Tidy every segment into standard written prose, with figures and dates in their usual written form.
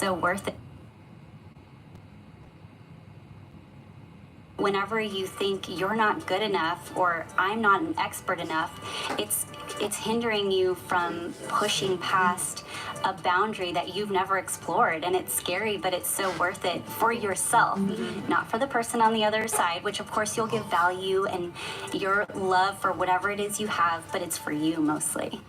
so worth it. Whenever you think you're not good enough or I'm not an expert enough, it's hindering you from pushing past a boundary that you've never explored. And it's scary, but it's so worth it for yourself, not for the person on the other side, which of course you'll give value and your love for whatever it is you have, but it's for you mostly.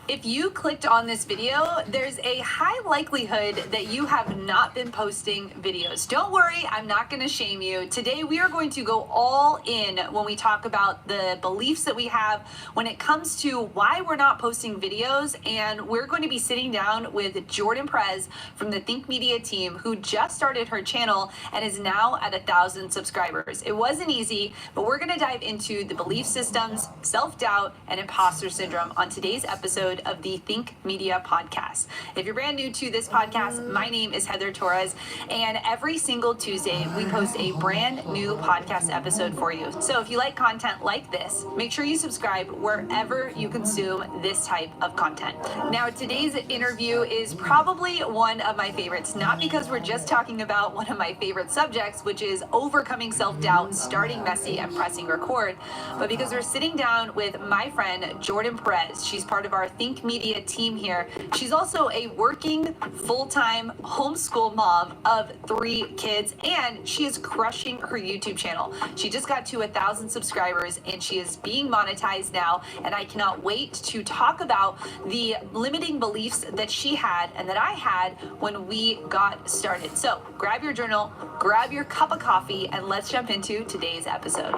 If you clicked on this video, there's a high likelihood that you have not been posting videos. Don't worry, I'm not going to shame you. Today we are going to go all in when we talk about the beliefs that we have when it comes to why we're not posting videos, and we're going to be sitting down with Jordan Perez from the Think Media team, who just started her channel and is now at 1,000 subscribers. It wasn't easy, but we're going to dive into the belief systems, self-doubt, and imposter syndrome on today's episode of the Think Media podcast. If you're brand new to this podcast, my name is Heather Torres, and every single Tuesday we post a brand new podcast episode for you. So if you like content like this, make sure you subscribe wherever you consume this type of content. Now, today's interview is probably one of my favorites, not because we're just talking about one of my favorite subjects, which is overcoming self-doubt, starting messy, and pressing record, but because we're sitting down with my friend Jordan Perez. She's part of our Think Media team here. She's also a working full-time homeschool mom of 3 kids, and she is crushing her YouTube channel. She just got to 1,000 subscribers and she is being monetized now, and I cannot wait to talk about the limiting beliefs that she had and that I had when we got started. So grab your journal, grab your cup of coffee, and let's jump into today's episode.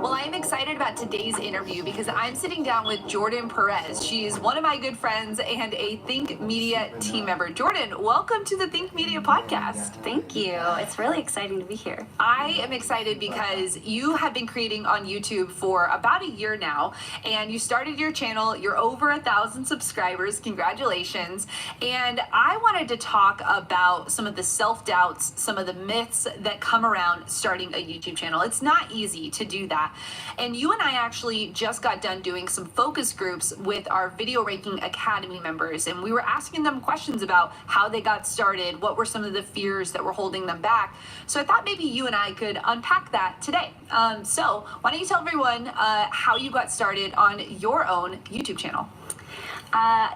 Well, I'm excited about today's interview because I'm sitting down with Jordan Perez. She's one of my good friends and a Think Media team member. Jordan, welcome to the Think Media podcast. Thank you. It's really exciting to be here. I am excited because you have been creating on YouTube for about a year now, and you started your channel. You're over 1,000 subscribers. Congratulations. And I wanted to talk about some of the self-doubts, some of the myths that come around starting a YouTube channel. It's not easy to do that. And you and I actually just got done doing some focus groups with our Video Ranking Academy members, and we were asking them questions about how they got started, what were some of the fears that were holding them back. So I thought maybe you and I could unpack that today. So why don't you tell everyone how you got started on your own YouTube channel?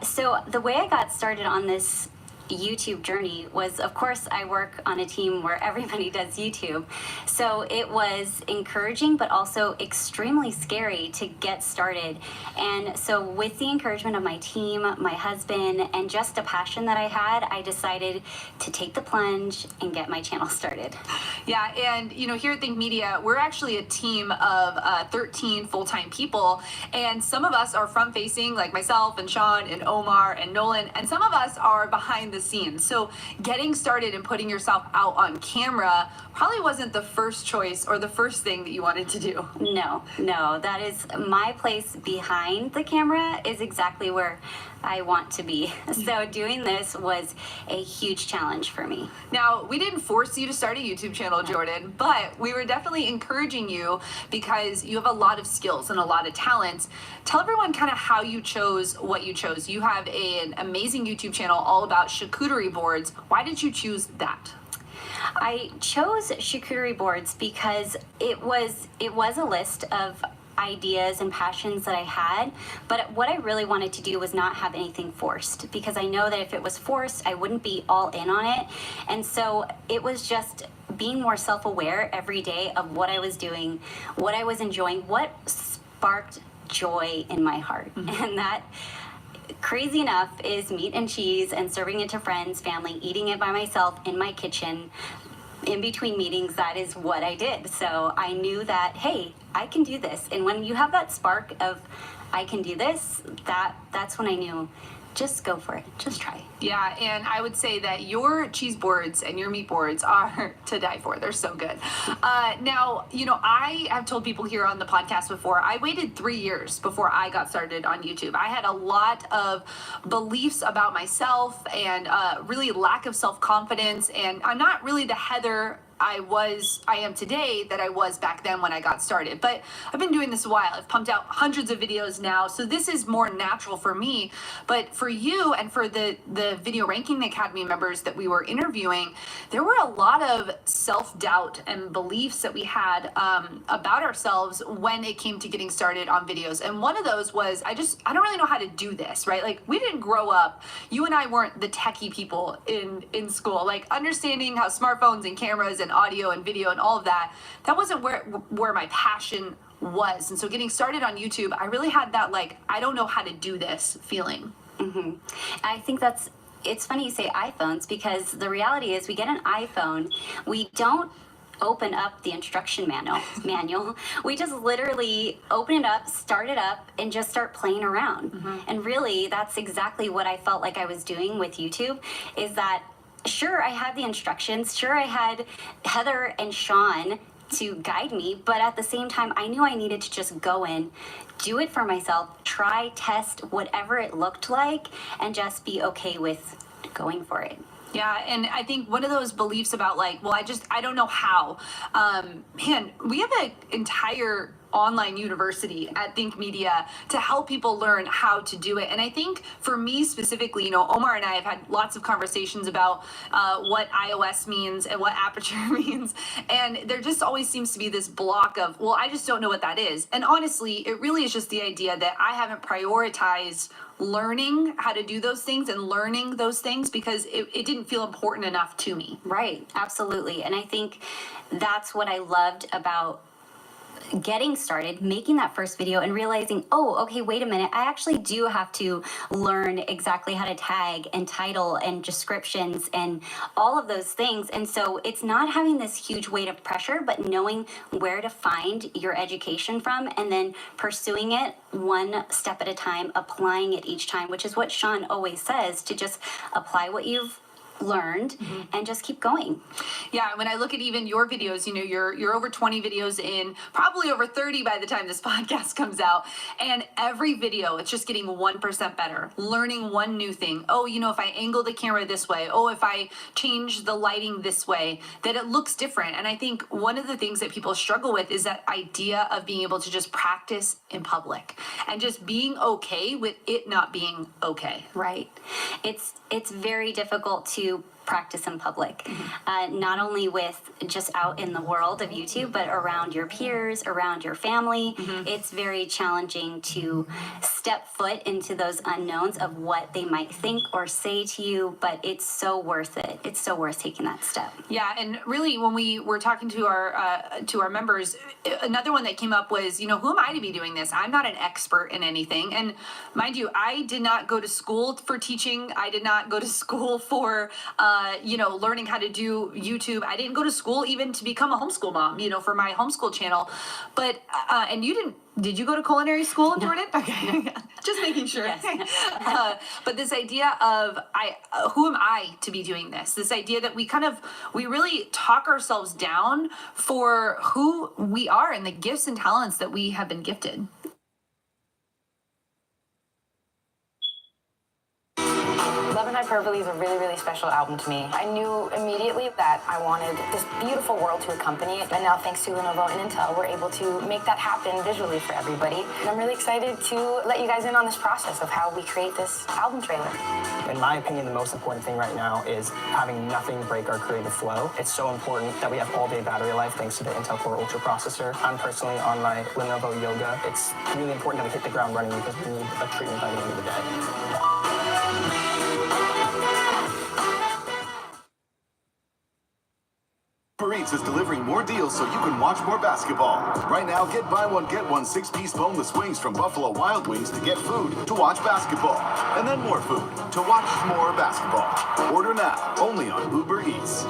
So the way I got started on this YouTube journey was, of course, I work on a team where everybody does YouTube. So it was encouraging, but also extremely scary to get started. And so with the encouragement of my team, my husband, and just a passion that I had, I decided to take the plunge and get my channel started. Yeah, and here at Think Media, we're actually a team of 13 full-time people, and some of us are front-facing, like myself and Sean and Omar and Nolan, and some of us are behind the scenes. So getting started and putting yourself out on camera probably wasn't the first choice or the first thing that you wanted to do. No, that is my place behind the camera is exactly where I want to be. So doing this was a huge challenge for me. Now, we didn't force you to start a YouTube channel, Jordan, but we were definitely encouraging you because you have a lot of skills and a lot of talents. Tell everyone kind of how you chose what you chose. You have an amazing YouTube channel all about charcuterie boards. Why did you choose that? I chose charcuterie boards because it was a list of ideas and passions that I had, but what I really wanted to do was not have anything forced, because I know that if it was forced, I wouldn't be all in on it. And so it was just being more self-aware every day of what I was doing, what I was enjoying, what sparked joy in my heart. And that, crazy enough, is meat and cheese and serving it to friends, family, eating it by myself in my kitchen. In between meetings, that is what I did. So I knew that, hey, I can do this. And when you have that spark of, I can do this, that's when I knew, just go for it. Just try. Yeah, and I would say that your cheese boards and your meat boards are to die for. They're so good. Now, I have told people here on the podcast before, I waited 3 years before I got started on YouTube. I had a lot of beliefs about myself and really lack of self-confidence, and I'm not really the Heather I am today that I was back then when I got started. But I've been doing this a while. I've pumped out hundreds of videos now, so this is more natural for me. But for you and for the Video Ranking Academy members that we were interviewing, there were a lot of self-doubt and beliefs that we had about ourselves when it came to getting started on videos. And one of those was, I don't really know how to do this, right? Like, we didn't grow up, you and I weren't the techie people in school. Like, understanding how smartphones and cameras and audio and video and all of that wasn't where my passion was. And so getting started on YouTube, I really had that, like, I don't know how to do this feeling. Mm-hmm. I think it's funny you say iPhones, because the reality is we get an iPhone, we don't open up the instruction manual. We just literally open it up, start it up, and just start playing around. Mm-hmm. And really, that's exactly what I felt like I was doing with YouTube, is that sure, I had the instructions, sure, I had Heather and Sean to guide me, but at the same time, I knew I needed to just go in, do it for myself, try, test, whatever it looked like, and just be okay with going for it. Yeah, and I think one of those beliefs about, like, well, I don't know how. Man, we have an entire online university at Think Media to help people learn how to do it. And I think for me specifically, you know, Omar and I have had lots of conversations about what iOS means and what aperture means. And there just always seems to be this block of, well, I just don't know what that is. And honestly, it really is just the idea that I haven't prioritized learning how to do those things and learning those things because it didn't feel important enough to me. Right, absolutely. And I think that's what I loved about getting started, making that first video and realizing, oh, okay, wait a minute, I actually do have to learn exactly how to tag and title and descriptions and all of those things. And so it's not having this huge weight of pressure, but knowing where to find your education from and then pursuing it one step at a time, applying it each time, which is what Sean always says, to just apply what you've learned and just keep going. Yeah, when I look at even your videos, you know, you're over 20 videos in, probably over 30 by the time this podcast comes out, and every video it's just getting 1% better, learning one new thing. Oh, you know, if I angle the camera this way, oh, if I change the lighting this way, that it looks different. And I think one of the things that people struggle with is that idea of being able to just practice in public and just being okay with it not being okay. Right. It's very difficult to practice in public, not only with just out in the world of YouTube, but around your peers, around your family. It's very challenging to step foot into those unknowns of what they might think or say to you, but it's so worth it. It's so worth taking that step. Yeah, and really when we were talking to our members, another one that came up was, you know, who am I to be doing this? I'm not an expert in anything. And mind you, I did not go to school for teaching. I did not go to school for you know, learning how to do YouTube. I didn't go to school even to become a homeschool mom, you know, for my homeschool channel. But, and did you go to culinary school, Jordan? Okay, just making sure. Yes. But this idea of, who am I to be doing this? This idea that we really talk ourselves down for who we are and the gifts and talents that we have been gifted. Love and Hyperbole is a really, really special album to me. I knew immediately that I wanted this beautiful world to accompany it, and now thanks to Lenovo and Intel, we're able to make that happen visually for everybody. And I'm really excited to let you guys in on this process of how we create this album trailer. In my opinion, the most important thing right now is having nothing break our creative flow. It's so important that we have all-day battery life thanks to the Intel Core Ultra processor. I'm personally on my Lenovo Yoga. It's really important that we hit the ground running because we need a treatment by the end of the day. Uber Eats is delivering more deals so you can watch more basketball. Right now, get buy one, get one 6-piece boneless wings from Buffalo Wild Wings to get food to watch basketball. And then more food to watch more basketball. Order now, only on Uber Eats.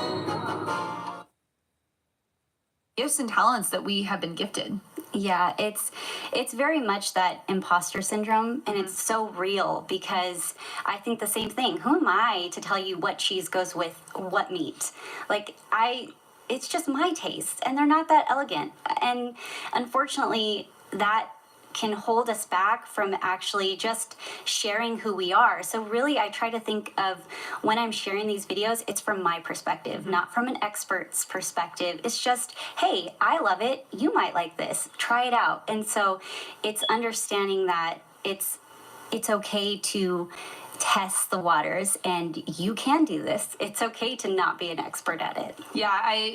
Gifts and talents that we have been gifted. Yeah, it's very much that imposter syndrome, and it's so real because I think the same thing. Who am I to tell you what cheese goes with what meat? Like, it's just my taste, and they're not that elegant. And unfortunately, that can hold us back from actually just sharing who we are. So really, I try to think of when I'm sharing these videos, it's from my perspective, not from an expert's perspective. It's just, hey, I love it. You might like this. Try it out. And so it's understanding that it's okay to test the waters, and you can do this. It's okay to not be an expert at it. Yeah,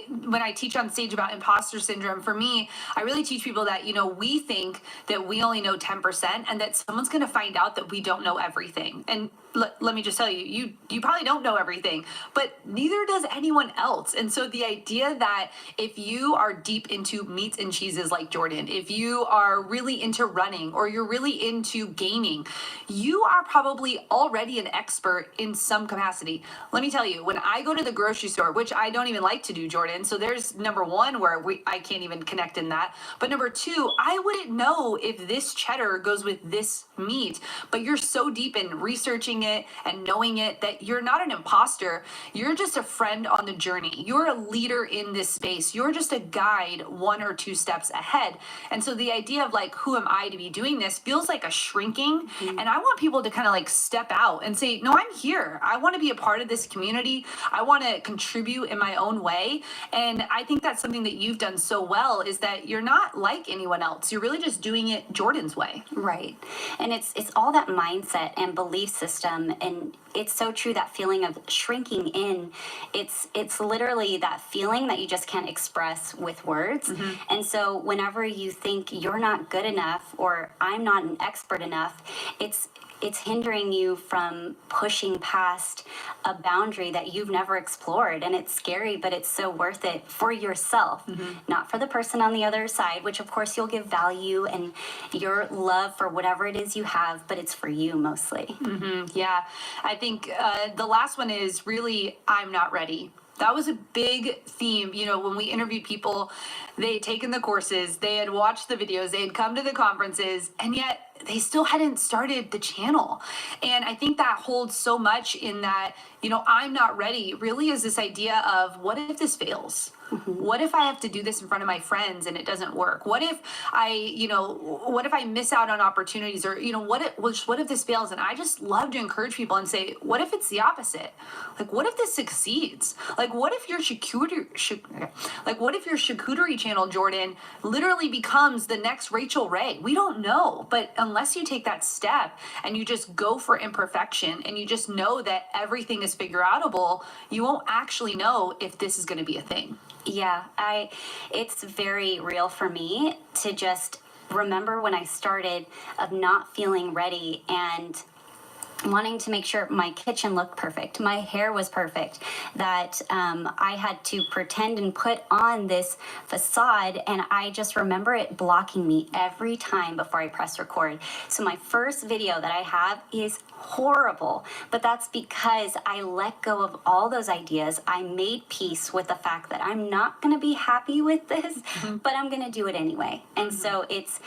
when I teach on stage about imposter syndrome, for me, I really teach people that, we think that we only know 10% and that someone's going to find out that we don't know everything. And let me just tell you, you probably don't know everything, but neither does anyone else. And so the idea that if you are deep into meats and cheeses like Jordan, if you are really into running or you're really into gaming, you are probably already an expert in some capacity. Let me tell you, when I go to the grocery store, which I don't even like to do, Jordan, so there's number one where I can't even connect in that. But number two, I wouldn't know if this cheddar goes with this meat, but you're so deep in researching it and knowing it that you're not an imposter. You're just a friend on the journey. You're a leader in this space. You're just a guide 1 or 2 steps ahead. And so the idea of like, who am I to be doing this feels like a shrinking. And I want people to kind of like step out and say, no, I'm here. I want to be a part of this community. I want to contribute in my own way. And I think that's something that you've done so well, is that you're not like anyone else. You're really just doing it Jordan's way. Right. And it's all that mindset and belief system. And it's so true, that feeling of shrinking in. It's literally that feeling that you just can't express with words. And so whenever you think you're not good enough or I'm not an expert enough, it's hindering you from pushing past a boundary that you've never explored. And it's scary, but it's so worth it for yourself, not for the person on the other side, which of course you'll give value and your love for whatever it is you have, but it's for you mostly. Yeah, I think the last one is really, I'm not ready. That was a big theme. When we interviewed people, they had taken the courses, they had watched the videos, they had come to the conferences, and yet they still hadn't started the channel. And I think that holds so much in that, I'm not ready really is this idea of, what if this fails? What if I have to do this in front of my friends and it doesn't work? What if I miss out on opportunities, or, what if this fails? And I just love to encourage people and say, what if it's the opposite? Like, what if this succeeds? Like, what if your charcuterie channel, Jordan, literally becomes the next Rachel Ray? We don't know, but unless you take that step and you just go for imperfection and you just know that everything is figure outable, you won't actually know if this is going to be a thing. Yeah, it's very real for me to just remember when I started of not feeling ready and wanting to make sure my kitchen looked perfect, my hair was perfect, that I had to pretend and put on this facade, and I just remember it blocking me every time before I press record. So my first video that I have is horrible, but that's because I let go of all those ideas. I made peace with the fact that I'm not going to be happy with this, but I'm going to do it anyway. And so it's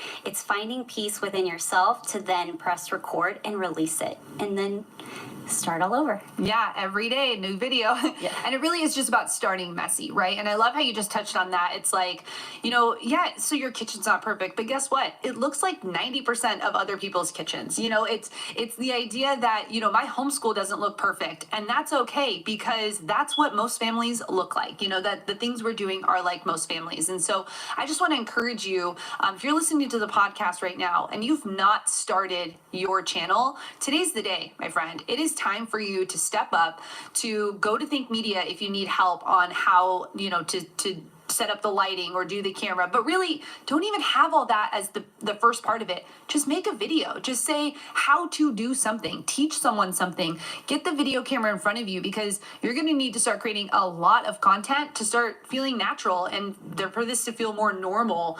finding peace within yourself to then press record and release it, and then start all over. Yeah, every day, new video. Yeah. And it really is just about starting messy, right? And I love how you just touched on that. It's like, yeah, so your kitchen's not perfect, but guess what? It looks like 90% of other people's kitchens. It's the idea that, my homeschool doesn't look perfect, and that's okay, because that's what most families look like, that the things we're doing are like most families. And so I just want to encourage you, if you're listening to the podcast right now and you've not started your channel, today's the day, my friend. It is time for you to step up, to go to Think Media if you need help on how, to set up the lighting or do the camera, but really don't even have all that as the first part of it. Just make a video. Just say how to do something. Teach someone something. Get the video camera in front of you, because you're going to need to start creating a lot of content to start feeling natural and for this to feel more normal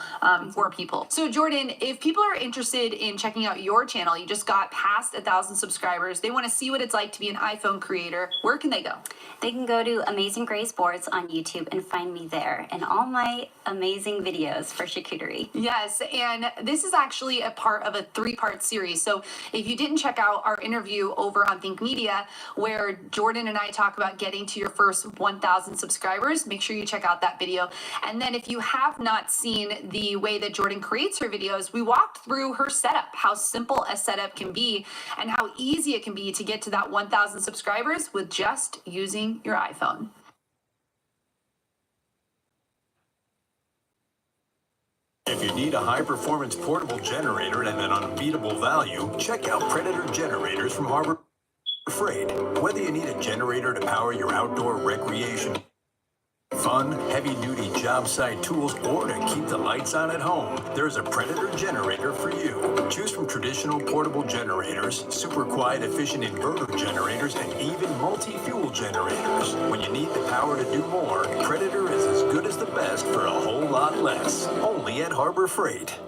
for people. So Jordan, if people are interested in checking out your channel, you just got past 1,000 subscribers, they want to see what it's like to be an iPhone creator, where can they go? They can go to Amazing Grace Boards on YouTube and find me there. And all my amazing videos for charcuterie. Yes, and this is actually a part of a 3-part series. So if you didn't check out our interview over on Think Media, where Jordan and I talk about getting to your first 1,000 subscribers, make sure you check out that video. And then if you have not seen the way that Jordan creates her videos, we walked through her setup, how simple a setup can be, and how easy it can be to get to that 1,000 subscribers with just using your iPhone. If you need a high-performance portable generator and an unbeatable value, check out Predator Generators from Harbor Freight. Whether you need a generator to power your outdoor recreation, fun, heavy-duty job site tools, or to keep the lights on at home, there's a Predator generator for you. Choose from traditional portable generators, super quiet, efficient inverter generators, and even multi-fuel generators. When you need the power to do more, Predator is as good as the best for a whole lot less. Only at Harbor Freight.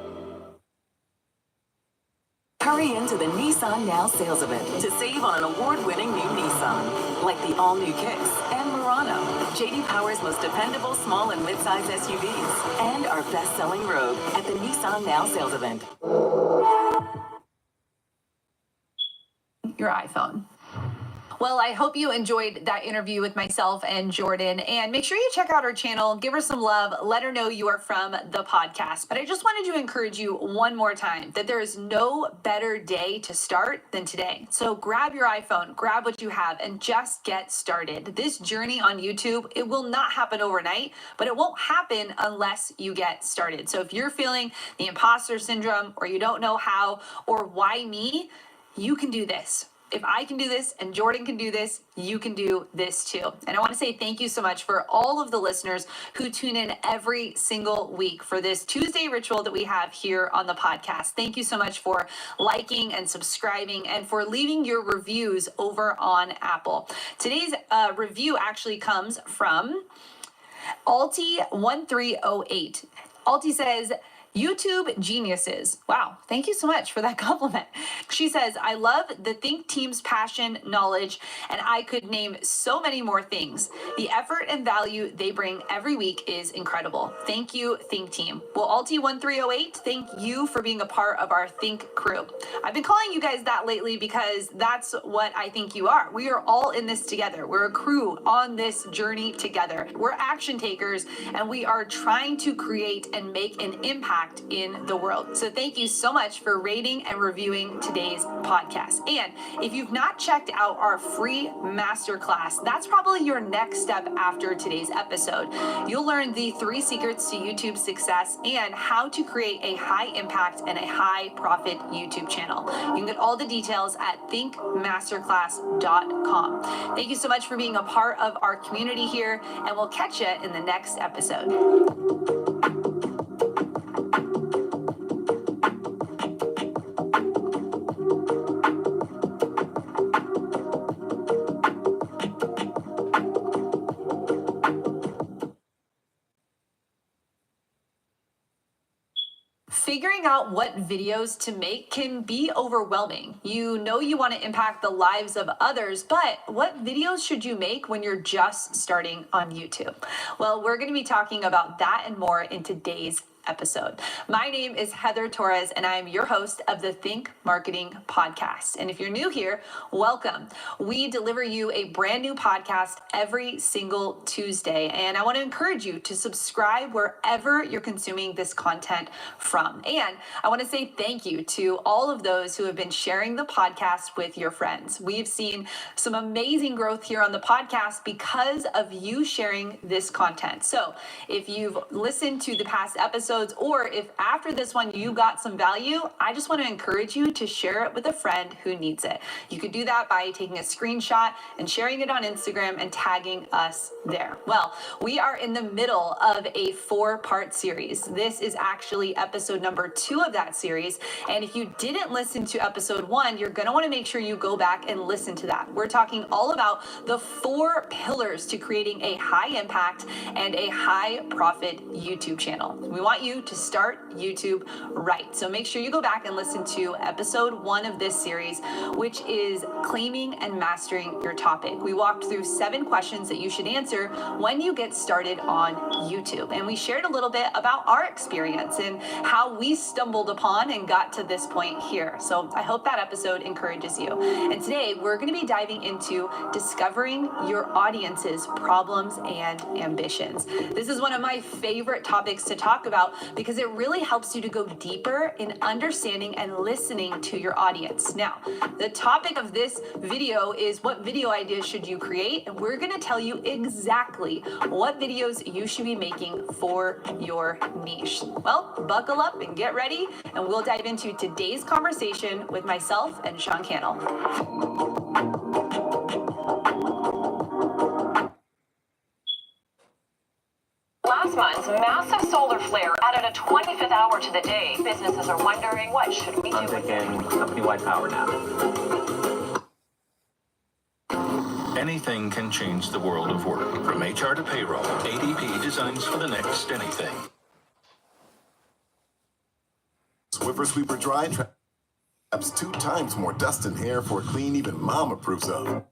Hurry into the Nissan Now sales event to save on an award-winning new Nissan, like the all-new Kicks and Murano, J.D. Power's most dependable small and mid-size SUVs, and our best-selling Rogue at the Nissan Now sales event. Your iPhone. Well, I hope you enjoyed that interview with myself and Jordan, and make sure you check out our channel, give her some love, let her know you are from the podcast. But I just wanted to encourage you one more time that there is no better day to start than today. So grab your iPhone, grab what you have, and just get started. This journey on YouTube, it will not happen overnight, but it won't happen unless you get started. So if you're feeling the imposter syndrome, or you don't know how, or why me, you can do this. If I can do this and Jordan can do this, you can do this too. And I want to say thank you so much for all of the listeners who tune in every single week for this Tuesday ritual that we have here on the podcast. Thank you so much for liking and subscribing and for leaving your reviews over on Apple. Today's review actually comes from Alti1308. Alti says, YouTube geniuses. Wow, thank you so much for that compliment. She says, I love the Think Team's passion, knowledge, and I could name so many more things. The effort and value they bring every week is incredible. Thank you, Think Team. Well, Alti1308, thank you for being a part of our Think crew. I've been calling you guys that lately because that's what I think you are. We are all in this together. We're a crew on this journey together. We're action takers, and we are trying to create and make an impact in the world. So thank you so much for rating and reviewing today's podcast. And if you've not checked out our free masterclass, that's probably your next step after today's episode. You'll learn the 3 secrets to YouTube success and how to create a high impact and a high profit YouTube channel. You can get all the details at thinkmasterclass.com. Thank you so much for being a part of our community here, and we'll catch you in the next episode. Figuring out what videos to make can be overwhelming. You know you want to impact the lives of others, but what videos should you make when you're just starting on YouTube? Well, we're going to be talking about that and more in today's episode. My name is Heather Torres, and I'm your host of the Think Marketing Podcast. And if you're new here, welcome. We deliver you a brand new podcast every single Tuesday, and I want to encourage you to subscribe wherever you're consuming this content from. And I want to say thank you to all of those who have been sharing the podcast with your friends. We've seen some amazing growth here on the podcast because of you sharing this content. So if you've listened to the past episodes, or if after this one you got some value, I just want to encourage you to share it with a friend who needs it. You could do that by taking a screenshot and sharing it on Instagram and tagging us there. Well, we are in the middle of a 4-part series. This is actually episode number 2 of that series. And if you didn't listen to episode 1, you're going to want to make sure you go back and listen to that. We're talking all about the 4 pillars to creating a high impact and a high profit YouTube channel. We want want you to start YouTube right. So make sure you go back and listen to episode 1 of this series, which is claiming and mastering your topic. We walked through 7 questions that you should answer when you get started on YouTube. And we shared a little bit about our experience and how we stumbled upon and got to this point here. So I hope that episode encourages you. And today we're going to be diving into discovering your audience's problems and ambitions. This is one of my favorite topics to talk about because it really helps you to go deeper in understanding and listening to your audience. Now, the topic of this video is what video ideas should you create? And we're going to tell you exactly what videos you should be making for your niche. Well, buckle up and get ready, and we'll dive into today's conversation with myself and Sean Cannell. Last month's massive solar flare added a 25th hour to the day. Businesses are wondering, what should we do? I'm thinking company-wide power nap. Anything can change the world of work. From HR to payroll, ADP designs for the next anything. Swiffer Sweeper Dry traps 2 times more dust and hair for a clean even mom approves of.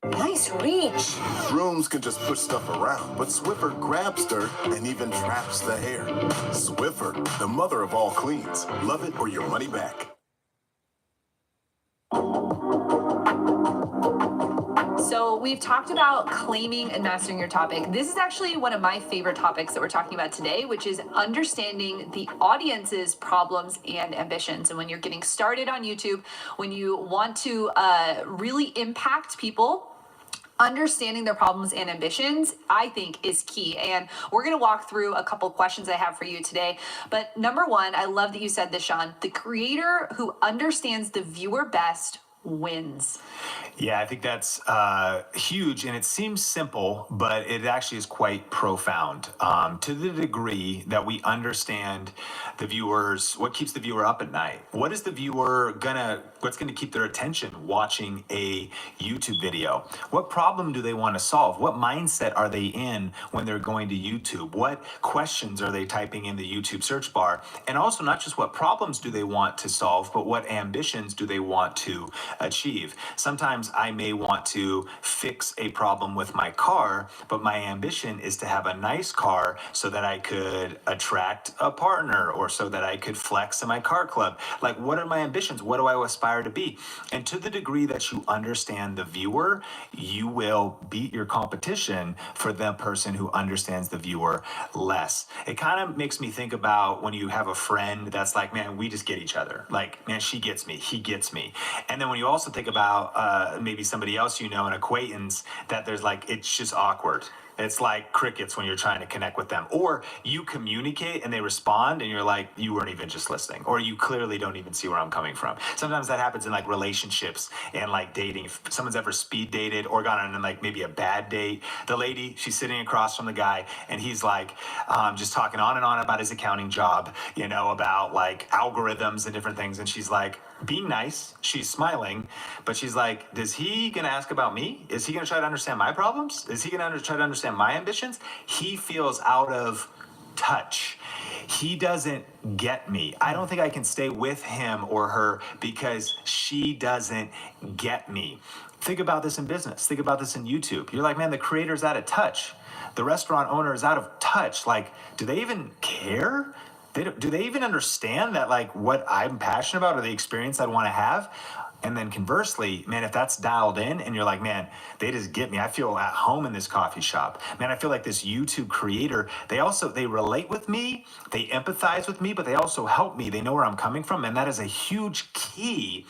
Nice reach. Brooms can just push stuff around, but Swiffer grabs dirt and even traps the hair. Swiffer, the mother of all cleans. Love it or your money back. So we've talked about claiming and mastering your topic. This is actually one of my favorite topics that we're talking about today, which is understanding the audience's problems and ambitions. And when you're getting started on YouTube, when you want to really impact people, understanding their problems and ambitions, I think, is key. And we're going to walk through a couple questions I have for you today. But number 1, I love that you said this, Sean. The creator who understands the viewer best wins. Yeah, I think that's huge, and it seems simple, but it actually is quite profound. To the degree that we understand the viewers, what keeps the viewer up at night? What is the viewer what's gonna keep their attention watching a YouTube video? What problem do they want to solve? What mindset are they in when they're going to YouTube? What questions are they typing in the YouTube search bar? And also not just what problems do they want to solve, but what ambitions do they want to achieve? Sometimes I may want to fix a problem with my car, but my ambition is to have a nice car so that I could attract a partner or so that I could flex in my car club. Like, what are my ambitions? What do I aspire to be? And to the degree that you understand the viewer, you will beat your competition for the person who understands the viewer less. It kind of makes me think about when you have a friend that's like, man, we just get each other. Like, man, she gets me, he gets me. And then when you also think about maybe somebody else, you know, an acquaintance, that there's like, it's just awkward. It's like crickets when you're trying to connect with them. Or you communicate and they respond and you're like, you weren't even just listening. Or you clearly don't even see where I'm coming from. Sometimes that happens in like relationships and like dating. If someone's ever speed dated or gone on like maybe a bad date, the lady, she's sitting across from the guy and he's like just talking on and on about his accounting job, you know, about like algorithms and different things. And she's like, being nice, she's smiling, but she's like, is he gonna ask about me? Is he gonna try to understand my problems? Is he gonna try to understand my ambitions? He feels out of touch. He doesn't get me. I don't think I can stay with him or her because she doesn't get me. Think about this in business. Think about this in YouTube. You're like, man, the creator's out of touch. The restaurant owner is out of touch. Like, do they even care? Do they even understand that, like, what I'm passionate about or the experience I'd want to have? And then conversely, man, if that's dialed in and you're like, man, they just get me. I feel at home in this coffee shop. Man, I feel like this YouTube creator, they relate with me, they empathize with me, but they also help me. They know where I'm coming from. And that is a huge key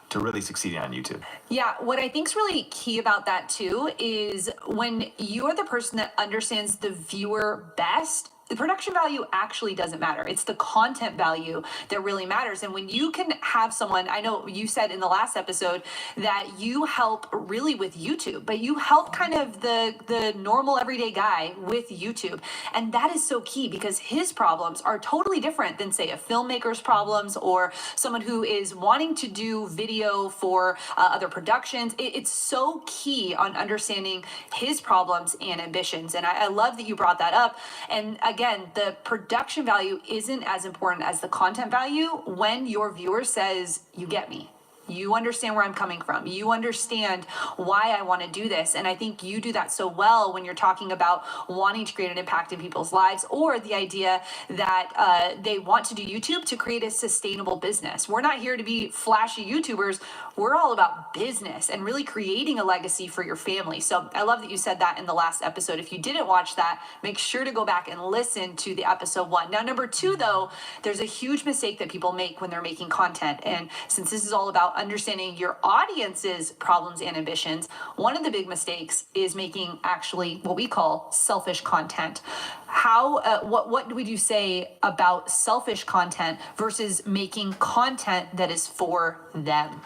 to really succeeding on YouTube. Yeah, what I think is really key about that too is when you're the person that understands the viewer best, the production value actually doesn't matter. It's the content value that really matters. And when you can have someone, I know you said in the last episode that you help really with YouTube, but you help kind of the normal everyday guy with YouTube. And that is so key because his problems are totally different than, say, a filmmaker's problems or someone who is wanting to do video for other productions. It's so key on understanding his problems and ambitions. And I love that you brought that up. And again, again, the production value isn't as important as the content value when your viewer says, you get me. You understand where I'm coming from. You understand why I want to do this. And I think you do that so well when you're talking about wanting to create an impact in people's lives, or the idea that they want to do YouTube to create a sustainable business. We're not here to be flashy YouTubers. We're all about business and really creating a legacy for your family. So I love that you said that in the last episode. If you didn't watch that, make sure to go back and listen to the episode 1. Now, number 2, though, there's a huge mistake that people make when they're making content. And since this is all about understanding your audience's problems and ambitions, one of the big mistakes is making actually what we call selfish content. What would you say about selfish content versus making content that is for them?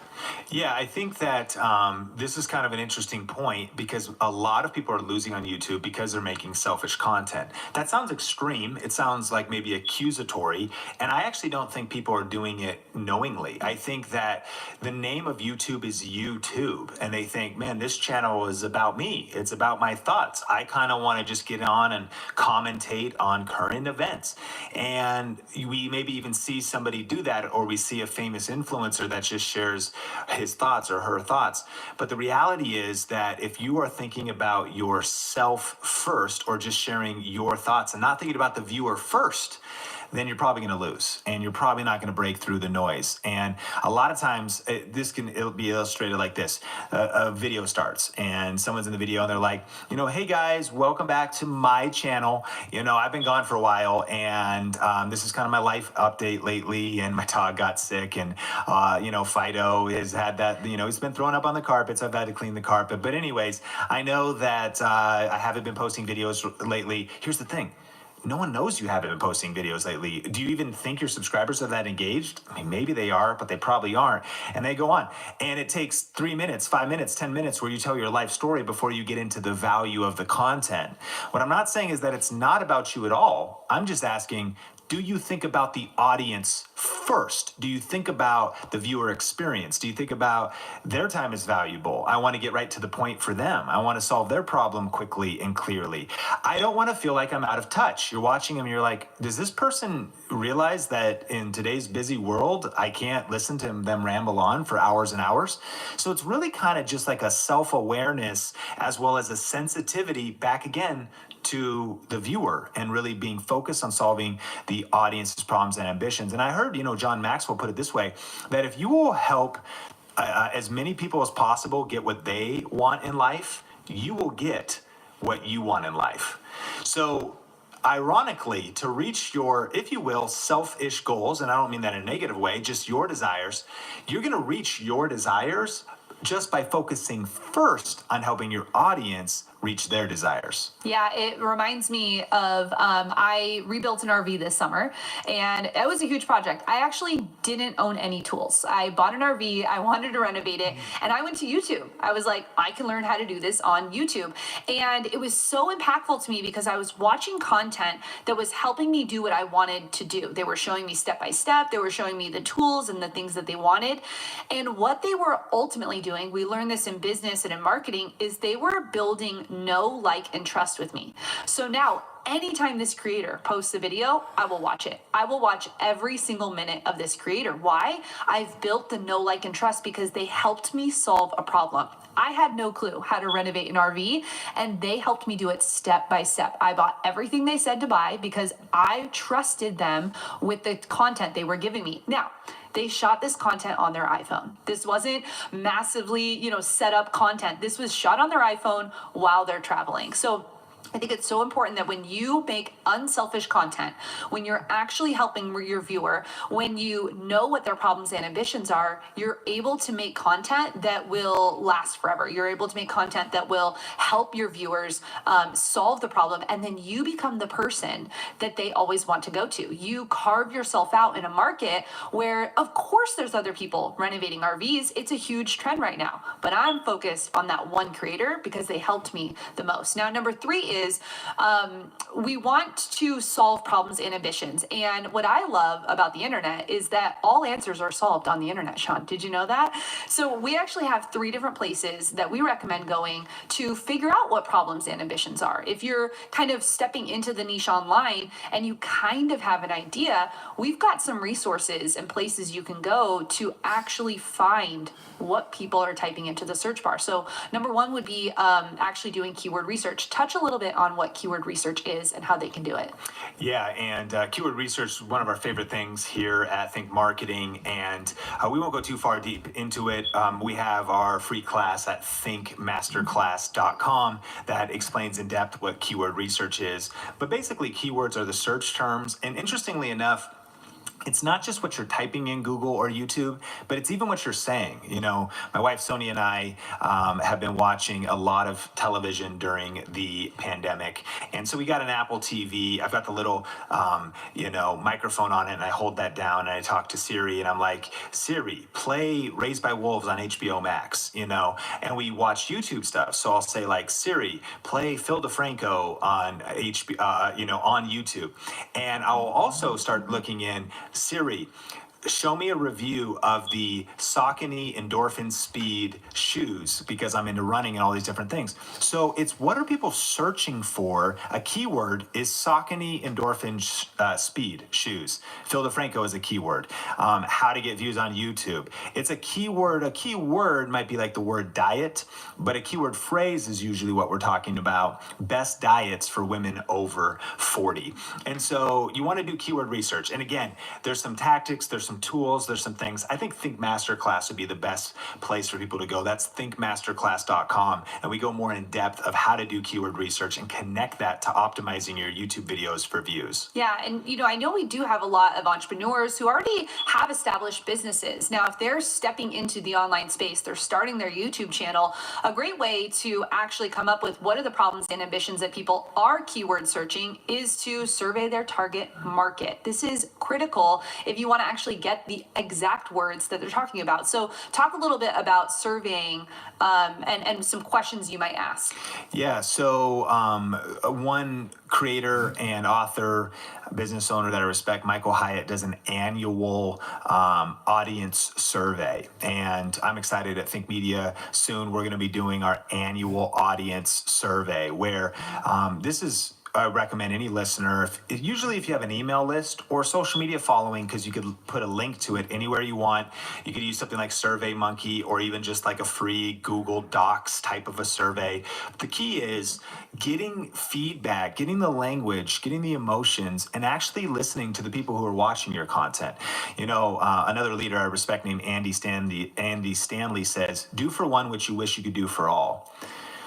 Yeah, I think that this is kind of an interesting point because a lot of people are losing on YouTube because they're making selfish content. That sounds extreme. It sounds like maybe accusatory. And I actually don't think people are doing it knowingly. I think that the name of YouTube is YouTube. And they think, man, this channel is about me. It's about my thoughts. I kind of want to just get on and commentate on current events. And we maybe even see somebody do that, or we see a famous influencer that just shares his thoughts or her thoughts. But the reality is that if you are thinking about yourself first, or just sharing your thoughts and not thinking about the viewer first, then you're probably going to lose, and you're probably not going to break through the noise. And a lot of times it'll be illustrated like this. A video starts and someone's in the video and they're like, hey guys, welcome back to my channel. I've been gone for a while, and this is kind of my life update lately, and my dog got sick, and Fido has had that, he's been throwing up on the carpets. I've had to clean the carpet. But anyways, I know that I haven't been posting videos lately. Here's the thing. No one knows you haven't been posting videos lately. Do you even think your subscribers are that engaged? I mean, maybe they are, but they probably aren't. And they go on. And it takes 3 minutes, 5 minutes, 10 minutes where you tell your life story before you get into the value of the content. What I'm not saying is that it's not about you at all. I'm just asking, do you think about the audience first? Do you think about the viewer experience? Do you think about their time is valuable? I want to get right to the point for them. I want to solve their problem quickly and clearly. I don't want to feel like I'm out of touch. You're watching them, you're like, does this person realize that in today's busy world, I can't listen to them ramble on for hours and hours? So it's really kind of just like a self-awareness as well as a sensitivity back again to the viewer, and really being focused on solving the audience's problems and ambitions. And I heard, John Maxwell put it this way, that if you will help as many people as possible get what they want in life, you will get what you want in life. So ironically, to reach your, if you will, selfish goals, and I don't mean that in a negative way, just your desires, you're going to reach your desires just by focusing first on helping your audience reach their desires. Yeah, it reminds me of, I rebuilt an RV this summer, and it was a huge project. I actually didn't own any tools. I bought an RV, I wanted to renovate it, and I went to YouTube. I was like, I can learn how to do this on YouTube. And it was so impactful to me because I was watching content that was helping me do what I wanted to do. They were showing me step by step, they were showing me the tools and the things that they wanted. And what they were ultimately doing, we learned this in business and in marketing, is they were building know, like, and trust with me. So now, anytime this creator posts a video, I will watch it. I will watch every single minute of this creator. Why? I've built the know, like, and trust because they helped me solve a problem. I had no clue how to renovate an RV, and they helped me do it step by step. I bought everything they said to buy because I trusted them with the content they were giving me. Now, they shot this content on their iPhone. This wasn't massively, set up content. This was shot on their iPhone while they're traveling. So I think it's so important that when you make unselfish content, when you're actually helping your viewer, when you know what their problems and ambitions are, you're able to make content that will last forever. You're able to make content that will help your viewers solve the problem, and then you become the person that they always want to go to. You carve yourself out in a market where, of course, there's other people renovating RVs. It's a huge trend right now, but I'm focused on that one creator because they helped me the most. Now, number 3 is we want want to solve problems and ambitions. And what I love about the internet is that all answers are solved on the internet, Sean. Did you know that? So we actually have 3 different places that we recommend going to figure out what problems and ambitions are. If you're kind of stepping into the niche online and you kind of have an idea, we've got some resources and places you can go to actually find what people are typing into the search bar. So number 1 would be actually doing keyword research. Touch a little bit on what keyword research is and how they can do it. Yeah, and keyword research is one of our favorite things here at Think Marketing, and we won't go too far deep into it. We have our free class at thinkmasterclass.com that explains in depth what keyword research is. But basically, keywords are the search terms, and interestingly enough, it's not just what you're typing in Google or YouTube, but it's even what you're saying. You know, my wife Sonia and I have been watching a lot of television during the pandemic. And so we got an Apple TV. I've got the little, microphone on it, and I hold that down and I talk to Siri, and I'm like, Siri, play Raised by Wolves on HBO Max, and we watch YouTube stuff. So I'll say like, Siri, play Phil DeFranco on on YouTube. And I'll also start looking in, Siri, show me a review of the Saucony Endorphin Speed shoes, because I'm into running and all these different things. So it's, what are people searching for? A keyword is Saucony Endorphin Speed shoes. Phil DeFranco is a keyword. How to get views on YouTube. It's a keyword. A keyword might be like the word diet, but a keyword phrase is usually what we're talking about. Best diets for women over 40. And so you want to do keyword research. And again, there's some tactics, there's some tools, there's some things. I think Think Masterclass would be the best place for people to go. That's thinkmasterclass.com. And we go more in depth of how to do keyword research and connect that to optimizing your YouTube videos for views. Yeah, and I know we do have a lot of entrepreneurs who already have established businesses. Now, if they're stepping into the online space, they're starting their YouTube channel, a great way to actually come up with what are the problems and ambitions that people are keyword searching is to survey their target market. This is critical if you want to actually get the exact words that they're talking about. So talk a little bit about surveying and some questions you might ask. Yeah, so one creator and author, business owner that I respect, Michael Hyatt, does an annual audience survey. And I'm excited at Think Media. Soon we're going to be doing our annual audience survey, where this is, I recommend any listener, usually if you have an email list or social media following, because you could put a link to it anywhere you want. You could use something like SurveyMonkey or even just like a free Google Docs type of a survey. The key is getting feedback, getting the language, getting the emotions, and actually listening to the people who are watching your content. Another leader I respect named Andy Stanley says, do for one what you wish you could do for all.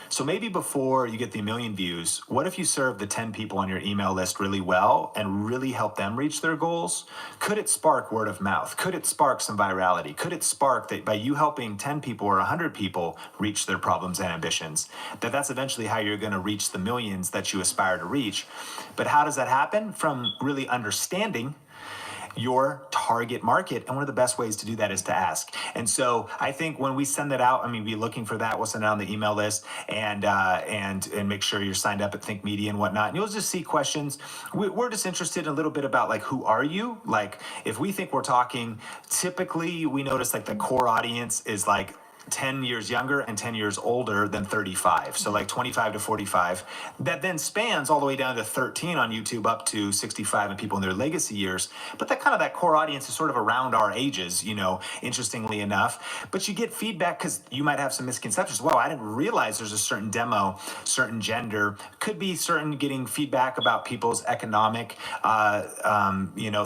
So maybe before you get the 1 million views, what if you serve the 10 people on your email list really well and really help them reach their goals? Could it spark word of mouth? Could it spark some virality? Could it spark that by you helping 10 people or 100 people reach their problems and ambitions, that's eventually how you're going to reach the millions that you aspire to reach? But how does that happen? From really understanding your target market. And one of the best ways to do that is to ask. And so I think when we send that out, be looking for that. We'll send it on the email list and make sure you're signed up at Think Media and whatnot. And you'll just see questions. We're just interested in a little bit about like, who are you? Like if we think we're talking, typically we notice like the core audience is like 10 years younger and 10 years older than 35. So like 25 to 45. That then spans all the way down to 13 on YouTube up to 65 and people in their legacy years. But that core audience is sort of around our ages, interestingly enough. But you get feedback because you might have some misconceptions. Wow, I didn't realize there's a certain demo, certain gender. Could be certain getting feedback about people's economic,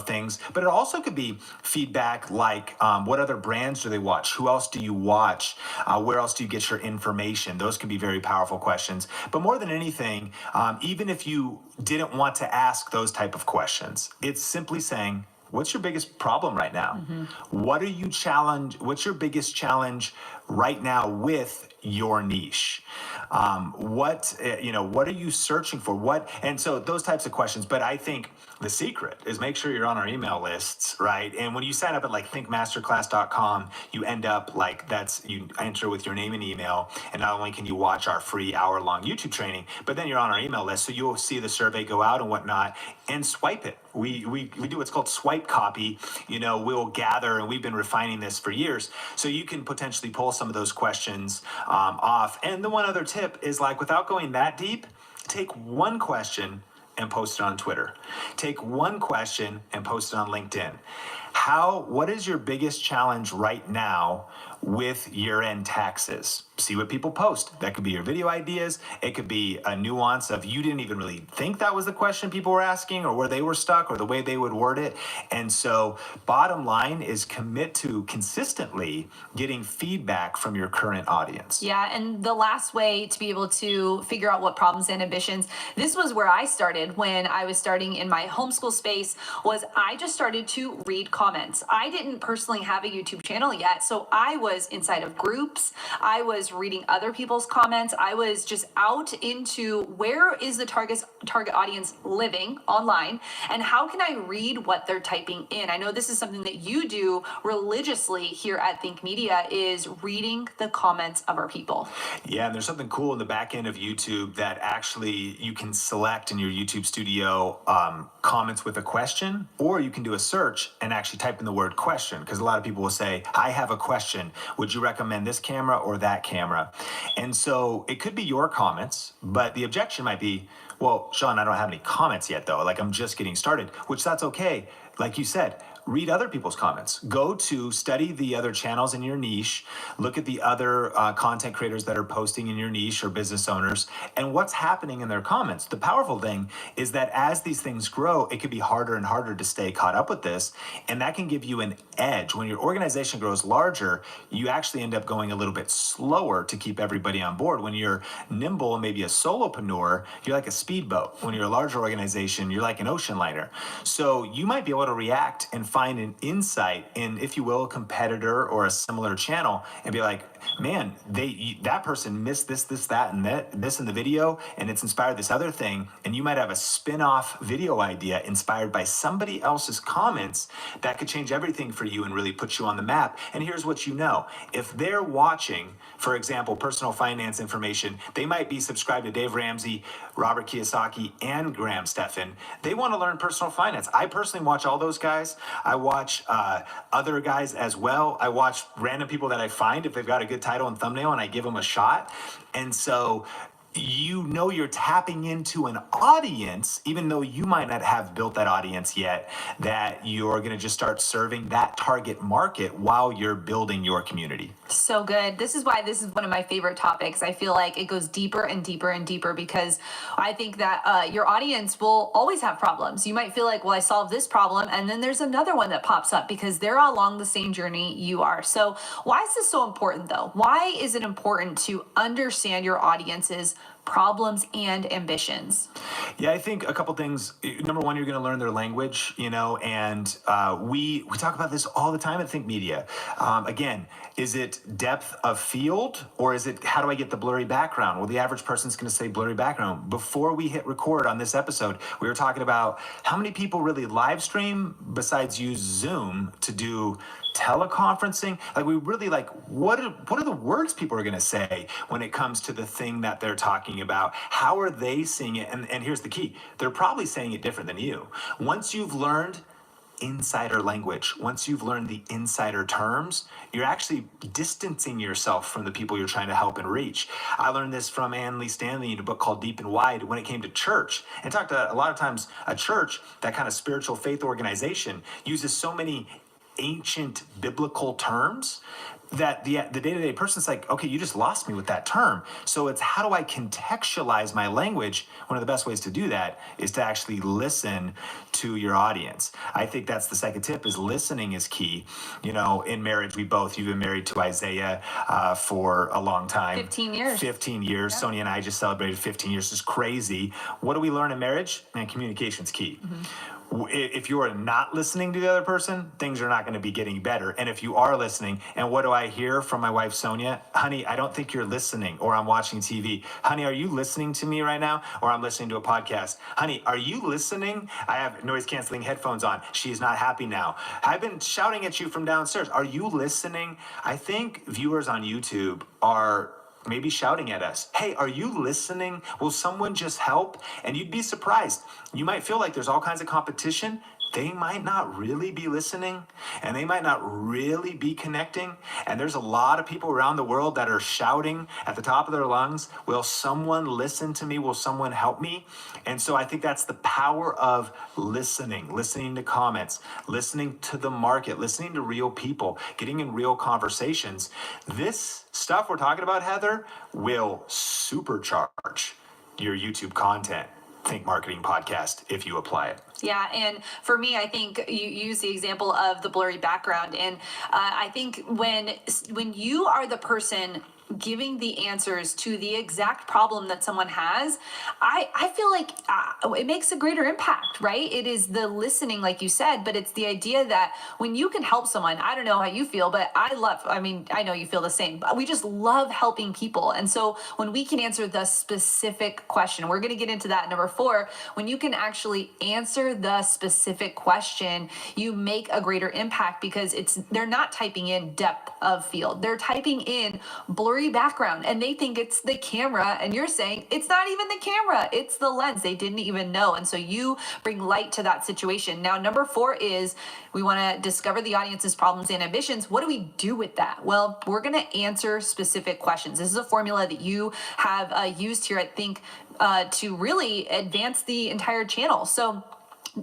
things. But it also could be feedback like what other brands do they watch? Who else do you watch? Where else do you get your information? Those can be very powerful questions. But more than anything, even if you didn't want to ask those type of questions, it's simply saying, what's your biggest problem right now? Mm-hmm. What's your biggest challenge right now with your niche? What are you searching for? And so those types of questions. But I think the secret is make sure you're on our email lists, right? And when you sign up at like thinkmasterclass.com, you end up like you enter with your name and email. And not only can you watch our free hour-long YouTube training, but then you're on our email list. So you'll see the survey go out and whatnot and swipe it. We do what's called swipe copy. We'll gather, and we've been refining this for years. So you can potentially pull some of those questions off. And the one other tip is like, without going that deep, take one question and post it on Twitter. Take one question and post it on LinkedIn. What is your biggest challenge right now with year-end taxes? See what people post. That could be your video ideas. It could be a nuance of you didn't even really think that was the question people were asking, or where they were stuck, or the way they would word it. And so bottom line is commit to consistently getting feedback from your current audience. Yeah, and the last way to be able to figure out what problems and ambitions, this was where I started when I was starting in my homeschool space, was I just started to read comments. I didn't personally have a YouTube channel yet, so I was inside of groups. I was reading other people's comments. I was just out into where is the target audience living online, and how can I read what they're typing in? I know this is something that you do religiously here at Think Media, is reading the comments of our people. Yeah, and there's something cool in the back end of YouTube that actually you can select in your YouTube studio comments with a question, or you can do a search and actually type in the word question, because a lot of people will say, I have a question. Would you recommend this camera or that camera? And so it could be your comments, but the objection might be, well, Sean, I don't have any comments yet though. Like, I'm just getting started, which that's okay. Like you said, read other people's comments. Go to study the other channels in your niche, look at the other content creators that are posting in your niche or business owners, and what's happening in their comments. The powerful thing is that as these things grow, it can be harder and harder to stay caught up with this, and that can give you an edge. When your organization grows larger, you actually end up going a little bit slower to keep everybody on board. When you're nimble and maybe a solopreneur, you're like a speedboat. When you're a larger organization, you're like an ocean liner. So you might be able to react and find an insight in, if you will, a competitor or a similar channel, and be like, man, that person missed this, that, and this in the video, and it's inspired this other thing. And you might have a spin-off video idea inspired by somebody else's comments that could change everything for you and really put you on the map. And here's what you know. If they're watching, for example, personal finance information, they might be subscribed to Dave Ramsey, Robert Kiyosaki, and Graham Stephan. They want to learn personal finance. I personally watch all those guys. I watch other guys as well. I watch random people that I find if they've got a good title and thumbnail, and I give them a shot. And so you're tapping into an audience, even though you might not have built that audience yet, that you're going to just start serving that target market while you're building your community. So good. This is why this is one of my favorite topics. I feel like it goes deeper and deeper and deeper, because I think that your audience will always have problems. You might feel like, well, I solved this problem, and then there's another one that pops up because they're along the same journey you are. So why is this so important though? Why is it important to understand your audience's problems and ambitions? Yeah, I think a couple things. Number one, you're going to learn their language, and we talk about this all the time at Think Media. Again, is it depth of field, or is it how do I get the blurry background? Well, the average person's going to say blurry background. Before we hit record on this episode, we were talking about how many people really live stream besides use Zoom to do teleconferencing. Like, we really what are the words people are going to say when it comes to the thing that they're talking about? How are they seeing it? And here's the key. They're probably saying it different than you. Once you've learned insider language, once you've learned the insider terms, you're actually distancing yourself from the people you're trying to help and reach. I learned this from Ann Lee Stanley in a book called Deep and Wide when it came to church. And talked a lot of times a church, that kind of spiritual faith organization, uses so many ancient biblical terms that the day-to-day person's like, okay, you just lost me with that term. So it's how do I contextualize my language? One of the best ways to do that is to actually listen to your audience. I think that's the second tip, is listening is key. In marriage, you've been married to Isaiah for a long time. 15 years. 15 years. Yeah. Sonia and I just celebrated 15 years. It's crazy. What do we learn in marriage? Man, communication's key. Mm-hmm. If you are not listening to the other person, things are not going to be getting better. And if you are listening, and what do I hear from my wife, Sonia? Honey, I don't think you're listening, or I'm watching TV. Honey, are you listening to me right now? Or I'm listening to a podcast. Honey, are you listening? I have noise canceling headphones on. She's not happy now. I've been shouting at you from downstairs. Are you listening? I think viewers on YouTube are maybe shouting at us. Hey, are you listening? Will someone just help? And you'd be surprised. You might feel like there's all kinds of competition. They might not really be listening, and they might not really be connecting. And there's a lot of people around the world that are shouting at the top of their lungs, will someone listen to me? Will someone help me? And so I think that's the power of listening to comments, listening to the market, listening to real people, getting in real conversations. This stuff we're talking about, Heather, will supercharge your YouTube content. Think Marketing Podcast if you apply it. Yeah, and for me, I think you use the example of the blurry background, and I think when you are the person giving the answers to the exact problem that someone has, I feel like it makes a greater impact, right? It is the listening, like you said, but it's the idea that when you can help someone, I don't know how you feel, but I know you feel the same, but we just love helping people. And so when we can answer the specific question, we're going to get into that number 4, when you can actually answer the specific question, you make a greater impact because they're not typing in depth of field. They're typing in blurry background and they think it's the camera, and you're saying it's not even the camera, it's the lens. They didn't even know. And so you bring light to that situation. Now, number 4 is we want to discover the audience's problems and ambitions. What do we do with that? Well, we're going to answer specific questions. This is a formula that you have used here, I think, to really advance the entire channel. So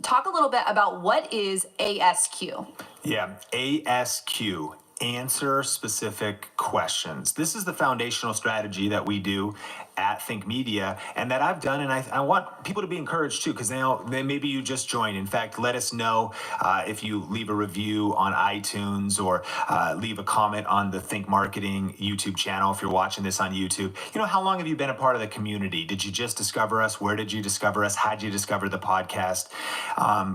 talk a little bit about what is ASQ. Yeah, ASQ. Answer specific questions. This is the foundational strategy that we do at Think Media and that I've done, and I want people to be encouraged too, because they maybe you just joined. In fact, let us know if you leave a review on iTunes or leave a comment on the Think Marketing YouTube channel if you're watching this on YouTube. You know, how long have you been a part of the community? Did you just discover us? Where did you discover us? How did you discover the podcast?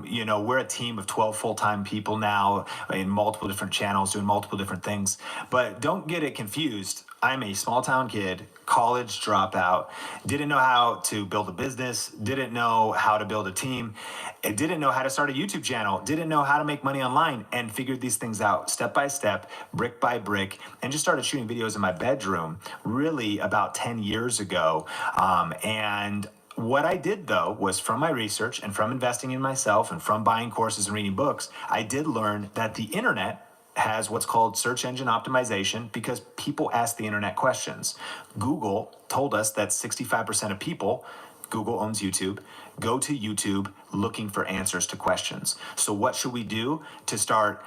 You know, we're a team of 12 full-time people now in multiple different channels doing multiple different things, but don't get it confused. I'm a small town kid, college dropout, didn't know how to build a business, didn't know how to build a team, didn't know how to start a YouTube channel, didn't know how to make money online, and figured these things out step by step, brick by brick, and just started shooting videos in my bedroom really about 10 years ago. And what I did, though, was from my research and from investing in myself and from buying courses and reading books, I did learn that the internet has what's called search engine optimization because people ask the internet questions. Google told us that 65% of people, Google owns YouTube, go to YouTube looking for answers to questions. So what should we do to start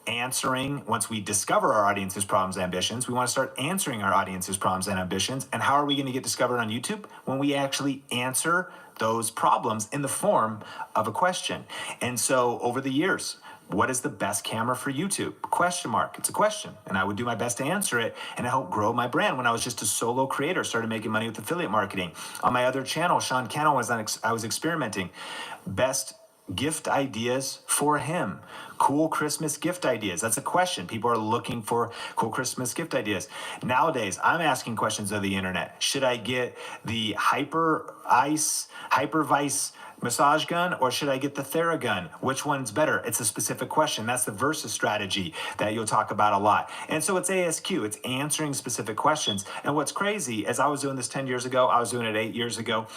answering, once we discover our audience's problems and ambitions, we want to start answering our audience's problems and ambitions. And how are we going to get discovered on YouTube? When we actually answer those problems in the form of a question. And so over the years, what is the best camera for YouTube? Question mark. It's a question. And I would do my best to answer it and help grow my brand when I was just a solo creator, started making money with affiliate marketing. On my other channel, Sean Cannon, I was experimenting. Best gift ideas for him. Cool Christmas gift ideas. That's a question. People are looking for cool Christmas gift ideas. Nowadays, I'm asking questions of the internet. Should I get the Hypervice massage gun, or should I get the Theragun? Which one's better? It's a specific question. That's the versus strategy that you'll talk about a lot. And so it's ASQ. It's answering specific questions. And what's crazy is I was doing this 10 years ago. I was doing it 8 years ago.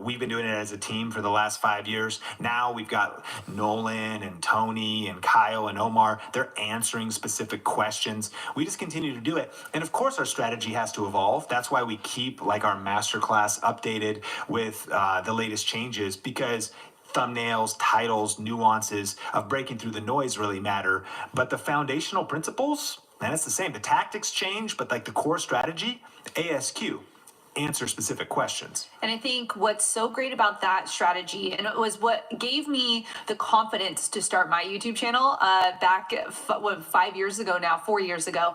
We've been doing it as a team for the last 5 years. Now we've got Nolan and Tony and Kyle and Omar. They're answering specific questions. We just continue to do it. And of course, our strategy has to evolve. That's why we keep our masterclass updated with the latest changes, because thumbnails, titles, nuances of breaking through the noise really matter. But the foundational principles, man, it's the same. The tactics change, but the core strategy, ASQ. answer specific questions. And I think what's so great about that strategy, and it was what gave me the confidence to start my YouTube channel back 5 years ago now, 4 years ago,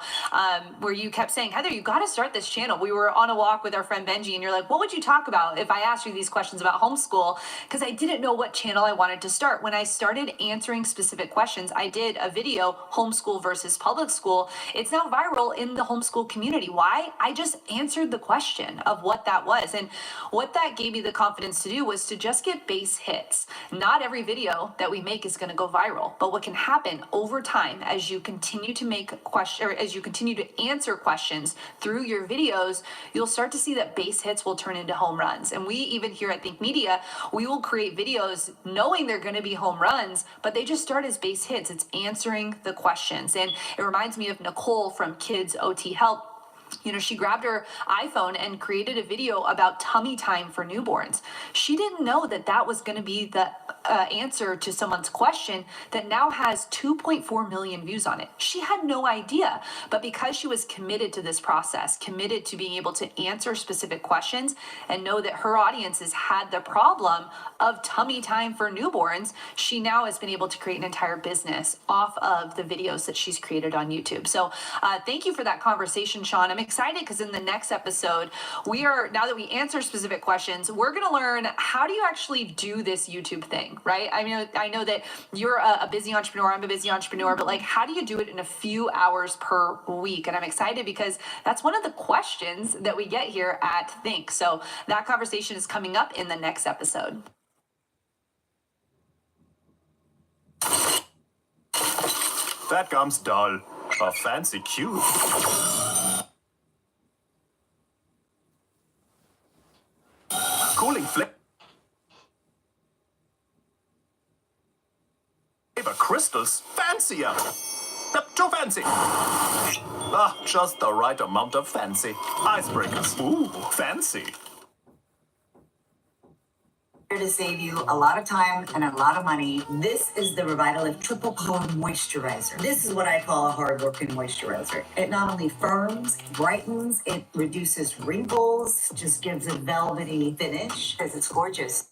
where you kept saying, Heather, you got to start this channel. We were on a walk with our friend Benji, and you're like, what would you talk about if I asked you these questions about homeschool? Because I didn't know what channel I wanted to start. When I started answering specific questions, I did a video, homeschool versus public school. It's now viral in the homeschool community. Why? I just answered the question of what that was. And what that gave me the confidence to do was to just get base hits. Not every video that we make is going to go viral, but what can happen over time as you continue to make questions, or as you continue to answer questions through your videos, you'll start to see that base hits will turn into home runs. And we even here at Think Media, we will create videos knowing they're going to be home runs, but they just start as base hits. It's answering the questions. And it reminds me of Nicole from Kids OT Help. You know, she grabbed her iPhone and created a video about tummy time for newborns. She didn't know that that was going to be the answer to someone's question that now has 2.4 million views on it. She had no idea, but because she was committed to this process, committed to being able to answer specific questions and know that her audiences had the problem of tummy time for newborns, she now has been able to create an entire business off of the videos that she's created on YouTube. So thank you for that conversation, Sean. I'm excited because in the next episode, now that we answer specific questions, we're going to learn how do you actually do this YouTube thing, right? I know that you're a busy entrepreneur, I'm a busy entrepreneur, but like, how do you do it in a few hours per week? And I'm excited because that's one of the questions that we get here at Think. So that conversation is coming up in the next episode. That gum's dull. A fancy cube. Cooling flavor crystals fancier. Too fancy. Just the right amount of fancy. Icebreakers. Ooh, fancy. To save you a lot of time and a lot of money. This is the Revitalift Triple Power Moisturizer. This is what I call a hard-working moisturizer. It not only firms, brightens, it reduces wrinkles, just gives a velvety finish because it's gorgeous.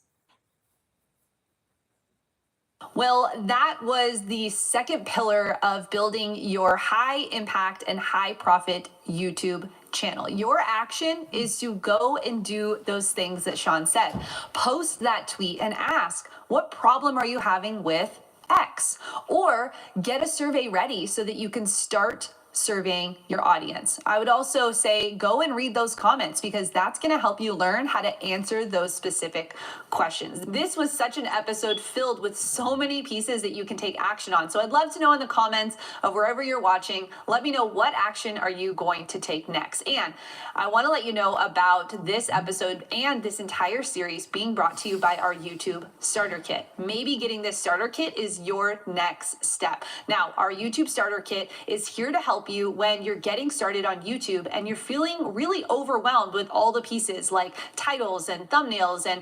Well, that was the second pillar of building your high impact and high profit YouTube channel. Your action is to go and do those things that Sean said. Post that tweet and ask, what problem are you having with X? Or get a survey ready so that you can start surveying your audience. I would also say go and read those comments because that's going to help you learn how to answer those specific questions. This was such an episode filled with so many pieces that you can take action on. So I'd love to know in the comments of wherever you're watching, let me know what action are you going to take next. And I want to let you know about this episode and this entire series being brought to you by our YouTube Starter Kit. Maybe getting this starter kit is your next step. Now, our YouTube Starter Kit is here to help you when you're getting started on YouTube and you're feeling really overwhelmed with all the pieces like titles and thumbnails and,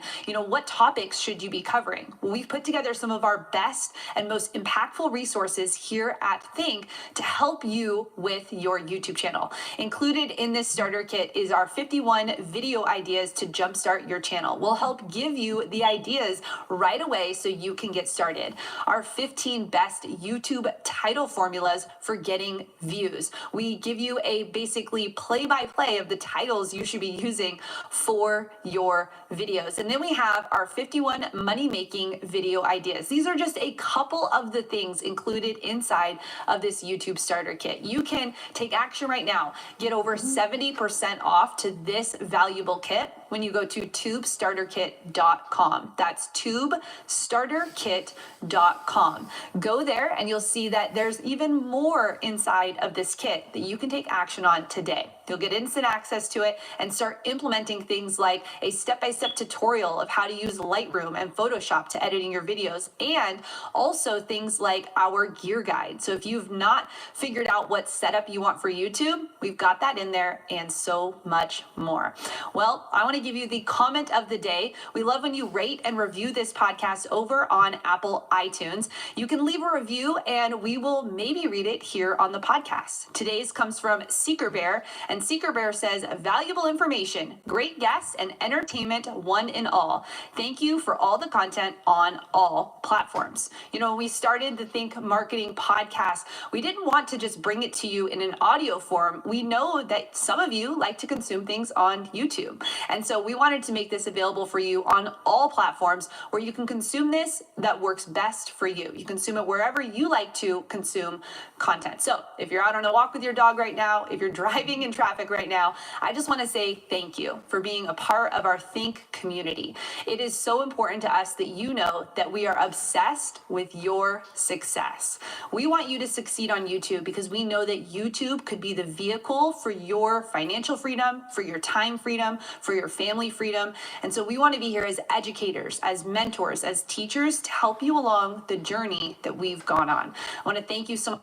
what topics should you be covering? Well, we've put together some of our best and most impactful resources here at Think to help you with your YouTube channel. Included in this starter kit is our 51 video ideas to jumpstart your channel. We'll help give you the ideas right away so you can get started. Our 15 best YouTube title formulas for getting views. We give you a basically play-by-play of the titles you should be using for your videos. And then we have our 51 money-making video ideas. These are just a couple of the things included inside of this YouTube starter kit. You can take action right now. Get over 70% off to this valuable kit when you go to tubestarterkit.com. That's tubestarterkit.com. Go there and you'll see that there's even more inside of this kit that you can take action on today. You'll get instant access to it and start implementing things like a step-by-step tutorial of how to use Lightroom and Photoshop to editing your videos, and also things like our gear guide. So if you've not figured out what setup you want for YouTube, we've got that in there and so much more. Well, I want to give you the comment of the day. We love when you rate and review this podcast over on Apple iTunes. You can leave a review and we will maybe read it here on the podcast. Today's comes from Seeker Bear, and And Seeker Bear says, valuable information, great guests, and entertainment one in all. Thank you for all the content on all platforms. You know, when we started the Think Marketing podcast, we didn't want to just bring it to you in an audio form. We know that some of you like to consume things on YouTube. And so we wanted to make this available for you on all platforms where you can consume this that works best for you. You consume it wherever you like to consume content. So if you're out on a walk with your dog right now, if you're driving in traffic right now, I just want to say thank you for being a part of our Think community. It is so important to us that you know that we are obsessed with your success. We want you to succeed on YouTube because we know that YouTube could be the vehicle for your financial freedom, for your time freedom, for your family freedom. And so we want to be here as educators, as mentors, as teachers to help you along the journey that we've gone on. I want to thank you so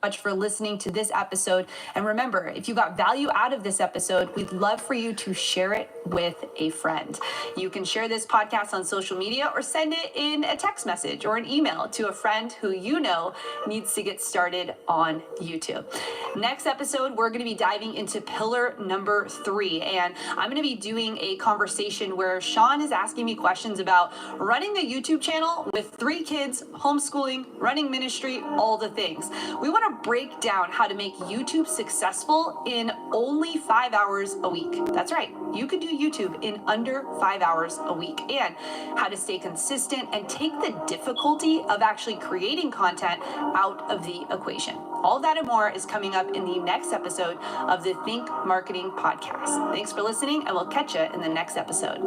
much for listening to this episode. And remember, if you got value out of this episode, we'd love for you to share it with a friend. You can share this podcast on social media or send it in a text message or an email to a friend who you know needs to get started on YouTube. Next episode, we're going to be diving into pillar number 3. And I'm going to be doing a conversation where Sean is asking me questions about running a YouTube channel with 3 kids, homeschooling, running ministry, all the things. We want to break down how to make YouTube successful in only 5 hours a week. That's right. You can do YouTube in under 5 hours a week, and how to stay consistent and take the difficulty of actually creating content out of the equation. All that and more is coming up in the next episode of the Think Marketing Podcast. Thanks for listening, and we'll catch you in the next episode.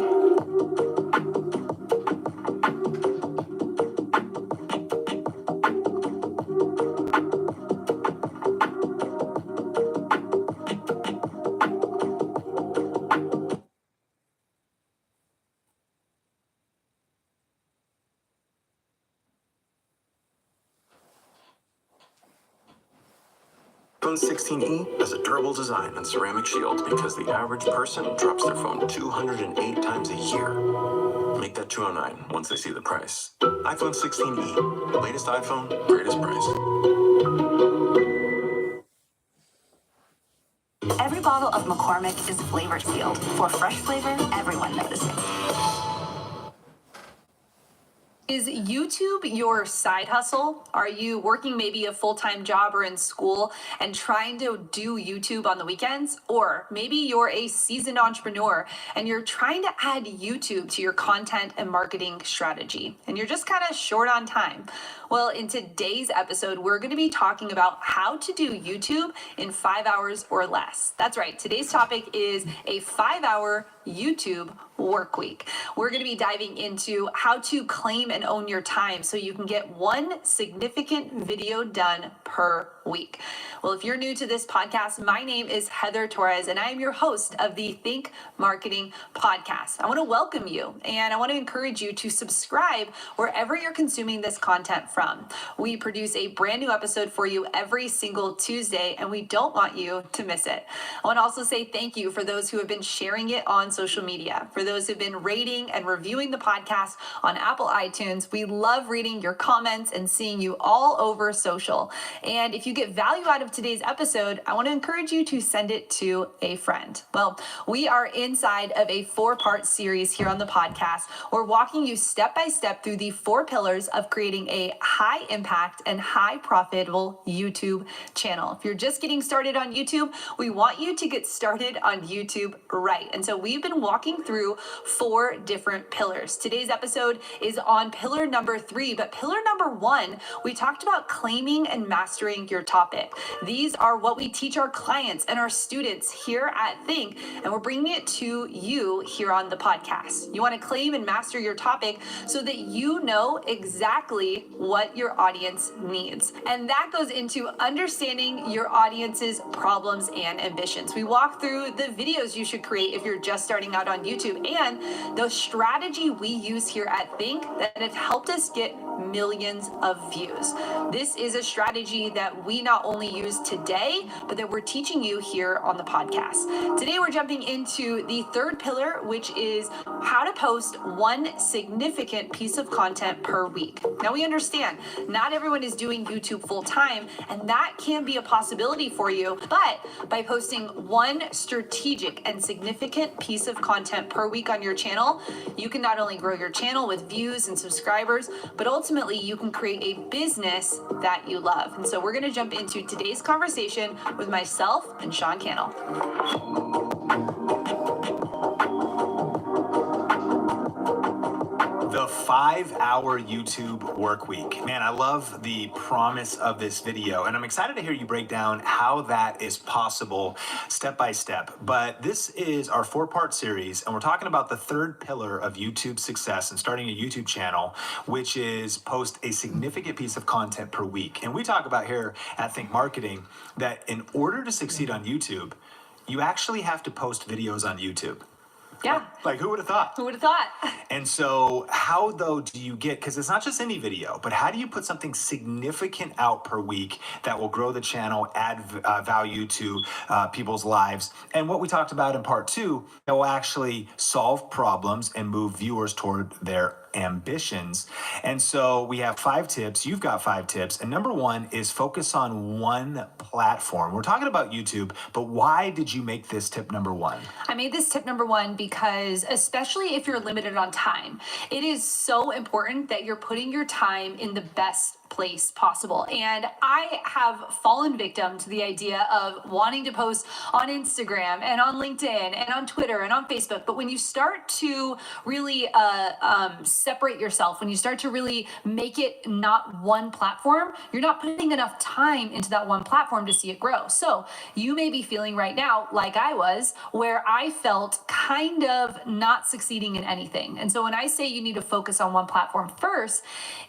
iPhone 16e has a durable design and ceramic shield because the average person drops their phone 208 times a year. Make that 209 once they see the price. iPhone 16e, latest iPhone, greatest price. Every bottle of McCormick is flavor sealed. For fresh flavor, everyone noticing. Is YouTube your side hustle? Are you working maybe a full-time job or in school and trying to do YouTube on the weekends? Or maybe you're a seasoned entrepreneur and you're trying to add YouTube to your content and marketing strategy, and you're just kind of short on time. Well, in today's episode, we're going to be talking about how to do YouTube in 5 hours or less. That's right. Today's topic is a 5-hour YouTube work week. We're going to be diving into how to claim and own your time so you can get one significant video done per week. Well, if you're new to this podcast, my name is Heather Torres, and I am your host of the Think Marketing Podcast. I want to welcome you, and I want to encourage you to subscribe wherever you're consuming this content from. We produce a brand new episode for you every single Tuesday, and we don't want you to miss it. I want to also say thank you for those who have been sharing it on social media, for those who've been rating and reviewing the podcast on Apple iTunes. We love reading your comments and seeing you all over social. And if you get value out of today's episode, I want to encourage you to send it to a friend. Well, we are inside of a 4-part series here on the podcast. We're walking you step by step through the 4 pillars of creating a high impact and high profitable YouTube channel. If you're just getting started on YouTube, we want you to get started on YouTube right. And so we've been walking through 4 different pillars. Today's episode is on pillar number 3, but pillar number 1, we talked about claiming and mastering your topic. These are what we teach our clients and our students here at Think, and we're bringing it to you here on the podcast. You want to claim and master your topic so that you know exactly what your audience needs. And that goes into understanding your audience's problems and ambitions. We walk through the videos you should create if you're just starting out on YouTube and the strategy we use here at Think that have helped us get millions of views. This is a strategy that we not only use today, but that we're teaching you here on the podcast. Today, we're jumping into the third pillar, which is how to post one significant piece of content per week. Now, we understand not everyone is doing YouTube full time, and that can be a possibility for you, but by posting one strategic and significant piece of content per week on your channel, you can not only grow your channel with views and subscribers, but ultimately you can create a business that you love. And so we're going to jump into today's conversation with myself and Sean Cannell. The 5-hour YouTube work week. Man, I love the promise of this video, and I'm excited to hear you break down how that is possible step by step. But this is our 4-part series, and we're talking about the third pillar of YouTube success and starting a YouTube channel, which is post a significant piece of content per week. And we talk about here at Think Marketing that in order to succeed on YouTube, you actually have to post videos on YouTube. Yeah. Like, who would have thought? Who would have thought? And so how, though, do you get, because it's not just any video, but how do you put something significant out per week that will grow the channel, add value to people's lives? And what we talked about in part 2, that will actually solve problems and move viewers toward their ambitions. And so we have 5 tips. You've got 5 tips. And number 1 is focus on one platform. We're talking about YouTube, but why did you make this tip number 1? I made this tip number 1 because, especially if you're limited on time, it is so important that you're putting your time in the best place possible. And I have fallen victim to the idea of wanting to post on Instagram and on LinkedIn and on Twitter and on Facebook. But when you start to really separate yourself, when you start to really make it not one platform, you're not putting enough time into that one platform to see it grow. So you may be feeling right now, like I was, where I felt kind of not succeeding in anything. And so when I say you need to focus on one platform first,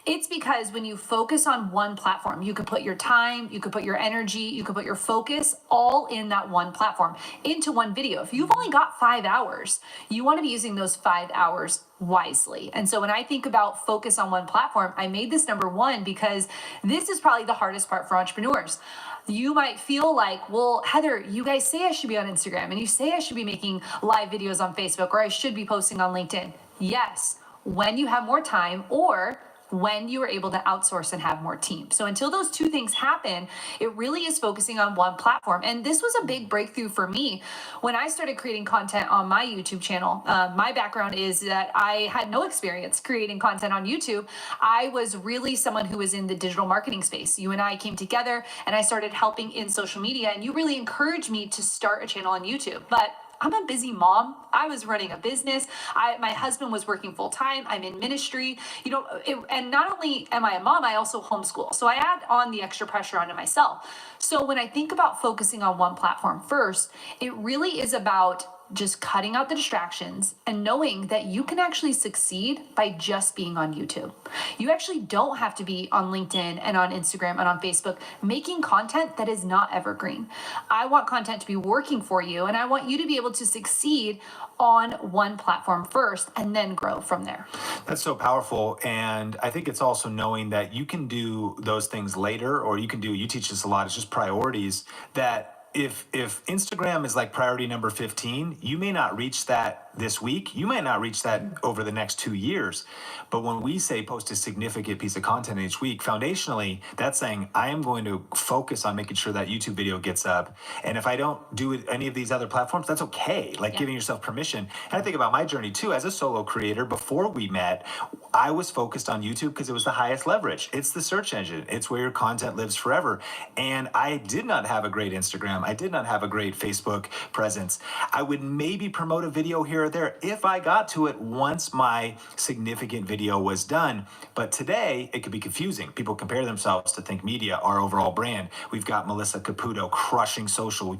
it's because when you focus on one platform, you could put your time, you could put your energy, you could put your focus all in that one platform, into one video. If you've only got 5 hours, you want to be using those 5 hours wisely. And so when I think about focus on one platform, I made this number 1 because this is probably the hardest part for entrepreneurs. You might feel like, well, Heather, you guys say I should be on Instagram and you say I should be making live videos on Facebook or I should be posting on LinkedIn. Yes, when you have more time or when you are able to outsource and have more team. So until those 2 things happen, it really is focusing on one platform. And this was a big breakthrough for me when I started creating content on my YouTube channel. My background is that I had no experience creating content on YouTube. I was really someone who was in the digital marketing space. You and I came together and I started helping in social media, and you really encouraged me to start a channel on YouTube. But I'm a busy mom. I was running a business. My husband was working full time. I'm in ministry, and not only am I a mom, I also homeschool. So I add on the extra pressure onto myself. So when I think about focusing on one platform first, it really is about just cutting out the distractions and knowing that you can actually succeed by just being on YouTube. You actually don't have to be on LinkedIn and on Instagram and on Facebook making content that is not evergreen. I want content to be working for you, and I want you to be able to succeed on one platform first and then grow from there. That's so powerful. And I think it's also knowing that you can do those things later, or you teach us a lot, it's just priorities, that if Instagram is like priority number 15, you may not reach that this week. You might not reach that over the next 2 years. But when we say post a significant piece of content each week, foundationally, that's saying I am going to focus on making sure that YouTube video gets up. And if I don't do any of these other platforms, that's okay. Like giving yourself permission. And I think about my journey too, as a solo creator. Before we met, I was focused on YouTube because it was the highest leverage. It's the search engine. It's where your content lives forever. And I did not have a great Instagram. I did not have a great Facebook presence. I would maybe promote a video here or there if I got to it once my significant video was done. But today, it could be confusing. People compare themselves to Think Media, our overall brand. We've got Melissa Caputo crushing social,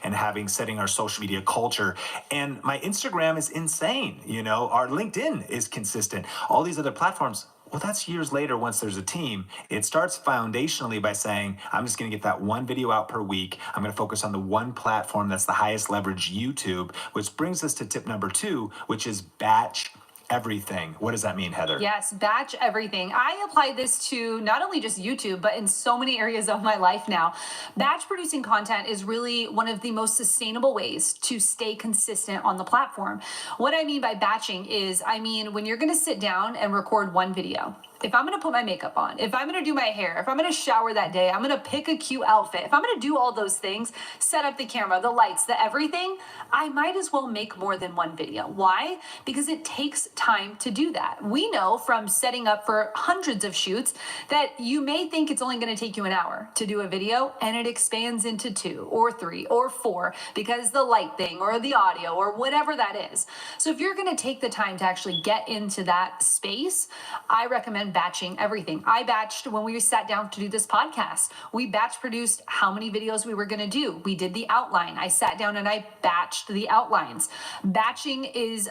and setting our social media culture. And my Instagram is insane. Our LinkedIn is consistent. All these other platforms, well, that's years later once there's a team. It starts foundationally by saying, I'm just going to get that one video out per week. I'm going to focus on the one platform that's the highest leverage, YouTube, which brings us to tip number 2, which is batch everything. What does that mean, Heather? Yes, batch everything. I apply this to not only just YouTube, but in so many areas of my life now. Batch producing content is really one of the most sustainable ways to stay consistent on the platform. What I mean by batching is, when you're going to sit down and record one video, if I'm going to put my makeup on, if I'm going to do my hair, if I'm going to shower that day, I'm going to pick a cute outfit. If I'm going to do all those things, set up the camera, the lights, the everything, I might as well make more than one video. Why? Because it takes time to do that. We know from setting up for hundreds of shoots that you may think it's only going to take you an hour to do a video, and it expands into 2 or 3 or 4 because the light thing or the audio or whatever that is. So if you're going to take the time to actually get into that space, I recommend batching everything. I batched when we sat down to do this podcast. We batch produced how many videos we were going to do. We did the outline. I sat down and I batched the outlines. Batching is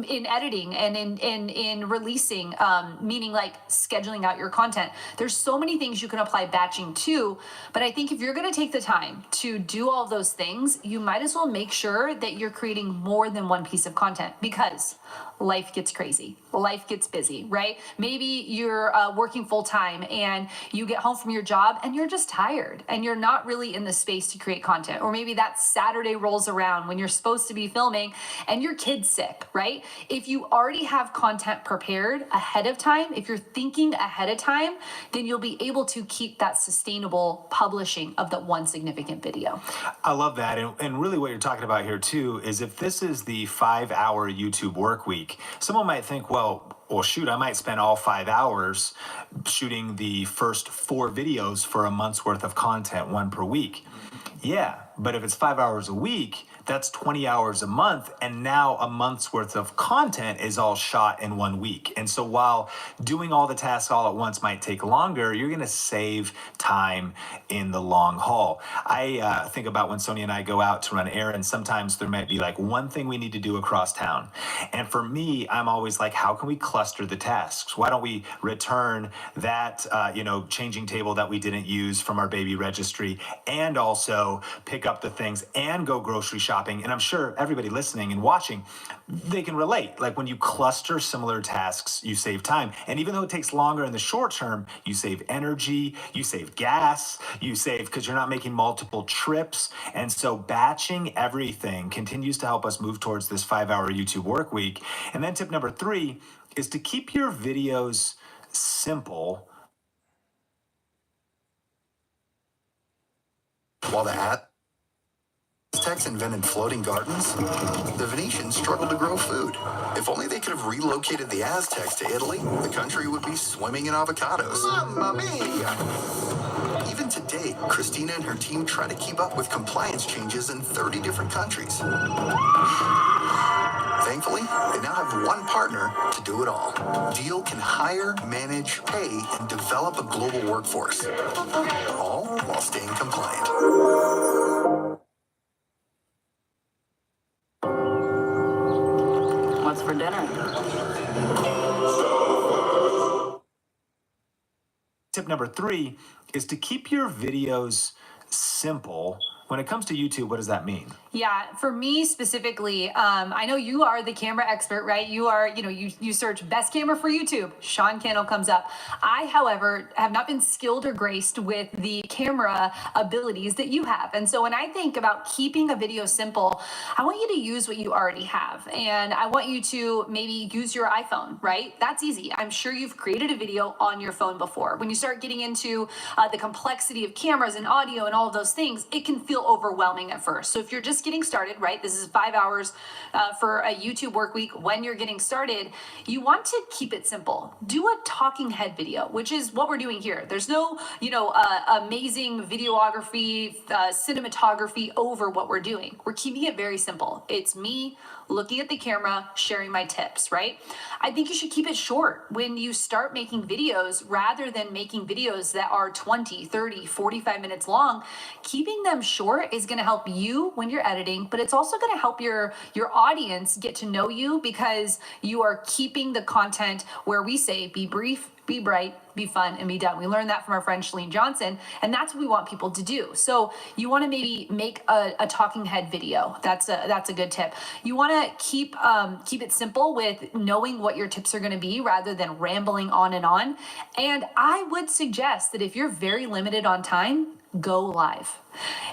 in editing and in releasing, meaning like scheduling out your content. There's so many things you can apply batching to, but I think if you're going to take the time to do all of those things, you might as well make sure that you're creating more than one piece of content, because life gets crazy. Life gets busy, right? Maybe you're working full time and you get home from your job and you're just tired and you're not really in the space to create content. Or maybe that Saturday rolls around when you're supposed to be filming and your kid's sick, right? If you already have content prepared ahead of time, if you're thinking ahead of time, then you'll be able to keep that sustainable publishing of that one significant video. I love that. And really what you're talking about here too is if this is the 5-hour YouTube work week, someone might think, well, shoot, I might spend all 5 hours shooting the first 4 videos for a month's worth of content, 1 per week. Yeah, but if it's 5 hours a week, that's 20 hours a month, and now a month's worth of content is all shot in 1 week. And so while doing all the tasks all at once might take longer, you're going to save time in the long haul. I think about when Sonia and I go out to run errands, sometimes there might be like one thing we need to do across town. And for me, I'm always like, how can we cluster the tasks? Why don't we return that, changing table that we didn't use from our baby registry, and also pick up the things and go grocery shopping? And I'm sure everybody listening and watching, they can relate. Like when you cluster similar tasks, you save time. And even though it takes longer in the short term, you save energy, you save gas, you save because you're not making multiple trips. And so batching everything continues to help us move towards this 5-hour YouTube work week. And then tip number 3 is to keep your videos simple. While the Aztecs invented floating gardens, the Venetians struggled to grow food. If only they could have relocated the Aztecs to Italy, the country would be swimming in avocados. Mamma mia! Even today, Christina and her team try to keep up with compliance changes in 30 different countries. Thankfully, they now have one partner to do it all. Deal can hire, manage, pay, and develop a global workforce, all while staying compliant. What's for dinner? Tip number 3 is to keep your videos simple. When it comes to YouTube, what does that mean? Yeah, for me specifically, I know you are the camera expert, right? You are, you search best camera for YouTube, Sean Cannell comes up. I, however, have not been skilled or graced with the camera abilities that you have. And so when I think about keeping a video simple, I want you to use what you already have. And I want you to maybe use your iPhone, right? That's easy. I'm sure you've created a video on your phone before. When you start getting into the complexity of cameras and audio and all of those things, it can feel overwhelming at first. So if you're just getting started, right, this is 5 hours for a YouTube work week. When you're getting started, you want to keep it simple. Do a talking head video, which is what we're doing here. There's no, amazing videography, cinematography over what we're doing. We're keeping it very simple. It's me looking at the camera, sharing my tips, right? I think you should keep it short when you start making videos, rather than making videos that are 20, 30, 45 minutes long. Keeping them short is going to help you when you're editing, but it's also going to help your audience get to know you, because you are keeping the content where we say be brief, be bright, be fun, and be done. We learned that from our friend Shalene Johnson, and that's what we want people to do. So you want to maybe make a talking head video. That's a good tip. You want to keep it simple with knowing what your tips are going to be rather than rambling on and on. And I would suggest that if you're very limited on time, go live.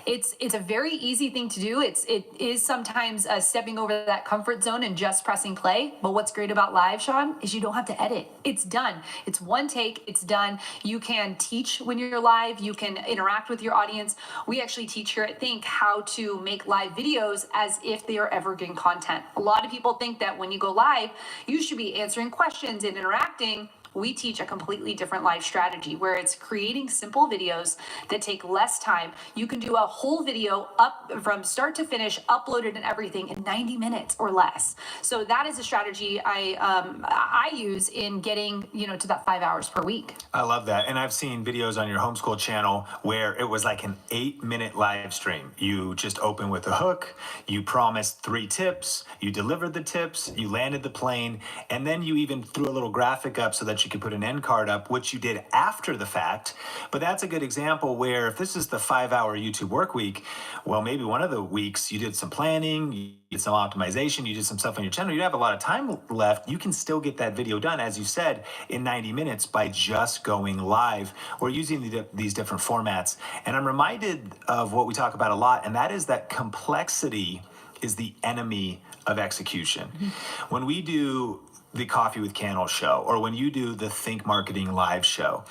It's a very easy thing to do. It is sometimes stepping over that comfort zone and just pressing play. But what's great about live, Sean, is you don't have to edit. It's done. It's one take. It's done. You can teach when you're live. You can interact with your audience. We actually teach here at Think how to make live videos as if they are evergreen content. A lot of people think that when you go live, you should be answering questions and interacting. We teach a completely different live strategy where it's creating simple videos that take less time. You can do a whole video up from start to finish, uploaded and everything in 90 minutes or less. So that is a strategy I use in getting, to that 5 hours per week. I love that. And I've seen videos on your homeschool channel where it was like an 8-minute live stream. You just open with a hook, you promised 3 tips, you delivered the tips, you landed the plane, and then you even threw a little graphic up so that you could put an end card up, which you did after the fact. But that's a good example where if this is the 5-hour YouTube work week, well, maybe one of the weeks you did some planning, you did some optimization, you did some stuff on your channel, you have a lot of time left, you can still get that video done, as you said, in 90 minutes by just going live or using these different formats. And I'm reminded of what we talk about a lot, and that is that complexity is the enemy of execution. Mm-hmm. When we do the Coffee with Candle show, or when you do the Think Marketing live show,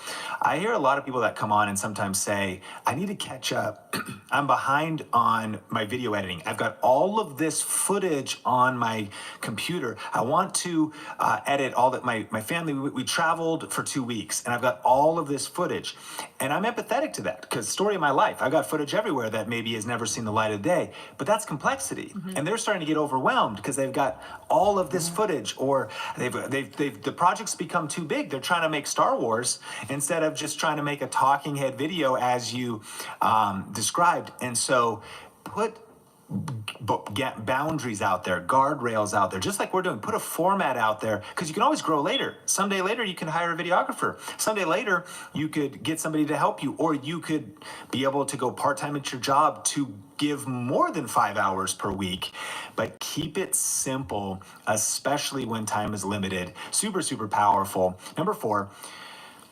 I hear a lot of people that come on and sometimes say, I need to catch up. I'm behind on my video editing. I've got all of this footage on my computer. I want to edit all that. My family, we traveled for 2 weeks and I've got all of this footage. And I'm empathetic to that because story of my life, I've got footage everywhere that maybe has never seen the light of day, but that's complexity. Mm-hmm. And they're starting to get overwhelmed because they've got all of this footage, or the project's become too big. They're trying to make Star Wars instead of just trying to make a talking head video as you described. And so put boundaries out there, guardrails out there, just like we're doing. Put a format out there because you can always grow later. Someday later, you can hire a videographer. Someday later, you could get somebody to help you, or you could be able to go part-time at your job to give more than 5 hours per week, but keep it simple, especially when time is limited. Super, super powerful. Number 4,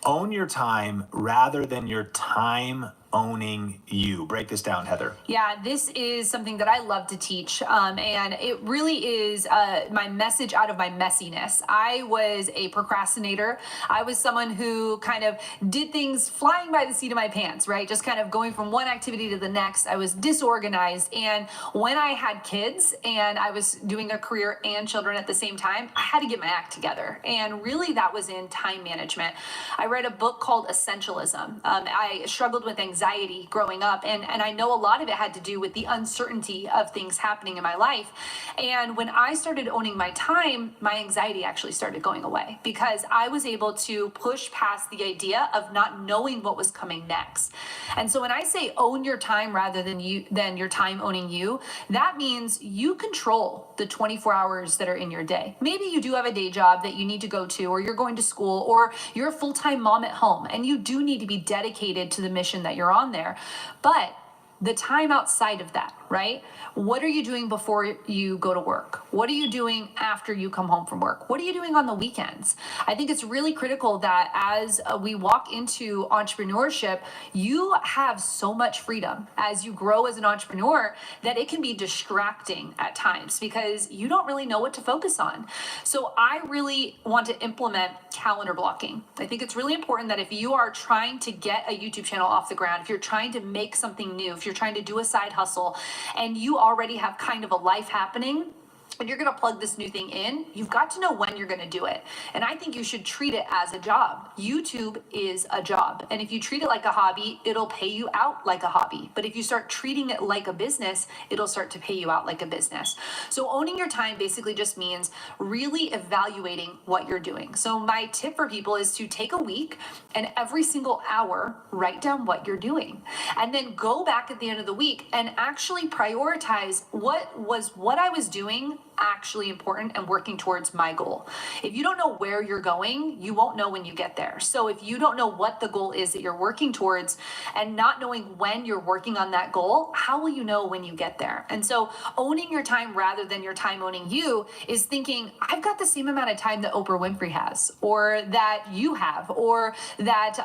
own your time rather than your time owning you. Break this down, Heather. Yeah, this is something that I love to teach, and it really is my message out of my messiness. I was a procrastinator. I was someone who kind of did things flying by the seat of my pants, right? Just kind of going from one activity to the next. I was disorganized, and when I had kids and I was doing a career and children at the same time, I had to get my act together, and really that was in time management. I read a book called Essentialism. I struggled with anxiety growing up, and I know a lot of it had to do with the uncertainty of things happening in my life. And when I started owning my time, my anxiety actually started going away because I was able to push past the idea of not knowing what was coming next. And so when I say own your time rather than your time owning you, that means you control the 24 hours that are in your day. Maybe you do have a day job that you need to go to, or you're going to school, or you're a full-time mom at home, and you do need to be dedicated to the mission that you're on there. But the time outside of that, right? What are you doing before you go to work? What are you doing after you come home from work? What are you doing on the weekends? I think it's really critical that as we walk into entrepreneurship, you have so much freedom as you grow as an entrepreneur that it can be distracting at times because you don't really know what to focus on. So I really want to implement calendar blocking. I think it's really important that if you are trying to get a YouTube channel off the ground, if you're trying to make something new, if you're trying to do a side hustle, and you already have kind of a life happening, and you're going to plug this new thing in, you've got to know when you're going to do it. And I think you should treat it as a job. YouTube is a job. And if you treat it like a hobby, it'll pay you out like a hobby. But if you start treating it like a business, it'll start to pay you out like a business. So owning your time basically just means really evaluating what you're doing. So my tip for people is to take a week and every single hour, write down what you're doing. And then go back at the end of the week and actually prioritize what I was doing actually important and working towards my goal. If you don't know where you're going, you won't know when you get there. So if you don't know what the goal is that you're working towards and not knowing when you're working on that goal, how will you know when you get there? And so owning your time rather than your time owning you is thinking, I've got the same amount of time that Oprah Winfrey has, or that you have, or that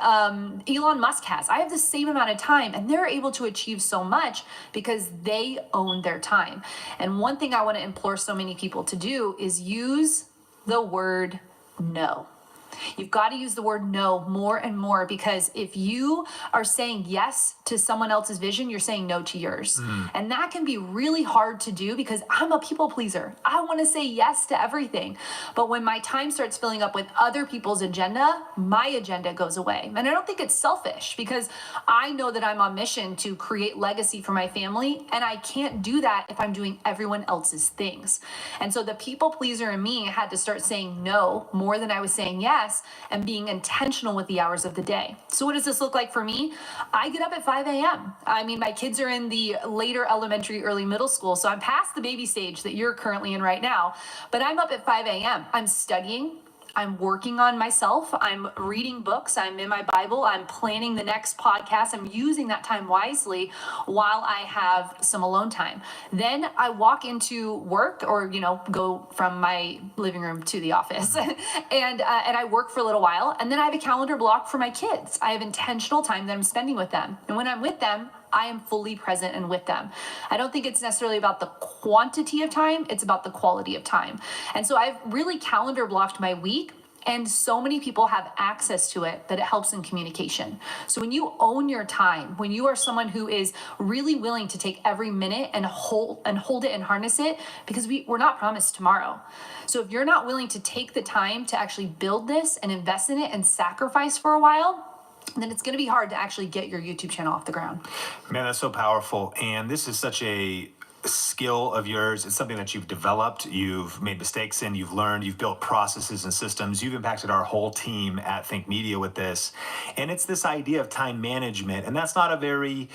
Elon Musk has. I have the same amount of time, and they're able to achieve so much because they own their time. And one thing I want to implore so many people to do is use the word no. You've got to use the word no more and more, because if you are saying yes to someone else's vision, you're saying no to yours. And that can be really hard to do because I'm a people pleaser. I want to say yes to everything. But when my time starts filling up with other people's agenda, my agenda goes away. And I don't think it's selfish, because I know that I'm on mission to create legacy for my family, and I can't do that if I'm doing everyone else's things. And so the people pleaser in me had to start saying no more than I was saying yes, and being intentional with the hours of the day. So what does this look like for me? I get up at 5 a.m. I mean, my kids are in the later elementary, early middle school, so I'm past the baby stage that you're currently in right now, but I'm up at 5 a.m. I'm studying. I'm working on myself. I'm reading books. I'm in my Bible. I'm planning the next podcast. I'm using that time wisely while I have some alone time. Then I walk into work, or, go from my living room to the office and I work for a little while. And then I have a calendar block for my kids. I have intentional time that I'm spending with them. And when I'm with them, I am fully present and with them. I don't think it's necessarily about the quantity of time, it's about the quality of time. And so I've really calendar blocked my week, and so many people have access to it that it helps in communication. So when you own your time, when you are someone who is really willing to take every minute and hold it and harness it, because we're not promised tomorrow. So if you're not willing to take the time to actually build this and invest in it and sacrifice for a while, then it's going to be hard to actually get your YouTube channel off the ground. Man, that's so powerful. And this is such a skill of yours. It's something that you've developed, you've made mistakes in, you've learned, you've built processes and systems. You've impacted our whole team at Think Media with this. And it's this idea of time management. And that's not a very,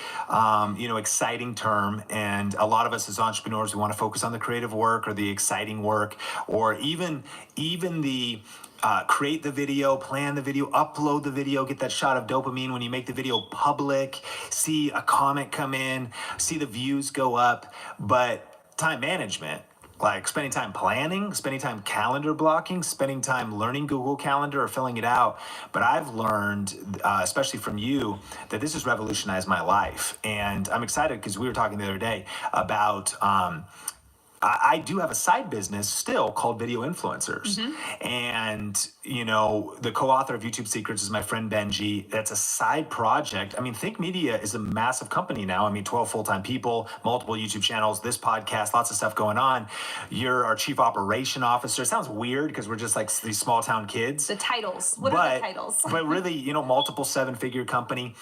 exciting term. And a lot of us as entrepreneurs, we want to focus on the creative work or the exciting work, or even the create the video, plan the video, upload the video, get that shot of dopamine when you make the video public, see a comment come in, see the views go up. But time management, like spending time planning, spending time calendar blocking, spending time learning Google Calendar or filling it out. But I've learned, especially from you, that this has revolutionized my life. And I'm excited because we were talking the other day about I do have a side business still called Video Influencers. And, the co-author of YouTube Secrets is my friend Benji. That's a side project. I mean, Think Media is a massive company now. 12 full-time people, multiple YouTube channels, this podcast, lots of stuff going on. You're our chief operation officer. It sounds weird because we're just like these small town kids. The titles. What are the titles? But really, multiple seven-figure company.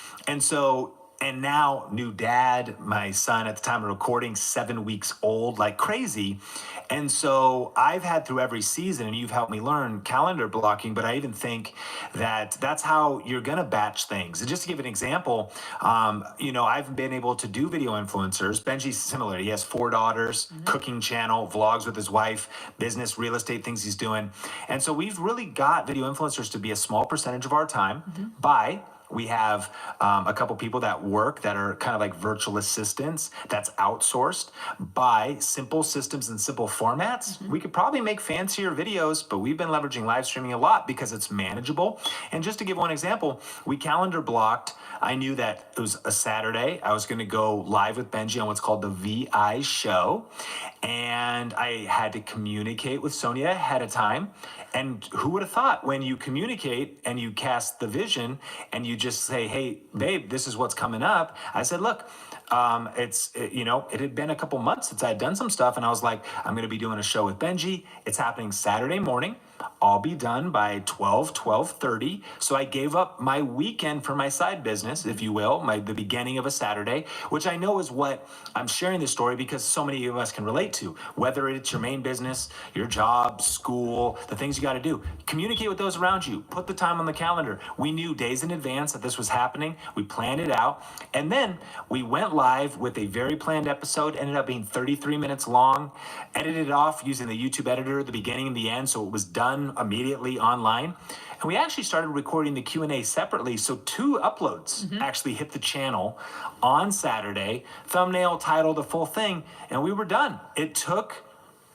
And now, new dad, my son at the time of recording, 7 weeks old, like crazy. And so I've had through every season, and you've helped me learn calendar blocking, but I even think that that's how you're going to batch things. And just to give an example, I've been able to do Video Influencers. Benji's similar. He has 4 daughters, cooking channel, vlogs with his wife, business, real estate, things he's doing. And so we've really got Video Influencers to be a small percentage of our time we have a couple people that work that are kind of like virtual assistants that's outsourced by simple systems and simple formats. We could probably make fancier videos, but we've been leveraging live streaming a lot because it's manageable. And just to give one example, we calendar blocked. I knew that it was a Saturday. I was going to go live with Benji on what's called the VI show. And I had to communicate with Sonia ahead of time. And who would have thought when you communicate and you cast the vision and you just say, hey, babe, this is what's coming up. I said, look, it had been a couple months since I had done some stuff. And I was like, I'm going to be doing a show with Benji. It's happening Saturday morning. all be done by 12:30. So I gave up my weekend for my side business, if you will, the beginning of a Saturday, which I know is what I'm sharing this story because so many of us can relate to. Whether it's your main business, your job, school, the things you got to do, communicate with those around you. Put the time on the calendar. We knew days in advance that this was happening. We planned it out, and then we went live with a very planned episode. Ended up being 33 minutes long. Edited off using the YouTube editor, the beginning and the end, so it was done immediately online. And we actually started recording the Q&A separately, so 2 uploads actually hit the channel on Saturday. Thumbnail, title, the full thing, and we were done.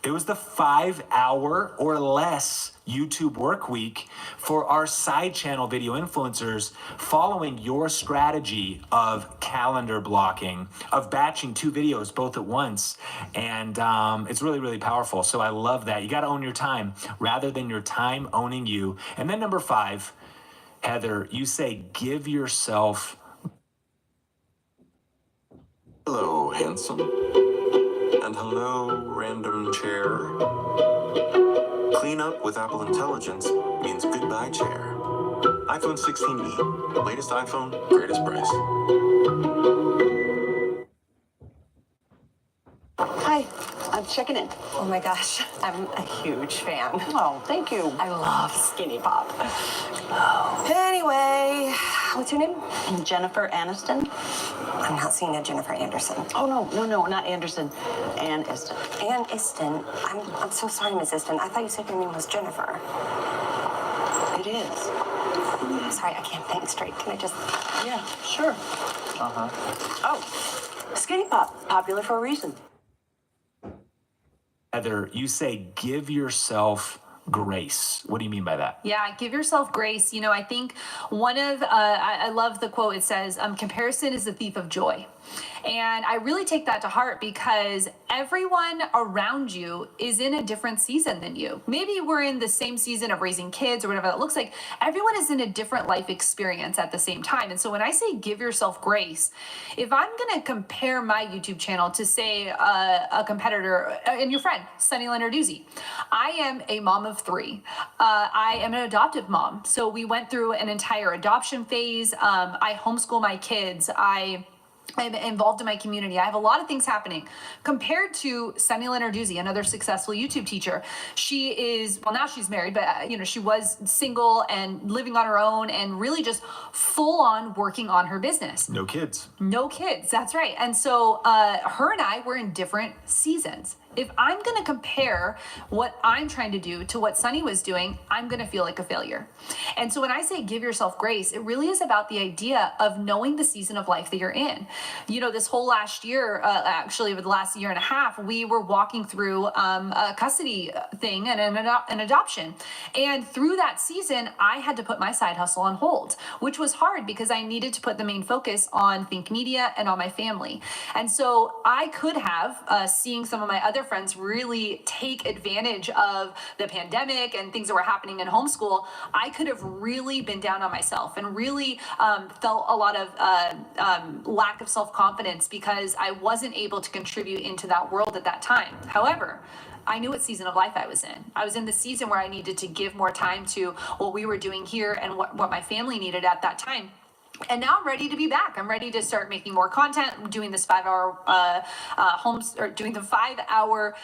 It was the 5-hour or less YouTube work week for our side channel video influencers, following your strategy of calendar blocking, of batching 2 videos both at once. And it's really, really powerful. So I love that. You got to own your time rather than your time owning you. And then number 5, Heather, you say, give yourself. Hello, handsome. And hello, random chair. Clean up with Apple Intelligence means goodbye, chair. iPhone 16e. Latest iPhone, greatest price. Hi, I'm checking in. Oh my gosh, I'm a huge fan. Oh, thank you. I love Skinny Pop. Oh. Anyway, what's your name? Jennifer Aniston. I'm not seeing a Jennifer Anderson. Oh, no, not Anderson. Ann Iston. Ann Iston? I'm so sorry, Miss Iston. I thought you said your name was Jennifer. It is. I'm sorry, I can't think straight. Can I just... Yeah, sure. Oh, Skinny Pop, popular for a reason. Heather, you say, give yourself grace. What do you mean by that? Yeah, give yourself grace. You know, I think one of, I love the quote. It says, comparison is the thief of joy. And I really take that to heart because everyone around you is in a different season than you. Maybe we're in the same season of raising kids or whatever that looks like. Everyone is in a different life experience at the same time. And so when I say give yourself grace, if I'm going to compare my YouTube channel to, say, a competitor and your friend, Sunny Lenarduzzi, I am a mom of 3. I am an adoptive mom. So we went through an entire adoption phase. I homeschool my kids. I'm involved in my community. I have a lot of things happening compared to Sunny Lenarduzzi, another successful YouTube teacher. She is, well, now she's married, but she was single and living on her own and really just full on working on her business. No kids. No kids. That's right. And so her and I were in different seasons. If I'm going to compare what I'm trying to do to what Sunny was doing, I'm going to feel like a failure. And so when I say give yourself grace, it really is about the idea of knowing the season of life that you're in. You know, this whole last year, actually over the last year and a half, we were walking through a custody thing and an adoption. And through that season, I had to put my side hustle on hold, which was hard because I needed to put the main focus on Think Media and on my family. And so I could have, seeing some of my other friends really take advantage of the pandemic and things that were happening in homeschool, I could have really been down on myself and really felt a lot of lack of self-confidence because I wasn't able to contribute into that world at that time. However, I knew what season of life I was in. I was in the season where I needed to give more time to what we were doing here and what my family needed at that time. And now I'm ready to be back. I'm ready to start making more content. I'm doing this 5-hour doing the 5-hour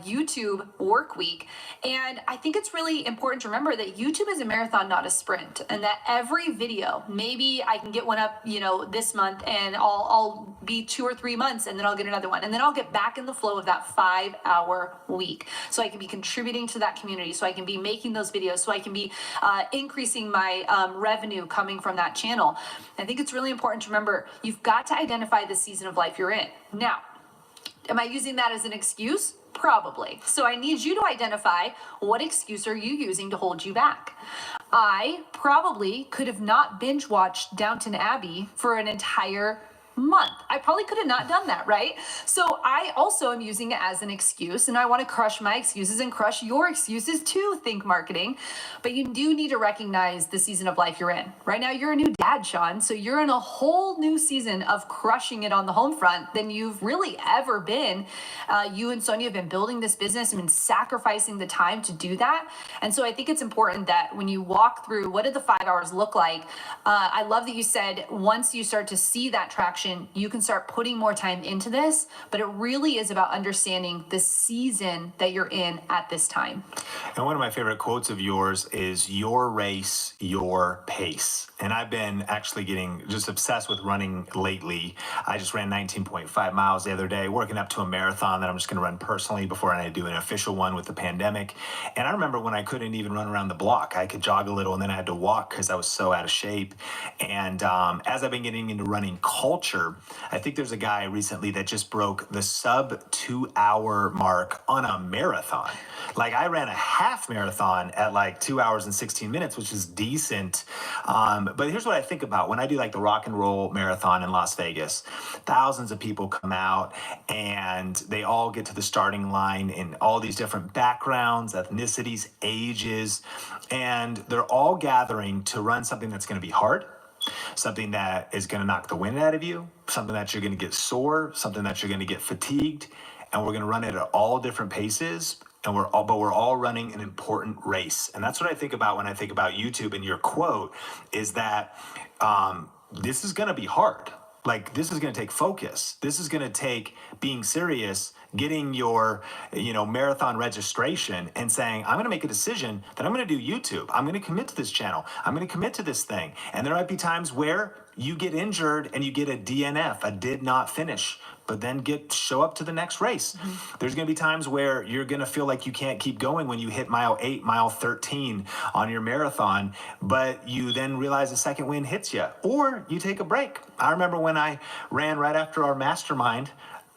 YouTube work week. And I think it's really important to remember that YouTube is a marathon, not a sprint. And that every video, maybe I can get one up, this month and I'll be 2 or 3 months and then I'll get another one. And then I'll get back in the flow of that 5-hour week. So I can be contributing to that community. So I can be making those videos. So I can be increasing my revenue coming from that channel. I think it's really important to remember you've got to identify the season of life you're in. Now, am I using that as an excuse? Probably. So I need you to identify what excuse are you using to hold you back. I probably could have not binge watched Downton Abbey for an entire month. I probably could have not done that, right? So I also am using it as an excuse, and I want to crush my excuses and crush your excuses too, Think Marketing. But you do need to recognize the season of life you're in. Right now, you're a new dad, Sean, so you're in a whole new season of crushing it on the home front than you've really ever been. You and Sonia have been building this business and been sacrificing the time to do that. And so I think it's important that when you walk through, what did the 5 hours look like? I love that you said once you start to see that traction, you can start putting more time into this, but it really is about understanding the season that you're in at this time. And one of my favorite quotes of yours is your race, your pace. And I've been actually getting just obsessed with running lately. I just ran 19.5 miles the other day, working up to a marathon that I'm just going to run personally before I do an official one with the pandemic. And I remember when I couldn't even run around the block. I could jog a little and then I had to walk because I was so out of shape. And as I've been getting into running culture, I think there's a guy recently that just broke the sub 2 hour mark on a marathon. Like I ran a half marathon at like 2 hours and 16 minutes, which is decent. But here's what I think about when I do like the rock and roll marathon in Las Vegas. Thousands of people come out and they all get to the starting line in all these different backgrounds, ethnicities, ages, and they're all gathering to run something that's going to be hard, something that is going to knock the wind out of you, something that you're going to get sore, something that you're going to get fatigued, and we're going to run it at all different paces. And we're all running an important race. And that's what I think about when I think about YouTube. And your quote is that this is going to be hard. Like this is going to take focus. This is going to take being serious, getting your, marathon registration and saying, I'm going to make a decision that I'm going to do YouTube. I'm going to commit to this channel. I'm going to commit to this thing. And there might be times where you get injured and you get a DNF, a did not finish, but then show up to the next race. Mm-hmm. There's going to be times where you're going to feel like you can't keep going when you hit mile 8, mile 13 on your marathon, but you then realize a second wind hits you, or you take a break. I remember when I ran right after our mastermind,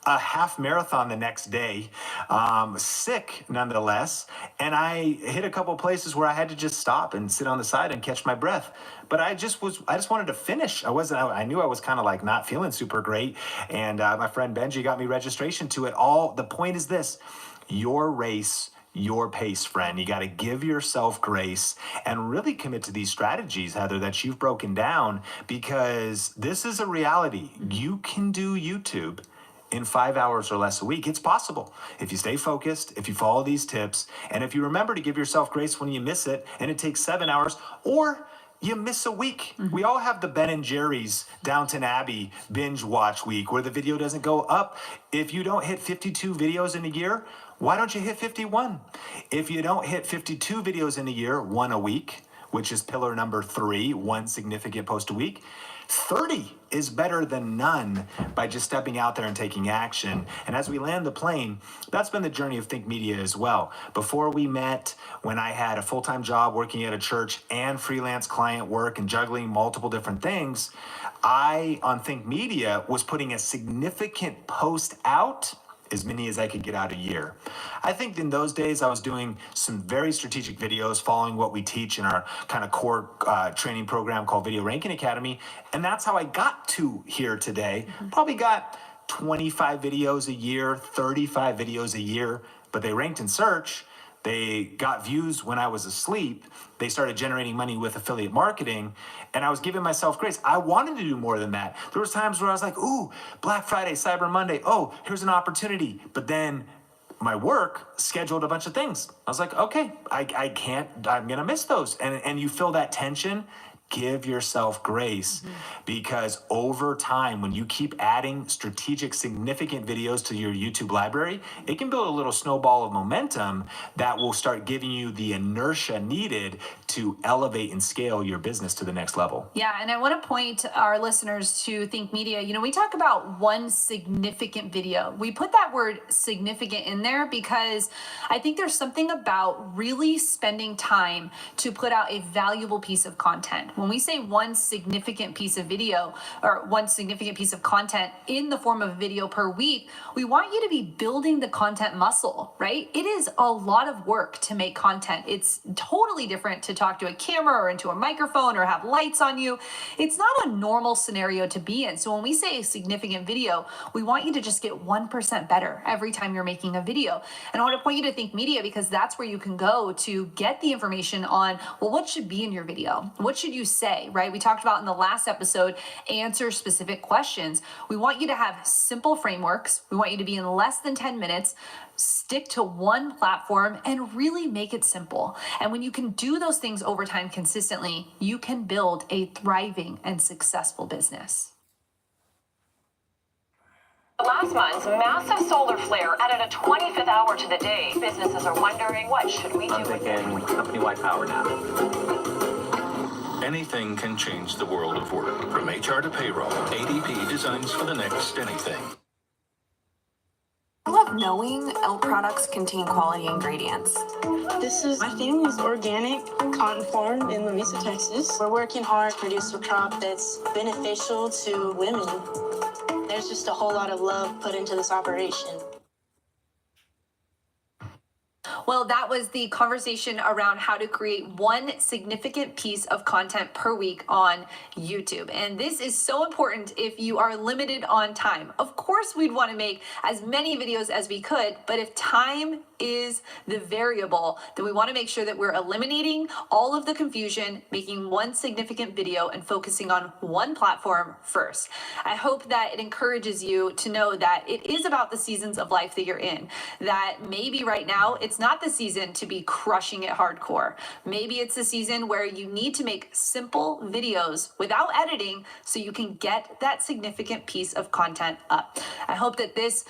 a half marathon the next day, sick nonetheless. And I hit a couple places where I had to just stop and sit on the side and catch my breath. But I just wanted to finish. I knew I was kind of like not feeling super great. And my friend Benji got me registration to it. The point is this: your race, your pace, friend. You got to give yourself grace and really commit to these strategies, Heather, that you've broken down, because this is a reality. You can do YouTube in 5 hours or less a week. It's possible if you stay focused, if you follow these tips, and if you remember to give yourself grace when you miss it and it takes 7 hours, or you miss a week. Mm-hmm. We all have the Ben and Jerry's Downton Abbey binge watch week where the video doesn't go up. If you don't hit 52 videos in a year, why don't you hit 51? If you don't hit 52 videos in a year, one a week, which is pillar number 3, one significant post a week, 30 is better than none by just stepping out there and taking action. And as we land the plane, that's been the journey of Think Media as well. Before we met, when I had a full-time job working at a church and freelance client work and juggling multiple different things, I, on Think Media, was putting a significant post out, as many as I could get out a year. I think in those days I was doing some very strategic videos following what we teach in our kind of core training program called Video Ranking Academy. And that's how I got to here today. Mm-hmm. Probably got 25 videos a year, 35 videos a year, but they ranked in search. They got views when I was asleep. They started generating money with affiliate marketing, and I was giving myself grace. I wanted to do more than that. There was times where I was like, ooh, Black Friday, Cyber Monday. Oh, here's an opportunity. But then my work scheduled a bunch of things. I was like, okay, I can't, I'm going to miss those. And you feel that tension. Give yourself grace, because over time, when you keep adding strategic, significant videos to your YouTube library, it can build a little snowball of momentum that will start giving you the inertia needed to elevate and scale your business to the next level. Yeah, and I want to point our listeners to Think Media. We talk about one significant video. We put that word significant in there because I think there's something about really spending time to put out a valuable piece of content. When we say one significant piece of video or one significant piece of content in the form of a video per week, we want you to be building the content muscle, right? It is a lot of work to make content. It's totally different to talk to a camera or into a microphone or have lights on you. It's not a normal scenario to be in. So when we say a significant video, we want you to just get 1% better every time you're making a video. And I want to point you to Think Media because that's where you can go to get the information on, well, what should be in your video? What should you say, right? We talked about in the last episode, answer specific questions. We want you to have simple frameworks. We want you to be in less than 10 minutes, stick to one platform, and really make it simple. And when you can do those things over time consistently, you can build a thriving and successful business. Last month's massive solar flare added a 25th hour to the day. Businesses are wondering, what should we do? I'm thinking company-wide power nap. Anything can change the world of work. From HR to payroll, ADP designs for the next anything. I love knowing Elk products contain quality ingredients. This is my family's organic cotton farm in Lamesa, Texas. We're working hard to produce a crop that's beneficial to women. There's just a whole lot of love put into this operation. Well, that was the conversation around how to create one significant piece of content per week on YouTube. And this is so important if you are limited on time. Of course, we'd want to make as many videos as we could, but if time is the variable, then we want to make sure that we're eliminating all of the confusion, making one significant video and focusing on one platform first. I hope that it encourages you to know that it is about the seasons of life that you're in, that maybe right now it's not the season to be crushing it hardcore. Maybe it's the season where you need to make simple videos without editing so you can get that significant piece of content up. I hope that this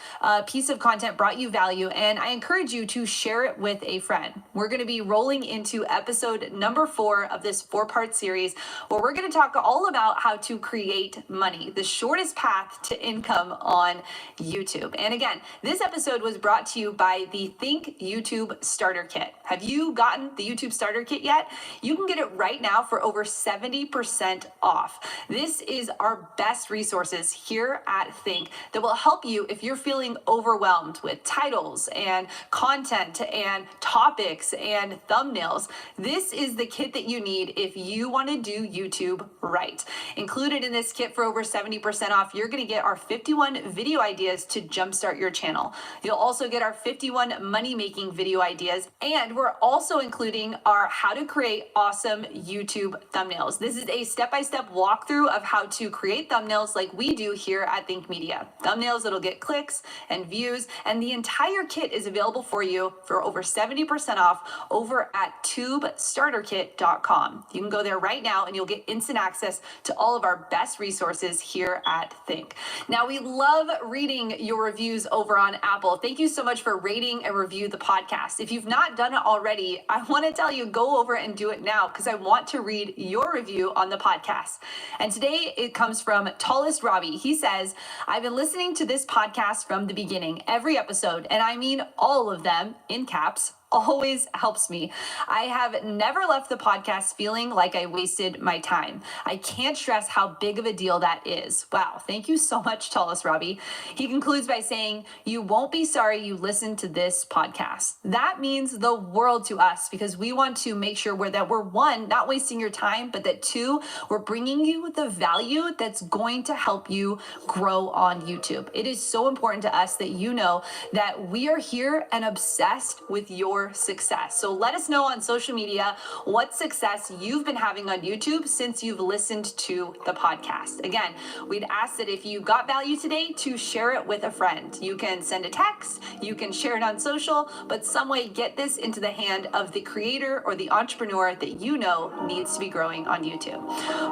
piece of content brought you value, and I encourage you to share it with a friend. We're going to be rolling into episode number 4 of this 4-part series where we're going to talk all about how to create money, the shortest path to income on YouTube. And again, this episode was brought to you by the Think YouTube Starter Kit. Have you gotten the YouTube Starter Kit yet? You can get it right now for over 70% off. This is our best resources here at Think that will help you if you're feeling overwhelmed with titles and content and topics and thumbnails. This is the kit that you need if you want to do YouTube right. Included in this kit for over 70% off, you're going to get our 51 video ideas to jumpstart your channel. You'll also get our 51 money-making video ideas, and we're also including our how to create awesome YouTube thumbnails. This is a step-by-step walkthrough of how to create thumbnails like we do here at Think Media. Thumbnails that'll get clicks and views, and the entire kit is available for you for over 70% off over at tubestarterkit.com. You can go there right now and you'll get instant access to all of our best resources here at Think. Now, we love reading your reviews over on Apple. Thank you so much for rating and review the podcast. If you've not done it already, I want to tell you, go over and do it now because I want to read your review on the podcast. And today it comes from Tallest Robbie. He says, I've been listening to this podcast from the beginning, every episode, and I mean all of them in caps. Always helps me. I have never left the podcast feeling like I wasted my time. I can't stress how big of a deal that is. Wow. Thank you so much, Tallest Robbie. He concludes by saying, you won't be sorry you listened to this podcast. That means the world to us because we want to make sure that we're, 1, not wasting your time, but that 2, we're bringing you the value that's going to help you grow on YouTube. It is so important to us that you know that we are here and obsessed with your success. So let us know on social media what success you've been having on YouTube since you've listened to the podcast. Again, we'd ask that if you got value today to share it with a friend. You can send a text, you can share it on social, but some way get this into the hand of the creator or the entrepreneur that you know needs to be growing on YouTube.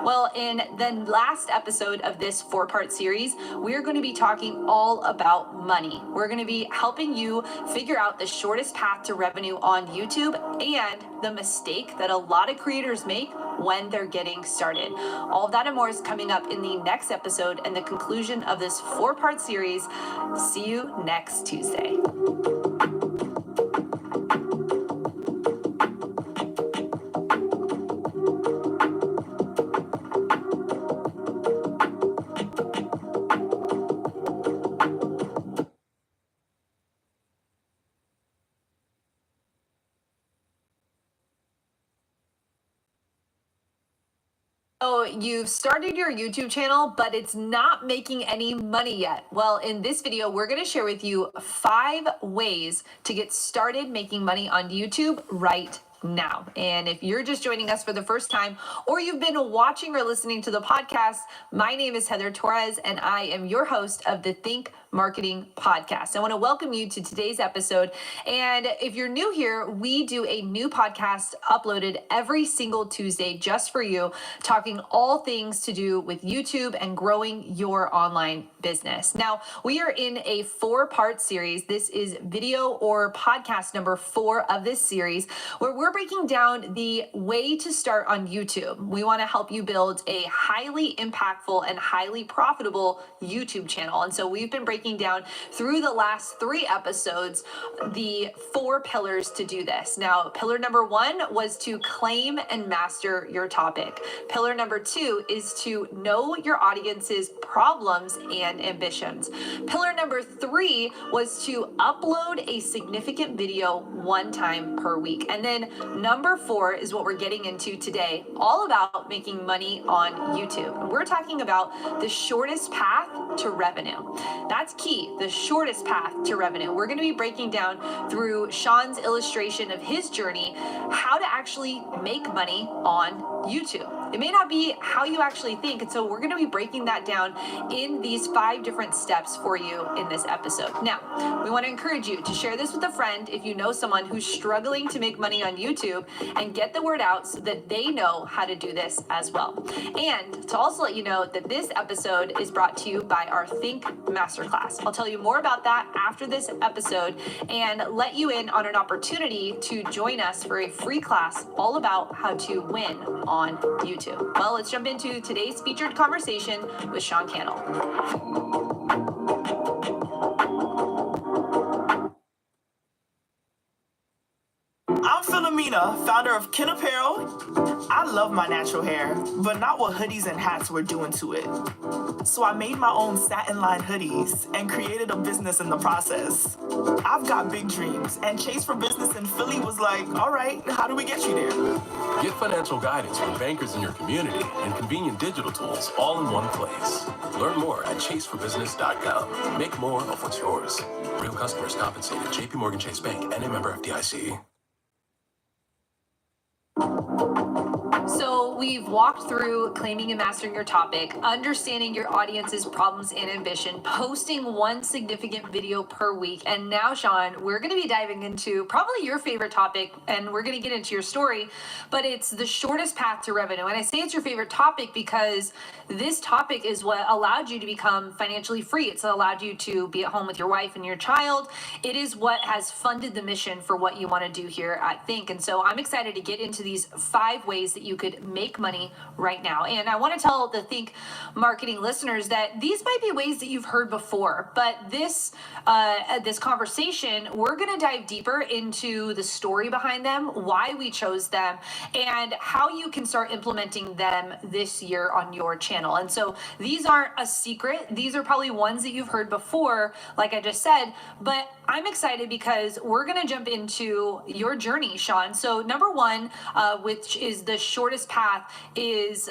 Well, in the last episode of this 4-part series, we're going to be talking all about money. We're going to be helping you figure out the shortest path to revenue on YouTube and the mistake that a lot of creators make when they're getting started. All of that and more is coming up in the next episode and the conclusion of this 4-part series. See you next Tuesday. you've started your YouTube channel, but it's not making any money yet. Well, in this video, we're going to share with you 5 ways to get started making money on YouTube right now. And if you're just joining us for the first time, or you've been watching or listening to the podcast, my name is Heather Torres, and I am your host of the Think Marketing Podcast. I want to welcome you to today's episode. And if you're new here, we do a new podcast uploaded every single Tuesday just for you, talking all things to do with YouTube and growing your online business. Now, we are in a 4-part series. This is video or podcast number 4 of this series, where we're breaking down the way to start on YouTube. We want to help you build a highly impactful and highly profitable YouTube channel. And so we've been breaking down through the last 3 episodes the 4 pillars to do this. Now, pillar number 1 was to claim and master your topic. Pillar number 2 is to know your audience's problems and ambitions. Pillar number 3 was to upload a significant video 1 time per week. And then number 4 is what we're getting into today, all about making money on YouTube. And we're talking about the shortest path to revenue. That's key, the shortest path to revenue. We're going to be breaking down through Sean's illustration of his journey, how to actually make money on YouTube. It may not be how you actually think, and so we're going to be breaking that down in these 5 different steps for you in this episode. Now, we want to encourage you to share this with a friend if you know someone who's struggling to make money on YouTube, and get the word out so that they know how to do this as well. And to also let you know that this episode is brought to you by our Think Masterclass. I'll tell you more about that after this episode and let you in on an opportunity to join us for a free class all about how to win on YouTube. Well, let's jump into today's featured conversation with Sean Cannell. I'm Philomena, founder of Ken Apparel. I love my natural hair, but not what hoodies and hats were doing to it. So I made my own satin-lined hoodies and created a business in the process. I've got big dreams, and Chase for Business in Philly was like, all right, how do we get you there? Get financial guidance from bankers in your community and convenient digital tools all in one place. Learn more at chaseforbusiness.com. Make more of what's yours. Real customers compensated. JP Morgan Chase Bank and a member FDIC. So we've walked through claiming and mastering your topic, understanding your audience's problems and ambition, posting 1 significant video per week. And now, Sean, we're going to be diving into probably your favorite topic, and we're going to get into your story, but it's the shortest path to revenue. And I say it's your favorite topic because this topic is what allowed you to become financially free. It's allowed you to be at home with your wife and your child. It is what has funded the mission for what you want to do here at Think. And so I'm excited to get into these 5 ways that you could make money right now. And I want to tell the Think Marketing listeners that these might be ways that you've heard before, but this conversation, we're going to dive deeper into the story behind them, why we chose them, and how you can start implementing them this year on your channel. And so these aren't a secret. These are probably ones that you've heard before, like I just said, but I'm excited because we're going to jump into your journey, Sean. So number 1, which is the shortest path, is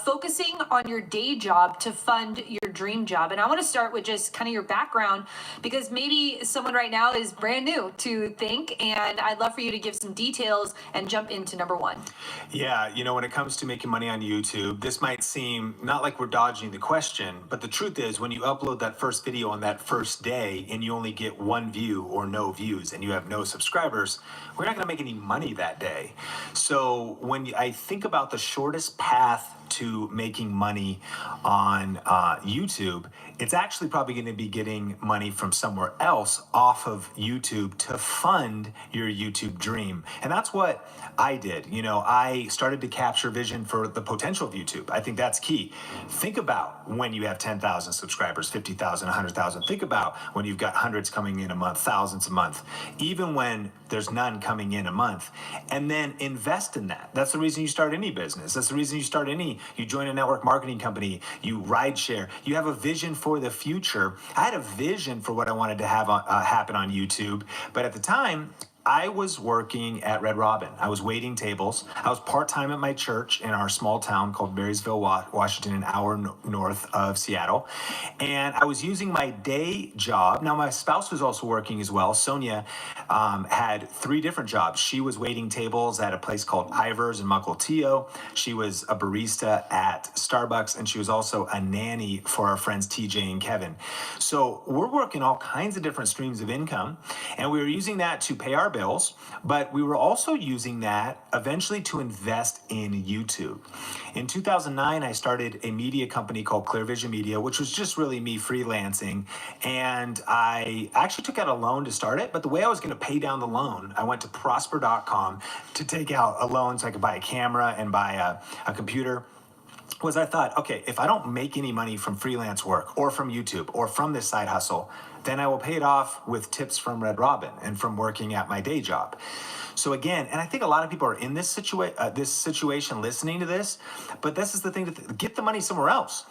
focusing on your day job to fund your dream job. And I want to start with just kind of your background, because maybe someone right now is brand new to Think, and I'd love for you to give some details and jump into number 1. Yeah, when it comes to making money on YouTube, this might seem not like we're dodging the question, but the truth is when you upload that first video on that first day and you only get 1 view or no views and you have no subscribers, we're not going to make any money that day. So when I think about the shortest path to making money on YouTube, it's actually probably going to be getting money from somewhere else off of YouTube to fund your YouTube dream. And that's what I did. I started to capture vision for the potential of YouTube. I think that's key. Think about when you have 10,000 subscribers, 50,000, 100,000. Think about when you've got hundreds coming in a month, thousands a month, even when there's none coming in a month, and then invest in that. That's the reason you start any business. That's the reason you join a network marketing company, you ride share, you have a vision for the future. I had a vision for what I wanted to have happen on YouTube, but at the time, I was working at Red Robin. I was waiting tables. I was part-time at my church in our small town called Marysville, Washington, an hour north of Seattle. And I was using my day job. Now, my spouse was also working as well. Sonia had 3 different jobs. She was waiting tables at a place called Ivers in Mukilteo. She was a barista at Starbucks, and she was also a nanny for our friends TJ and Kevin. So we're working all kinds of different streams of income, and we were using that to pay our bills, but we were also using that eventually to invest in YouTube. In 2009, I started a media company called Clear Vision Media, which was just really me freelancing. And I actually took out a loan to start it, but the way I was going to pay down the loan, I went to prosper.com to take out a loan so I could buy a camera and buy a computer. Was I thought, okay, if I don't make any money from freelance work or from YouTube or from this side hustle, then I will pay it off with tips from Red Robin and from working at my day job. So again, and I think a lot of people are in this situation listening to this, but this is the thing, to get the money somewhere else.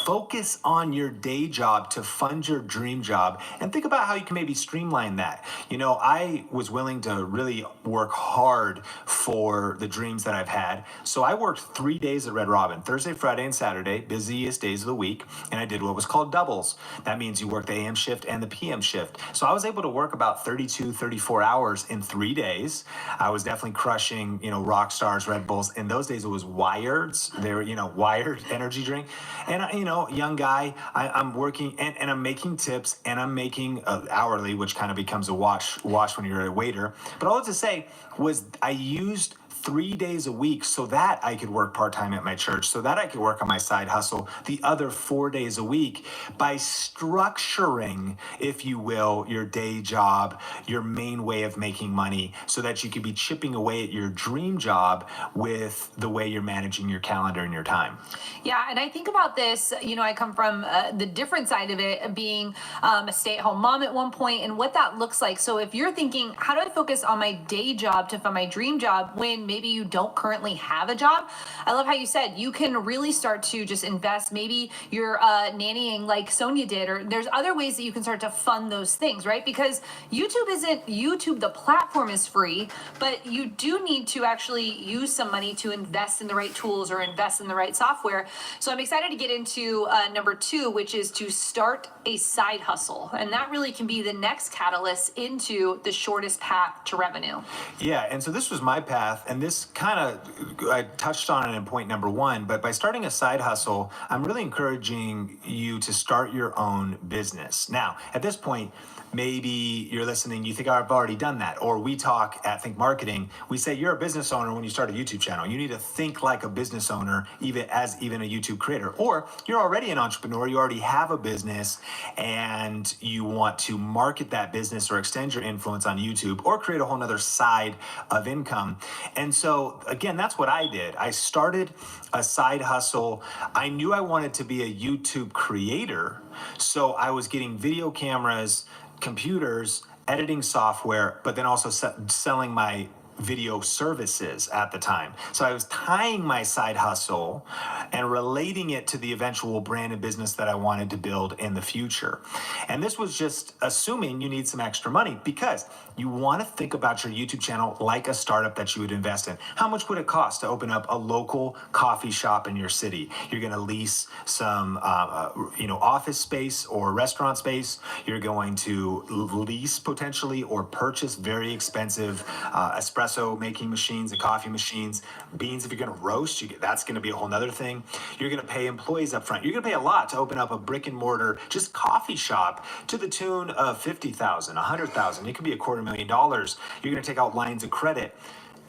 Focus on your day job to fund your dream job, and think about how you can maybe streamline that. You know, I was willing to really work hard for the dreams that I've had. So I worked 3 days at Red Robin, Thursday, Friday, and Saturday, busiest days of the week. And I did what was called doubles. That means you work the AM shift and the PM shift. So I was able to work about 32, 34 hours in 3 days. I was definitely crushing, rock stars, Red Bulls. In those days, it was Wired's. They were, Wired energy drink. And, young guy, I'm working and I'm making tips, and I'm making hourly, which kind of becomes a wash when you're a waiter. But all I have to say was I used 3 days a week so that I could work part-time at my church, so that I could work on my side hustle the other 4 days a week by structuring, if you will, your day job, your main way of making money, so that you could be chipping away at your dream job with the way you're managing your calendar and your time. Yeah, and I think about this, I come from the different side of it, being a stay-at-home mom at one point, and what that looks like. So if you're thinking, how do I focus on my day job to fund my dream job when maybe you don't currently have a job? I love how you said you can really start to just invest. Maybe you're nannying like Sonia did, or there's other ways that you can start to fund those things, right? Because YouTube, the platform is free, but you do need to actually use some money to invest in the right tools or invest in the right software. So I'm excited to get into number 2, which is to start a side hustle. And that really can be the next catalyst into the shortest path to revenue. Yeah, and so this was my path, and this kind of, I touched on it in point number 1, but by starting a side hustle, I'm really encouraging you to start your own business. Now, at this point, maybe you're listening, you think, I've already done that. Or we talk at Think Marketing, we say you're a business owner when you start a YouTube channel. You need to think like a business owner, even a YouTube creator. Or you're already an entrepreneur, you already have a business, and you want to market that business or extend your influence on YouTube or create a whole nother side of income. And so, again, that's what I did. I started a side hustle. I knew I wanted to be a YouTube creator, so I was getting video cameras, computers, editing software, but then also selling my video services at the time. So I was tying my side hustle and relating it to the eventual brand and business that I wanted to build in the future. And this was just assuming you need some extra money, because you want to think about your YouTube channel like a startup that you would invest in. How much would it cost to open up a local coffee shop in your city? You're going to lease some office space or restaurant space. You're going to lease potentially or purchase very expensive espresso making machines and coffee machines. Beans, if you're going to roast, that's going to be a whole nother thing. You're going to pay employees up front. You're going to pay a lot to open up a brick and mortar just coffee shop to the tune of $50,000, $100,000. It could be $250,000. You're going to take out lines of credit.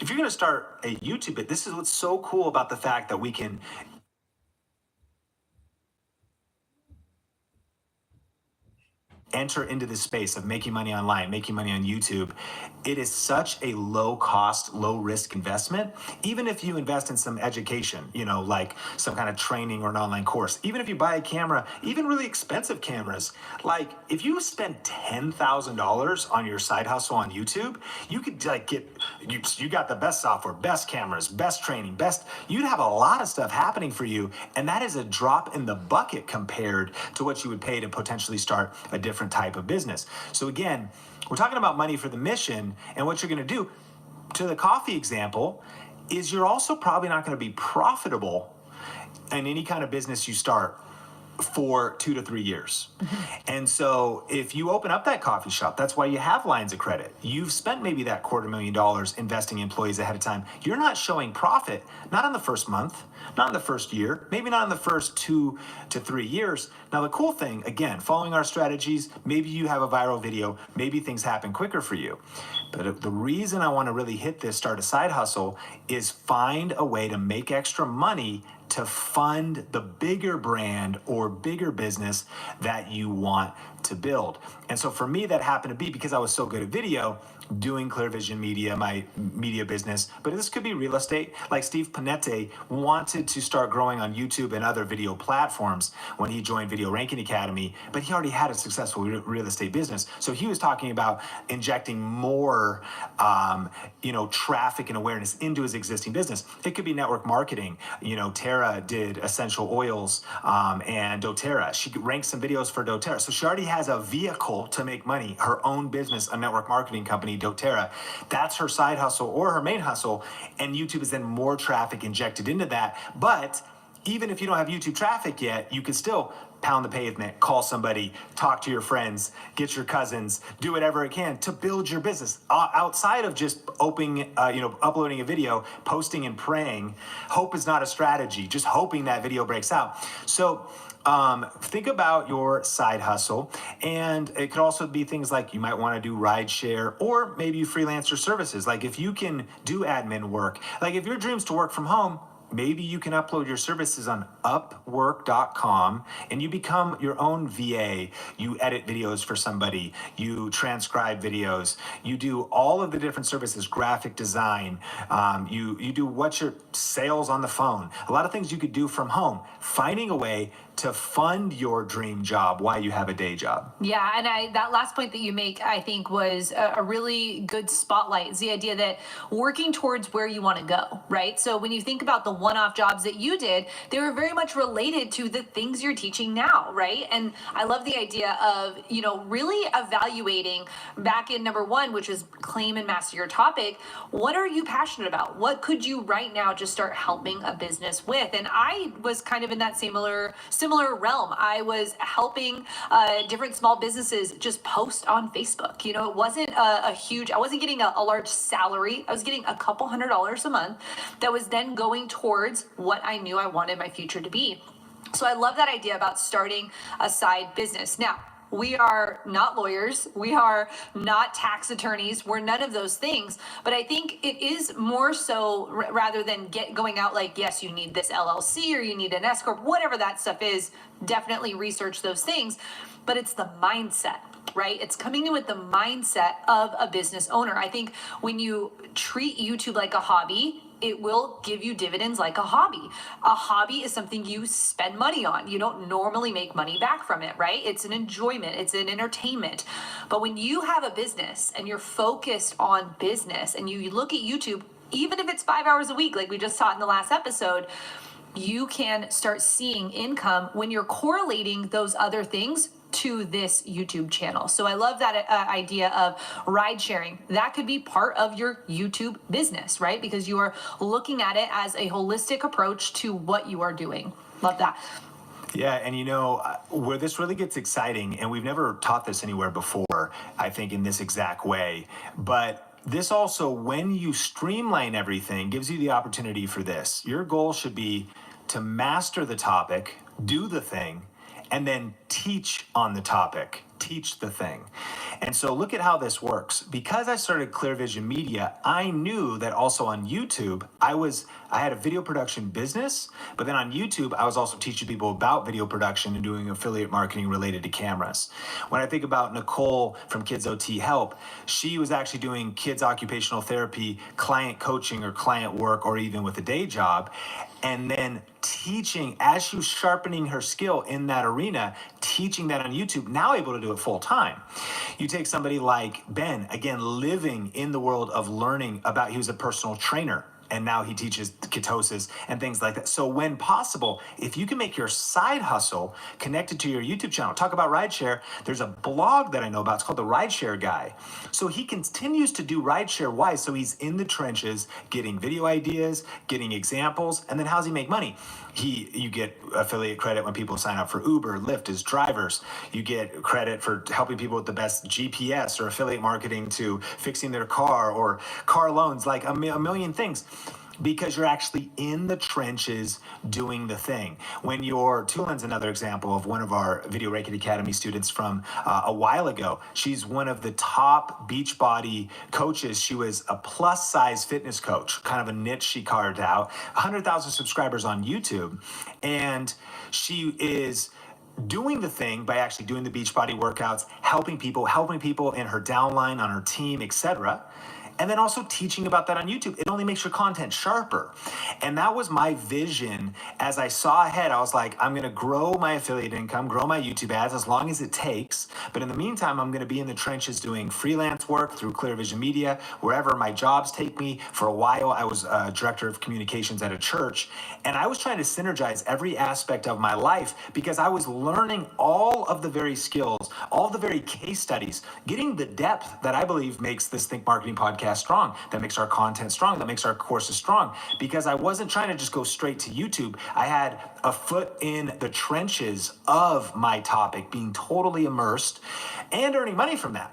If you're going to start a YouTube, this is what's so cool about the fact that we can enter into the space of making money online, making money on YouTube. It is such a low cost, low risk investment. Even if you invest in some education, like some kind of training or an online course, even if you buy a camera, even really expensive cameras, like if you spend $10,000 on your side hustle on YouTube, you could you got the best software, best cameras, best training, you'd have a lot of stuff happening for you. And that is a drop in the bucket compared to what you would pay to potentially start a different different type of business. So again, we're talking about money for the mission, and what you're going to do, to the coffee example, is you're also probably not going to be profitable in any kind of business you start for 2 to 3 years. And so if you open up that coffee shop, that's why you have lines of credit. You've spent maybe that $250,000 investing in employees ahead of time. You're not showing profit, not in the first month, not in the first year, maybe not in the first 2 to 3 years. Now, the cool thing, again, following our strategies, maybe you have a viral video, maybe things happen quicker for you. But the reason I want to really hit this, start a side hustle, is find a way to make extra money to fund the bigger brand or bigger business that you want to build. And so for me, that happened to be because I was so good at video, doing Clear Vision Media, my media business, but this could be real estate. Like Steve Panette wanted to start growing on YouTube and other video platforms when he joined Video Ranking Academy, but he already had a successful real estate business. So he was talking about injecting more, traffic and awareness into his existing business. It could be network marketing. Tara did essential oils and doTERRA. She ranked some videos for doTERRA. So she already has a vehicle to make money, her own business, a network marketing company, doTERRA. That's her side hustle or her main hustle. And YouTube is then more traffic injected into that. But even if you don't have YouTube traffic yet, you can still pound the pavement, call somebody, talk to your friends, get your cousins, do whatever it can to build your business outside of just uploading a video, posting and praying. Hope is not a strategy, just hoping that video breaks out. So think about your side hustle, and it could also be things like you might want to do ride share, or maybe you freelance your services. Like if you can do admin work, like if your dream's to work from home, maybe you can upload your services on Upwork.com and you become your own VA. You edit videos for somebody, you transcribe videos, you do all of the different services, graphic design, you do what's your sales on the phone, a lot of things you could do from home, finding a way to fund your dream job while you have a day job. Yeah, and that last point that you make, I think, was a really good spotlight. It's the idea that working towards where you want to go, right? So when you think about the one-off jobs that you did, they were very much related to the things you're teaching now, right? And I love the idea of, really evaluating back in number one, which is claim and master your topic. What are you passionate about? What could you right now just start helping a business with? And I was kind of in that similar realm. I was helping different small businesses just post on Facebook. It wasn't I wasn't getting a large salary. I was getting a couple $100s a month that was then going towards what I knew I wanted my future to be. So I love that idea about starting a side business. Now, we are not lawyers. We are not tax attorneys. We're none of those things. But I think it is more so rather than going out like, yes, you need this LLC or you need an S Corp, whatever that stuff is, definitely research those things. But it's the mindset, right? It's coming in with the mindset of a business owner. I think when you treat YouTube like a hobby, it will give you dividends like a hobby. A hobby is something you spend money on. You don't normally make money back from it, right? It's an enjoyment, it's an entertainment. But when you have a business and you're focused on business and you look at YouTube, even if it's 5 hours a week, like we just saw in the last episode, you can start seeing income when you're correlating those other things to this YouTube channel. So I love that idea of ride sharing. That could be part of your YouTube business, right? Because you are looking at it as a holistic approach to what you are doing. Love that. Yeah, and where this really gets exciting, and we've never taught this anywhere before, I think in this exact way, but this also, when you streamline everything, gives you the opportunity for this. Your goal should be to master the topic, do the thing, and then teach on the topic, teach the thing. And so look at how this works. Because I started Clear Vision Media, I knew that also on YouTube, I had a video production business, but then on YouTube, I was also teaching people about video production and doing affiliate marketing related to cameras. When I think about Nicole from Kids OT Help, she was actually doing kids occupational therapy, client coaching or client work, or even with a day job. And then teaching, as she was sharpening her skill in that arena, teaching that on YouTube, now able to do it full time. You take somebody like Ben, again, living in the world of learning about, he was a personal trainer, and now he teaches ketosis and things like that. So when possible, if you can make your side hustle connected to your YouTube channel, talk about rideshare. There's a blog that I know about. It's called The Rideshare Guy. So he continues to do rideshare. Why? So he's in the trenches, getting video ideas, getting examples, and then how's he make money? You get affiliate credit when people sign up for Uber, Lyft as drivers. You get credit for helping people with the best GPS or affiliate marketing to fixing their car or car loans, like a million things. Because you're actually in the trenches doing the thing. When you're, Tulin's another example of one of our Video Reiki Academy students from a while ago. She's one of the top Beachbody coaches. She was a plus size fitness coach, kind of a niche she carved out, 100,000 subscribers on YouTube. And she is doing the thing by actually doing the Beachbody workouts, helping people in her downline, on her team, etc. And then also teaching about that on YouTube. It only makes your content sharper. And that was my vision. As I saw ahead, I was like, I'm going to grow my affiliate income, grow my YouTube ads as long as it takes. But in the meantime, I'm going to be in the trenches doing freelance work through Clear Vision Media, wherever my jobs take me. For a while, I was director of communications at a church. And I was trying to synergize every aspect of my life because I was learning all of the very skills, all the very case studies, getting the depth that I believe makes this Think Marketing podcast strong, that makes our content strong, that makes our courses strong, because I wasn't trying to just go straight to YouTube. I had a foot in the trenches of my topic, being totally immersed and earning money from that,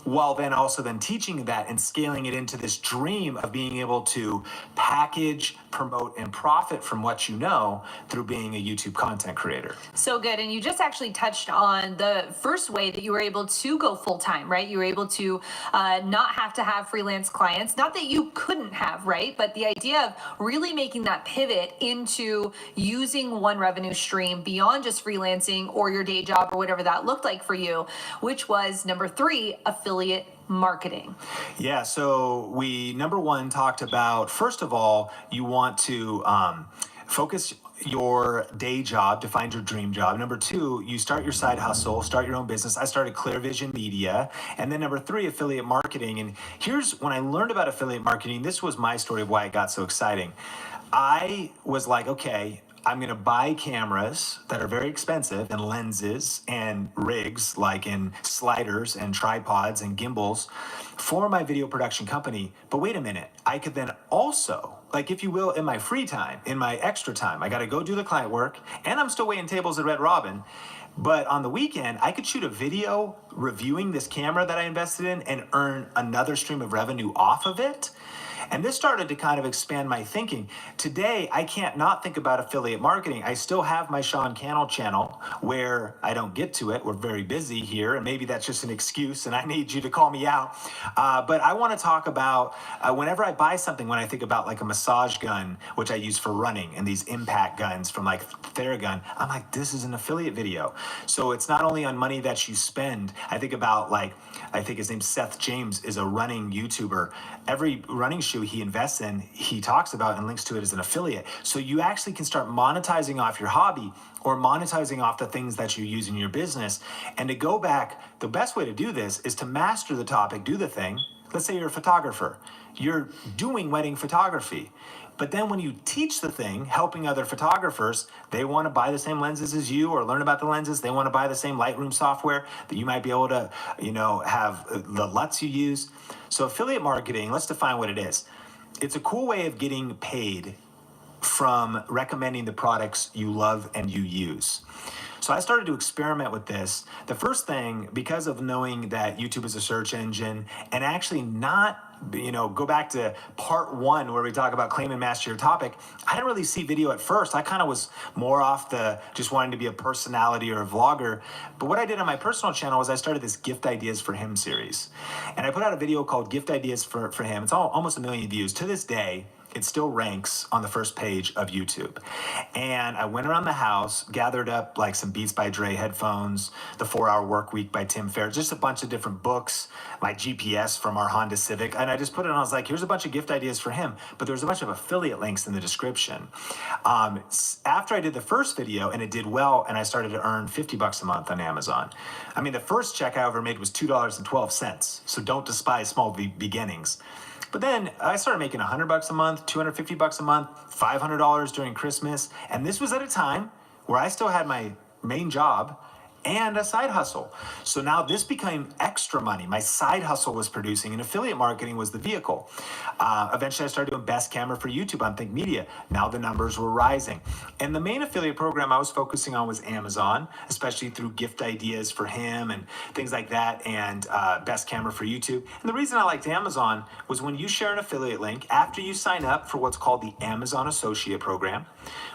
while then also then teaching that and scaling it into this dream of being able to package, promote, and profit from what you know through being a YouTube content creator. So good. And you just actually touched on the first way that you were able to go full-time, right? You were able to not have to have freelance clients. Not that you couldn't have, right? But the idea of really making that pivot into using one revenue stream beyond just freelancing or your day job or whatever that looked like for you, which was number 3, affiliate marketing. Yeah, so we, number one, talked about, first of all, you want to focus your day job to find your dream job. Number 2, you start your side hustle, start your own business. I started Clear Vision Media. And then number 3, affiliate marketing. And here's when I learned about affiliate marketing, this was my story of why it got so exciting. I was like, okay, I'm going to buy cameras that are very expensive and lenses and rigs, like in sliders and tripods and gimbals for my video production company. But wait a minute, I could then also, like if you will, in my free time, in my extra time, I got to go do the client work and I'm still waiting tables at Red Robin. But on the weekend, I could shoot a video reviewing this camera that I invested in and earn another stream of revenue off of it. And this started to kind of expand my thinking. Today, I can't not think about affiliate marketing. I still have my Sean Cannell channel where I don't get to it. We're very busy here, and maybe that's just an excuse, and I need you to call me out. But I want to talk about whenever I buy something, when I think about like a massage gun, which I use for running, and these impact guns from like Theragun, I'm like, this is an affiliate video. So it's not only on money that you spend. I think about like, I think his name's Seth James, is a running YouTuber. Every running shoe he invests in, he talks about and links to it as an affiliate. So you actually can start monetizing off your hobby or monetizing off the things that you use in your business. And to go back, the best way to do this is to master the topic, do the thing. Let's say you're a photographer. You're doing wedding photography. But then when you teach the thing, helping other photographers, they want to buy the same lenses as you or learn about the lenses. They want to buy the same Lightroom software that you might be able to, have the LUTs you use. So affiliate marketing, let's define what it is. It's a cool way of getting paid from recommending the products you love and you use. So I started to experiment with this. The first thing, because of knowing that YouTube is a search engine and actually not, go back to part 1 where we talk about claim and master your topic. I didn't really see video at first. I kind of was more off the just wanting to be a personality or a vlogger. But what I did on my personal channel was I started this Gift Ideas for Him series. And I put out a video called Gift Ideas for Him. It's almost 1 million views. To this day, it still ranks on the first page of YouTube. And I went around the house, gathered up like some Beats by Dre headphones, The 4-Hour Work Week by Tim Ferriss, just a bunch of different books, my GPS from our Honda Civic. And I just put it on, I was like, here's a bunch of gift ideas for him. But there's a bunch of affiliate links in the description. After I did the first video and it did well, and I started to earn $50 a month on Amazon. I mean, the first check I ever made was $2.12. So don't despise small beginnings. But then I started making $100 a month, $250 a month, $500 during Christmas. And this was at a time where I still had my main job and a side hustle. So now this became extra money. My side hustle was producing, and affiliate marketing was the vehicle. Eventually, I started doing best camera for YouTube on Think Media. Now the numbers were rising. And the main affiliate program I was focusing on was Amazon, especially through gift ideas for him and things like that, and best camera for YouTube. And the reason I liked Amazon was when you share an affiliate link, after you sign up for what's called the Amazon Associate Program,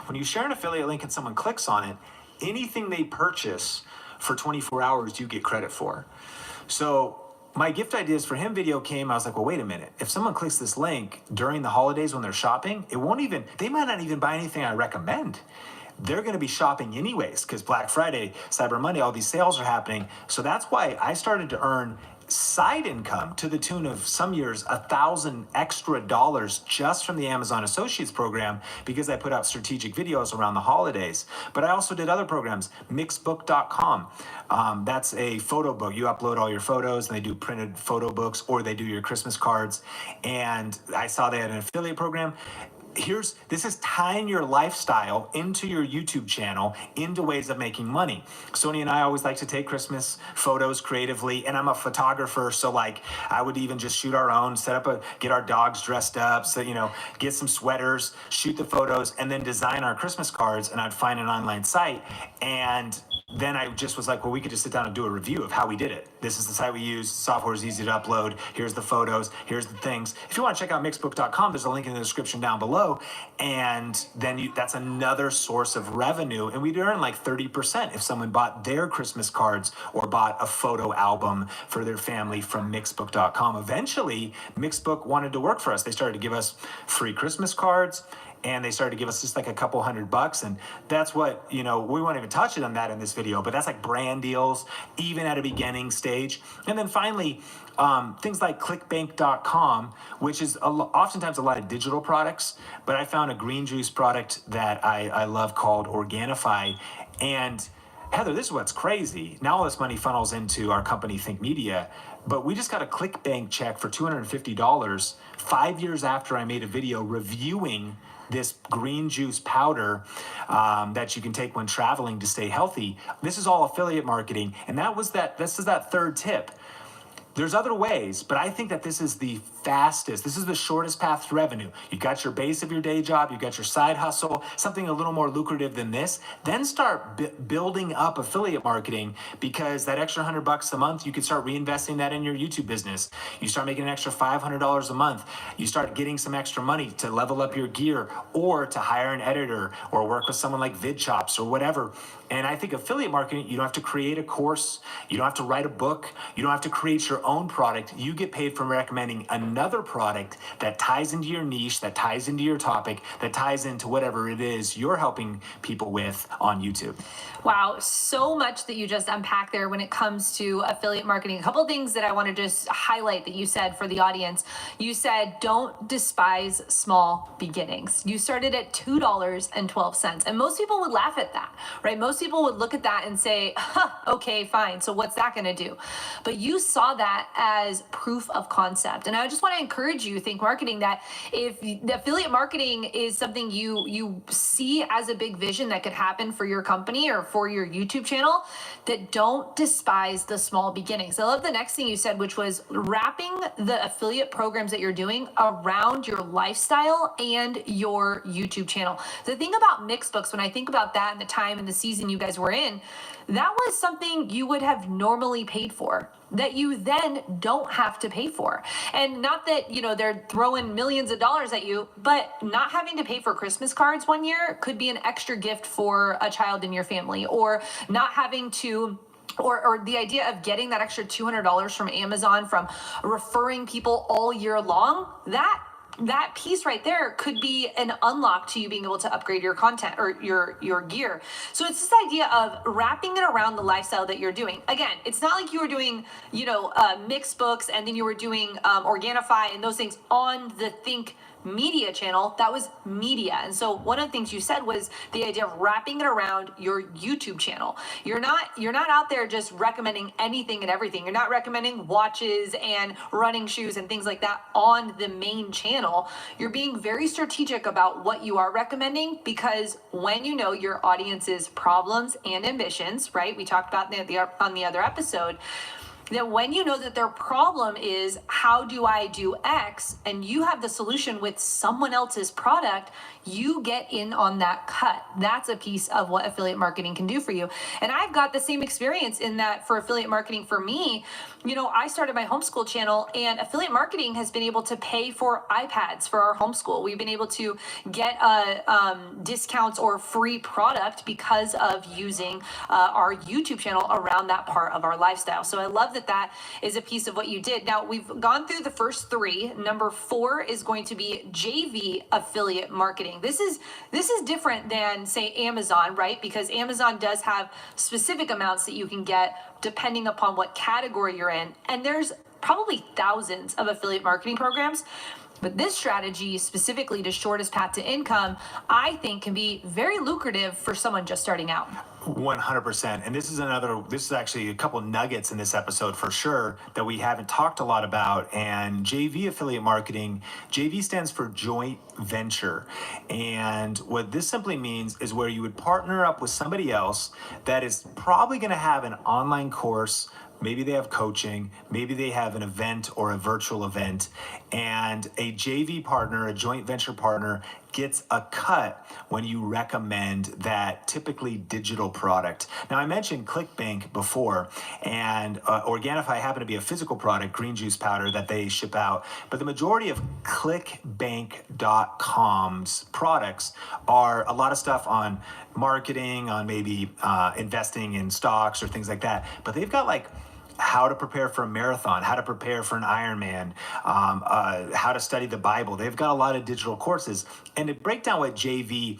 when you share an affiliate link and someone clicks on it, anything they purchase for 24 hours, you get credit for. So my gift ideas for him video came, I was like, well, wait a minute. If someone clicks this link during the holidays when they're shopping, they might not even buy anything I recommend. They're going to be shopping anyways, because Black Friday, Cyber Monday, all these sales are happening. So that's why I started to earn side income to the tune of some years $1,000 extra just from the Amazon Associates program, because I put out strategic videos around the holidays. But I also did other programs, mixbook.com. That's a photo book. You upload all your photos and they do printed photo books, or they do your Christmas cards. And I saw they had an affiliate program. This is tying your lifestyle into your YouTube channel, into ways of making money. Sonia and I always like to take Christmas photos creatively, and I'm a photographer, so like I would even just shoot our own, get our dogs dressed up, so get some sweaters, shoot the photos, and then design our Christmas cards. And I'd find an online site, and then I just was like, well, we could just sit down and do a review of how we did it. This is the site we use. Software is easy to upload. Here's the photos. Here's the things. If you want to check out mixbook.com, there's a link in the description down below. And then that's another source of revenue. And we'd earn like 30% if someone bought their Christmas cards or bought a photo album for their family from mixbook.com. Eventually, Mixbook wanted to work for us. They started to give us free Christmas cards, and they started to give us just like a couple $100. And that's what, we won't even touch it on that in this video, but that's like brand deals, even at a beginning stage. And then finally, things like clickbank.com, which is oftentimes a lot of digital products, but I found a green juice product that I love called Organifi. And Heather, this is what's crazy. Now all this money funnels into our company, Think Media, but we just got a ClickBank check for $250 5 years after I made a video reviewing this green juice powder that you can take when traveling to stay healthy. This is all affiliate marketing. And this is that third tip. There's other ways, but I think that this is the fastest. This is the shortest path to revenue. You got your base of your day job, you got your side hustle, something a little more lucrative than this. Then start building up affiliate marketing, because that extra $100 a month, you can start reinvesting that in your YouTube business. You start making an extra $500 a month. You start getting some extra money to level up your gear, or to hire an editor, or work with someone like VidChops or whatever. And I think affiliate marketing, you don't have to create a course, you don't have to write a book, you don't have to create your own product. You get paid from recommending another product that ties into your niche, that ties into your topic, that ties into whatever it is you're helping people with on YouTube. Wow, so much that you just unpacked there when it comes to affiliate marketing. A couple of things that I want to just highlight that you said for the audience. You said, don't despise small beginnings. You started at $2.12, and most people would laugh at that, right? Most people would look at that and say, okay, fine, so what's that going to do? But you saw that as proof of concept. And I just want to encourage you, Think Marketing, that if the affiliate marketing is something you see as a big vision that could happen for your company or for your YouTube channel, that don't despise the small beginnings. I love the next thing you said, which was wrapping the affiliate programs that you're doing around your lifestyle and your YouTube channel. The thing about Mixbooks, when I think about that and the time and the season you guys were in, that was something you would have normally paid for, that you then don't have to pay for. And not that, they're throwing millions of dollars at you, but not having to pay for Christmas cards one year could be an extra gift for a child in your family, or not having to or the idea of getting that extra $200 from Amazon from referring people all year long, that piece right there could be an unlock to you being able to upgrade your content or your gear. So it's this idea of wrapping it around the lifestyle that you're doing. Again, it's not like you were doing, mixed books and then you were doing Organifi and those things on the Think media channel, that was media. And so one of the things you said was the idea of wrapping it around your YouTube channel. You're not out there just recommending anything and everything. You're not recommending watches and running shoes and things like that on the main channel. You're being very strategic about what you are recommending, because when you know your audience's problems and ambitions, right? We talked about on the other episode, that when you know that their problem is, how do I do X, and you have the solution with someone else's product, you get in on that cut. That's a piece of what affiliate marketing can do for you. And I've got the same experience in that for affiliate marketing for me. You know, I started my homeschool channel, and affiliate marketing has been able to pay for iPads for our homeschool. We've been able to get discounts or free product because of using our YouTube channel around that part of our lifestyle. So I love that is a piece of what you did. Now, we've gone through the first 3. Number 4 is going to be JV affiliate marketing. This is different than, say, Amazon, right? Because Amazon does have specific amounts that you can get depending upon what category you're in. And there's probably thousands of affiliate marketing programs. But this strategy, specifically to shortest path to income, I think can be very lucrative for someone just starting out. 100%. And this is actually a couple nuggets in this episode for sure that we haven't talked a lot about. And JV affiliate marketing, JV stands for joint venture. And what this simply means is where you would partner up with somebody else that is probably going to have an online course. Maybe they have coaching, maybe they have an event or a virtual event, and a JV partner, a joint venture partner, gets a cut when you recommend that typically digital product. Now, I mentioned ClickBank before, and Organifi happen to be a physical product, green juice powder that they ship out, but the majority of clickbank.com's products are a lot of stuff on marketing, on maybe investing in stocks or things like that, but they've got like how to prepare for a marathon, how to prepare for an Ironman, how to study the Bible. They've got a lot of digital courses. And to break down what JV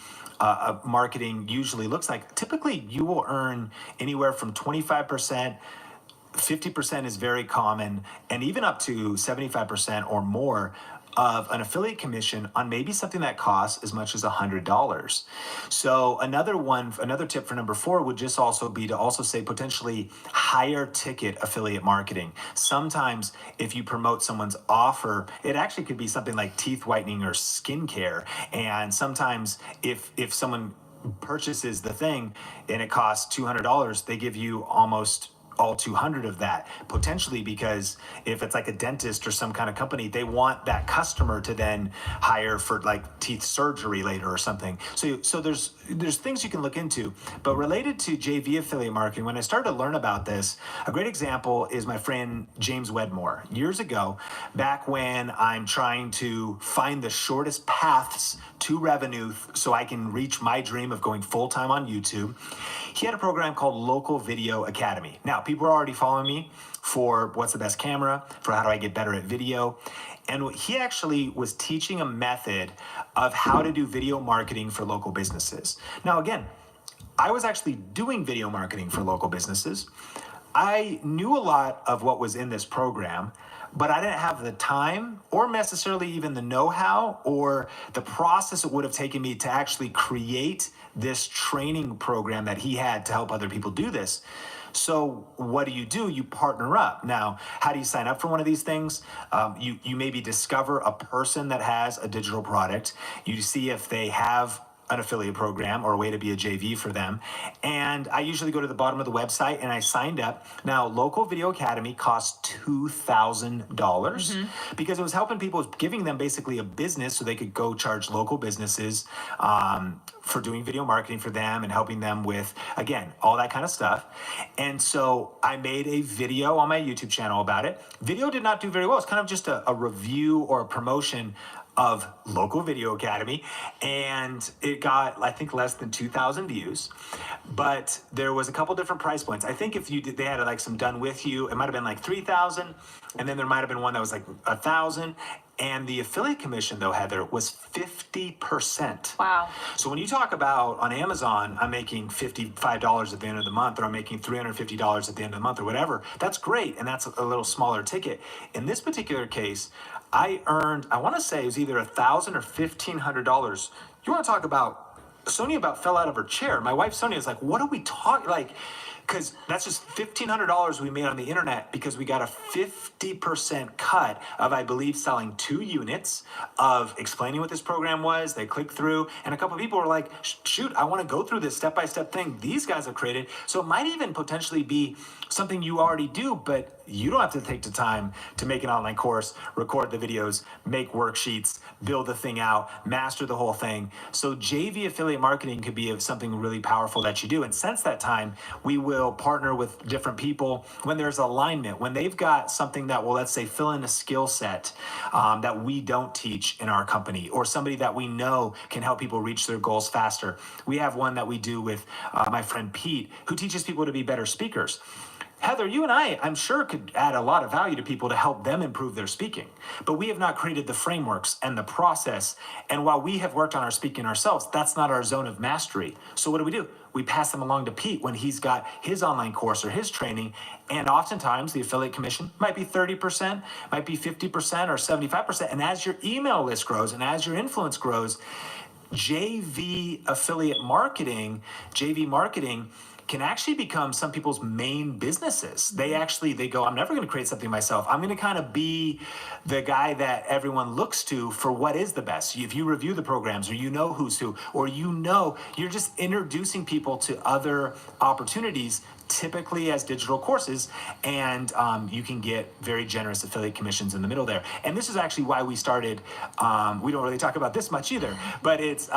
marketing usually looks like, typically you will earn anywhere from 25%, 50% is very common, and even up to 75% or more of an affiliate commission on maybe something that costs as much as $100. So another tip for number 4 would just also be to also say potentially higher ticket affiliate marketing. Sometimes if you promote someone's offer, it actually could be something like teeth whitening or skincare. And sometimes if someone purchases the thing and it costs $200, they give you almost all 200 of that, potentially, because if it's like a dentist or some kind of company, they want that customer to then hire for like teeth surgery later or something. So there's things you can look into. But related to JV affiliate marketing, when I started to learn about this, a great example is my friend James Wedmore. Years ago, back when I'm trying to find the shortest paths to revenue so I can reach my dream of going full-time on YouTube, he had a program called Local Video Academy. Now, people are already following me for what's the best camera, for how do I get better at video. And he actually was teaching a method of how to do video marketing for local businesses. Now, again, I was actually doing video marketing for local businesses. I knew a lot of what was in this program, but I didn't have the time or necessarily even the know-how or the process it would have taken me to actually create this training program that he had to help other people do this. So what do? You partner up. Now, how do you sign up for one of these things? You maybe discover a person that has a digital product. You see if they have an affiliate program or a way to be a JV for them. And I usually go to the bottom of the website and I signed up. Now, Local Video Academy costs $2,000 because it was helping people, it was giving them basically a business so they could go charge local businesses for doing video marketing for them and helping them with, again, all that kind of stuff. And so I made a video on my YouTube channel about it. Video did not do very well. It's kind of just a review or a promotion of Local Video Academy, and it got, I think, less than 2,000 views, but there was a couple different price points. I think if you did, they had like some done with you, it might have been like 3,000, and then there might have been one that was like 1,000, and the affiliate commission though, Heather, was 50%. Wow. So when you talk about on Amazon, I'm making $55 at the end of the month, or I'm making $350 at the end of the month or whatever, that's great, and that's a little smaller ticket. In this particular case, I earned, I want to say it was either $1,000 or $1,500. You want to talk about, Sonia about fell out of her chair. My wife Sonia is like, what are we talking, like, because that's just $1,500 we made on the internet because we got a 50% cut of, I believe, selling 2 units of explaining what this program was. They clicked through, and a couple of people were like, shoot, I want to go through this step-by-step thing these guys have created. So it might even potentially be something you already do, but you don't have to take the time to make an online course, record the videos, make worksheets, build the thing out, master the whole thing. So JV affiliate marketing could be something really powerful that you do. And since that time, we will partner with different people when there's alignment, when they've got something that will, let's say, fill in a skill set that we don't teach in our company, or somebody that we know can help people reach their goals faster. We have one that we do with my friend Pete, who teaches people to be better speakers. Heather, you and I'm sure, could add a lot of value to people to help them improve their speaking. But we have not created the frameworks and the process. And while we have worked on our speaking ourselves, that's not our zone of mastery. So what do? We pass them along to Pete when he's got his online course or his training. And oftentimes the affiliate commission might be 30%, might be 50% or 75%. And as your email list grows and as your influence grows, JV marketing can actually become some people's main businesses. They go, I'm never going to create something myself. I'm going to kind of be the guy that everyone looks to for what is the best. If you review the programs, or you know who's who, or you're just introducing people to other opportunities, typically as digital courses, and you can get very generous affiliate commissions in the middle there. And this is actually why we started, we don't really talk about this much either, but it's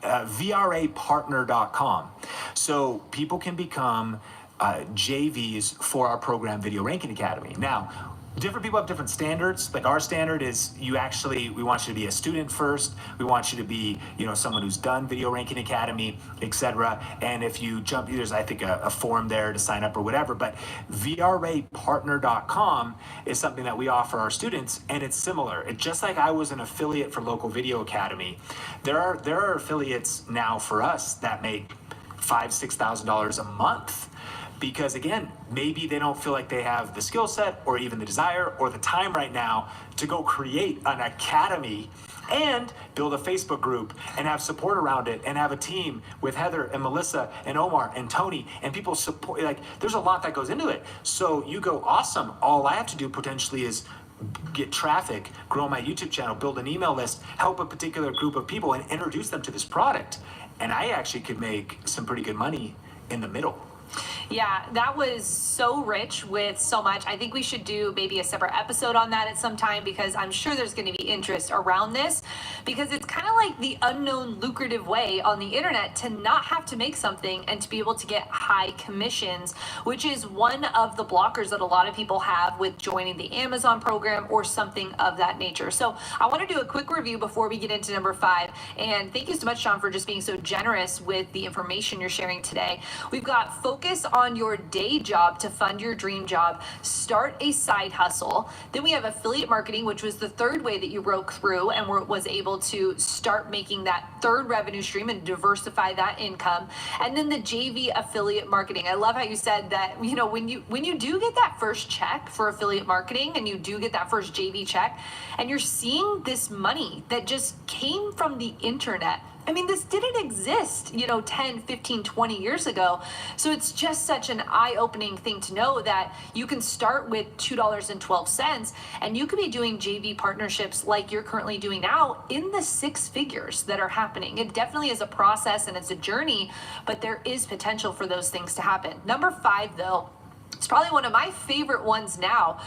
VRApartner.com. So people can become JVs for our program Video Ranking Academy. Now, different people have different standards. Like our standard is we want you to be a student first. We want you to be, someone who's done Video Ranking Academy, etc. And if you jump, there's, I think, a form there to sign up or whatever. But VRApartner.com is something that we offer our students, and it's similar. It's just like I was an affiliate for Local Video Academy. There are affiliates now for us that make $5,000-$6,000 a month. Because again, maybe they don't feel like they have the skill set or even the desire or the time right now to go create an academy and build a Facebook group and have support around it and have a team with Heather and Melissa and Omar and Tony and people support. Like, there's a lot that goes into it. So you go, awesome. All I have to do potentially is get traffic, grow my YouTube channel, build an email list, help a particular group of people and introduce them to this product. And I actually could make some pretty good money in the middle. Yeah, that was so rich with so much. I think we should do maybe a separate episode on that at some time, because I'm sure there's going to be interest around this, because it's kind of like the unknown lucrative way on the internet to not have to make something and to be able to get high commissions, which is one of the blockers that a lot of people have with joining the Amazon program or something of that nature. So I want to do a quick review before we get into number 5. And thank you so much, Sean, for just being so generous with the information you're sharing today. We've got focus on your day job to fund your dream job, start a side hustle. Then we have affiliate marketing, which was the third way that you broke through and was able to start making that third revenue stream and diversify that income. And then the JV affiliate marketing. I love how you said that, when you do get that first check for affiliate marketing and you do get that first JV check and you're seeing this money that just came from the internet. I mean, this didn't exist, 10, 15, 20 years ago. So it's just such an eye-opening thing to know that you can start with $2.12 and you could be doing JV partnerships like you're currently doing now in the 6 figures that are happening. It definitely is a process and it's a journey, but there is potential for those things to happen. Number 5, though, it's probably one of my favorite ones now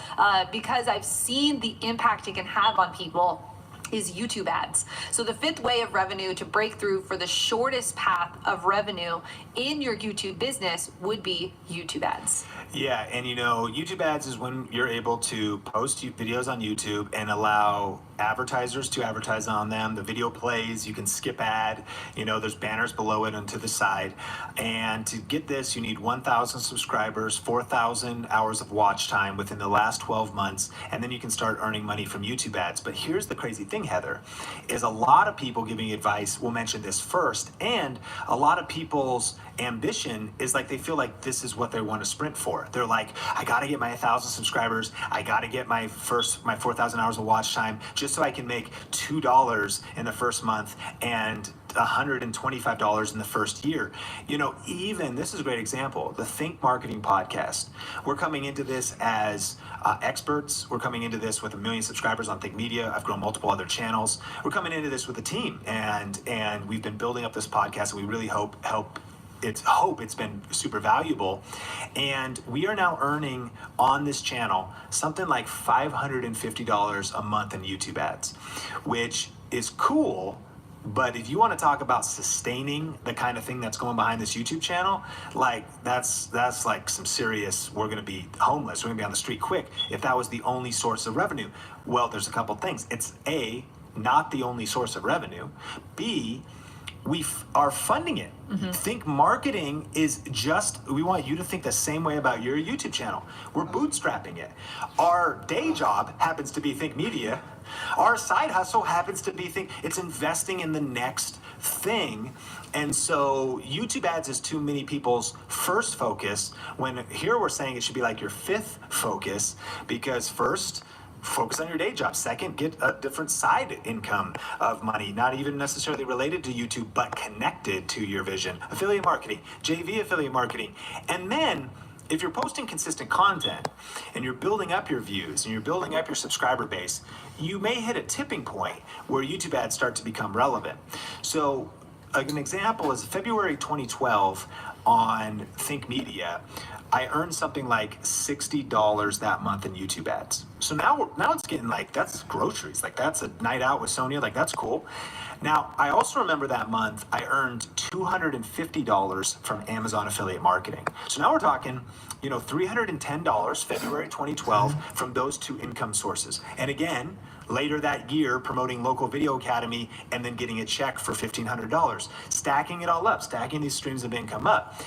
because I've seen the impact it can have on people, is YouTube ads. So the 5th way of revenue to break through for the shortest path of revenue in your YouTube business would be YouTube ads. Yeah, and YouTube ads is when you're able to post videos on YouTube and allow advertisers to advertise on them. The video plays, you can skip ad, there's banners below it and to the side. And to get this, you need 1,000 subscribers, 4,000 hours of watch time within the last 12 months, and then you can start earning money from YouTube ads. But here's the crazy thing, Heather, is a lot of people giving advice will mention this first, and a lot of people's ambition is like they feel like this is what they want to sprint for. for. They're like, I got to get my 1,000 subscribers. I got to get my 4,000 hours of watch time just so I can make $2 in the first month and $125 in the first year. Even this is a great example, the Think Marketing podcast. We're coming into this as experts. We're coming into this with 1 million subscribers on Think Media. I've grown multiple other channels. We're coming into this with a team, and we've been building up this podcast, and we really hope it's been super valuable. And we are now earning on this channel something like $550 a month in YouTube ads, which is cool. But if you want to talk about sustaining the kind of thing that's going behind this YouTube channel, like that's like some serious, we're going to be homeless, we're going to be on the street quick if that was the only source of revenue. Well, there's a couple things. It's A, not the only source of revenue. B, we are funding it. Think Marketing is we want you to think the same way about your YouTube channel. We're bootstrapping it. Our day job happens to be Think Media. Our side hustle happens to be it's investing in the next thing. And so YouTube ads is too many people's first focus, when here we're saying it should be like your fifth focus, because first, focus on your day job. Second, get a different side income of money, not even necessarily related to YouTube, but connected to your vision. Affiliate marketing, JV affiliate marketing. And then, if you're posting consistent content and you're building up your views and you're building up your subscriber base, you may hit a tipping point where YouTube ads start to become relevant. So an example is February 2012 on Think Media, I earned something like $60 that month in YouTube ads. So now it's getting like, that's groceries. Like that's a night out with Sonia. Like that's cool. Now, I also remember that month I earned $250 from Amazon affiliate marketing. So now we're talking, $310 February 2012 from those two income sources. And again, later that year, promoting Local Video Academy and then getting a check for $1,500, stacking it all up, stacking these streams of income up.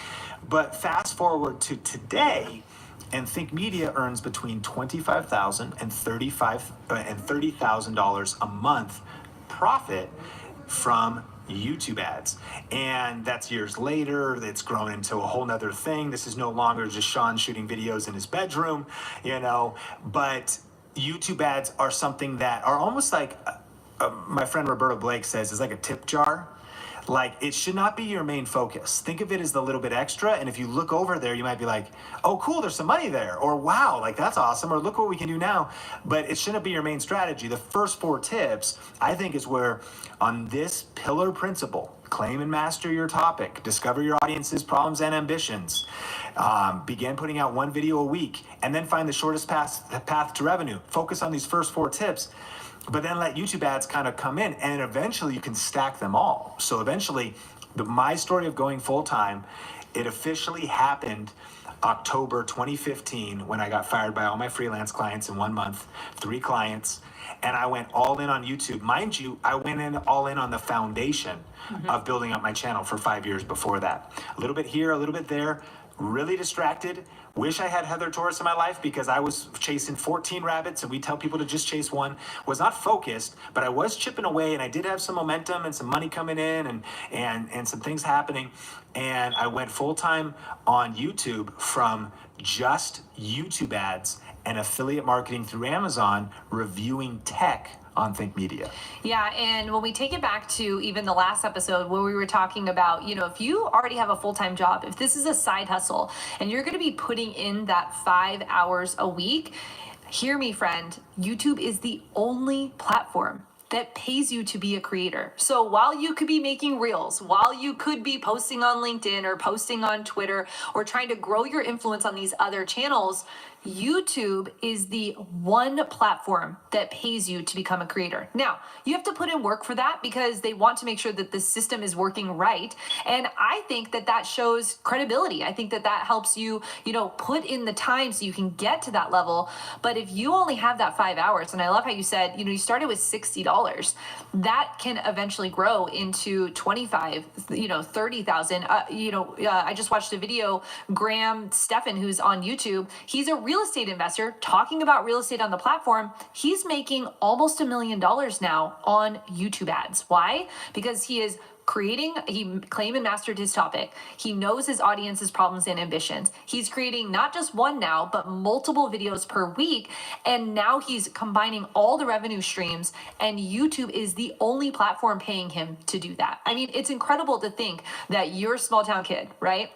But fast forward to today, and Think Media earns between $25,000 and $30,000 a month profit from YouTube ads. And that's years later. It's grown into a whole nother thing. This is no longer just Sean shooting videos in his bedroom, but YouTube ads are something that are almost like, my friend Roberta Blake says, is like a tip jar. Like, it should not be your main focus. Think of it as the little bit extra, and if you look over there, you might be like, oh, cool, there's some money there, or wow, like that's awesome, or look what we can do now. But it shouldn't be your main strategy. The first 4 tips, I think, is where on this pillar principle, claim and master your topic, discover your audience's problems and ambitions, begin putting out 1 video a week, and then find the shortest path to revenue. Focus on these first 4 tips. But then let YouTube ads kind of come in, and eventually you can stack them all. So eventually, my story of going full-time, it officially happened October 2015 when I got fired by all my freelance clients in 1 month, 3 clients, and I went all in on YouTube. Mind you, I went all in on the foundation of building up my channel for 5 years before that. A little bit here, a little bit there, really distracted. Wish I had Heather Torres in my life because I was chasing 14 rabbits, and we tell people to just chase one. Was not focused, but I was chipping away, and I did have some momentum and some money coming in and some things happening. And I went full-time on YouTube from just YouTube ads and affiliate marketing through Amazon, reviewing tech on Think Media. Yeah, and when we take it back to even the last episode where we were talking about, if you already have a full-time job, if this is a side hustle and you're going to be putting in that 5 hours a week, hear me, friend, YouTube is the only platform that pays you to be a creator. So while you could be making reels, while you could be posting on LinkedIn or posting on Twitter or trying to grow your influence on these other channels, YouTube is the one platform that pays you to become a creator. Now, you have to put in work for that because they want to make sure that the system is working right. And I think that that shows credibility. I think that that helps you, put in the time so you can get to that level. But if you only have that 5 hours, and I love how you said, you started with $60, that can eventually grow into 25, 30,000. I just watched a video, Graham Stephan, who's on YouTube. He's a real estate investor talking about real estate on the platform. He's making almost $1 million now on YouTube ads. Why? Because he is he claimed and mastered his topic. He knows his audience's problems and ambitions. He's creating not just one now, but multiple videos per week. And now he's combining all the revenue streams, and YouTube is the only platform paying him to do that. I mean, it's incredible to think that you're a small town kid, right?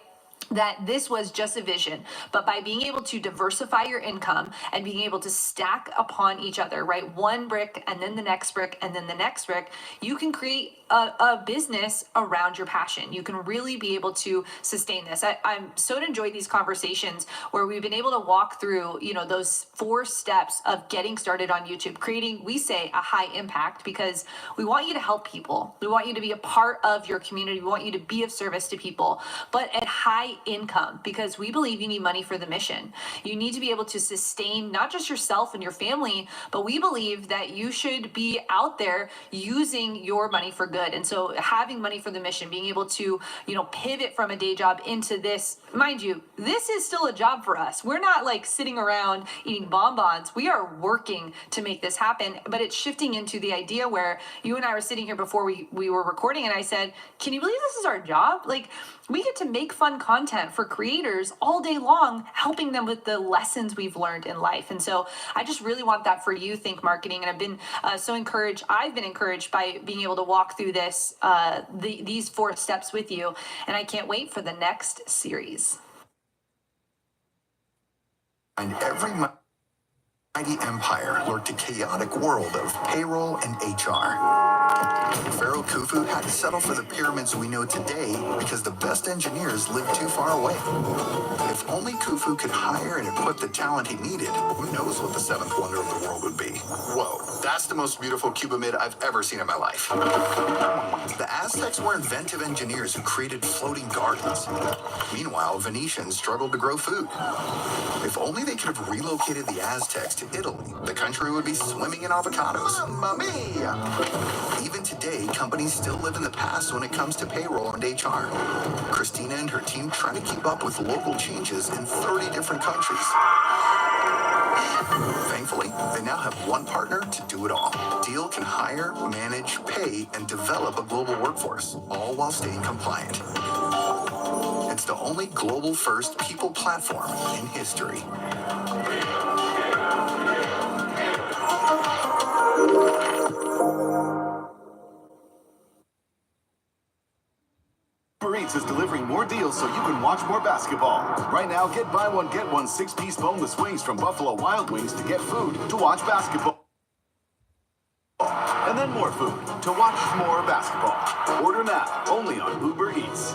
That this was just a vision, but by being able to diversify your income and being able to stack upon each other, right? One brick and then the next brick and then the next brick, you can create a business around your passion. You can really be able to sustain this. I'm so enjoyed these conversations where we've been able to walk through, those 4 steps of getting started on YouTube, creating, we say, a high impact, because we want you to help people. We want you to be a part of your community. We want you to be of service to people, but at high income, because we believe you need money for the mission. You need to be able to sustain not just yourself and your family, but we believe that you should be out there using your money for good. And so having money for the mission, being able to, pivot from a day job into this, mind you, this is still a job for us. We're not like sitting around eating bonbons. We are working to make this happen, but it's shifting into the idea where you and I were sitting here before we were recording, and I said, can you believe this is our job? Like, we get to make fun content for creators all day long, helping them with the lessons we've learned in life. And so I just really want that for you, Think Marketing. And I've been so encouraged. I've been encouraged by being able to walk through this, these 4 steps with you. And I can't wait for the next series. And every mighty empire lurked a chaotic world of payroll and HR. Pharaoh Khufu had to settle for the pyramids we know today because the best engineers lived too far away. If only Khufu could hire and equip the talent he needed, who knows what the 7th wonder of the world would be. Whoa, that's the most beautiful cubamid I've ever seen in my life. The Aztecs were inventive engineers who created floating gardens. Meanwhile, Venetians struggled to grow food. If only they could have relocated the Aztecs to Italy, the country would be swimming in avocados. Mamma mia! Even today, companies still live in the past when it comes to payroll and HR. Christina and her team try to keep up with local changes in 30 different countries. Thankfully, they now have one partner to do it all. Deal can hire, manage, pay, and develop a global workforce, all while staying compliant. It's the only global-first people platform in history. Uber Eats is delivering more deals so you can watch more basketball. Right now, get buy one, get one 6-piece boneless wings from Buffalo Wild Wings to get food to watch basketball. And then more food to watch more basketball. Order now, only on Uber Eats.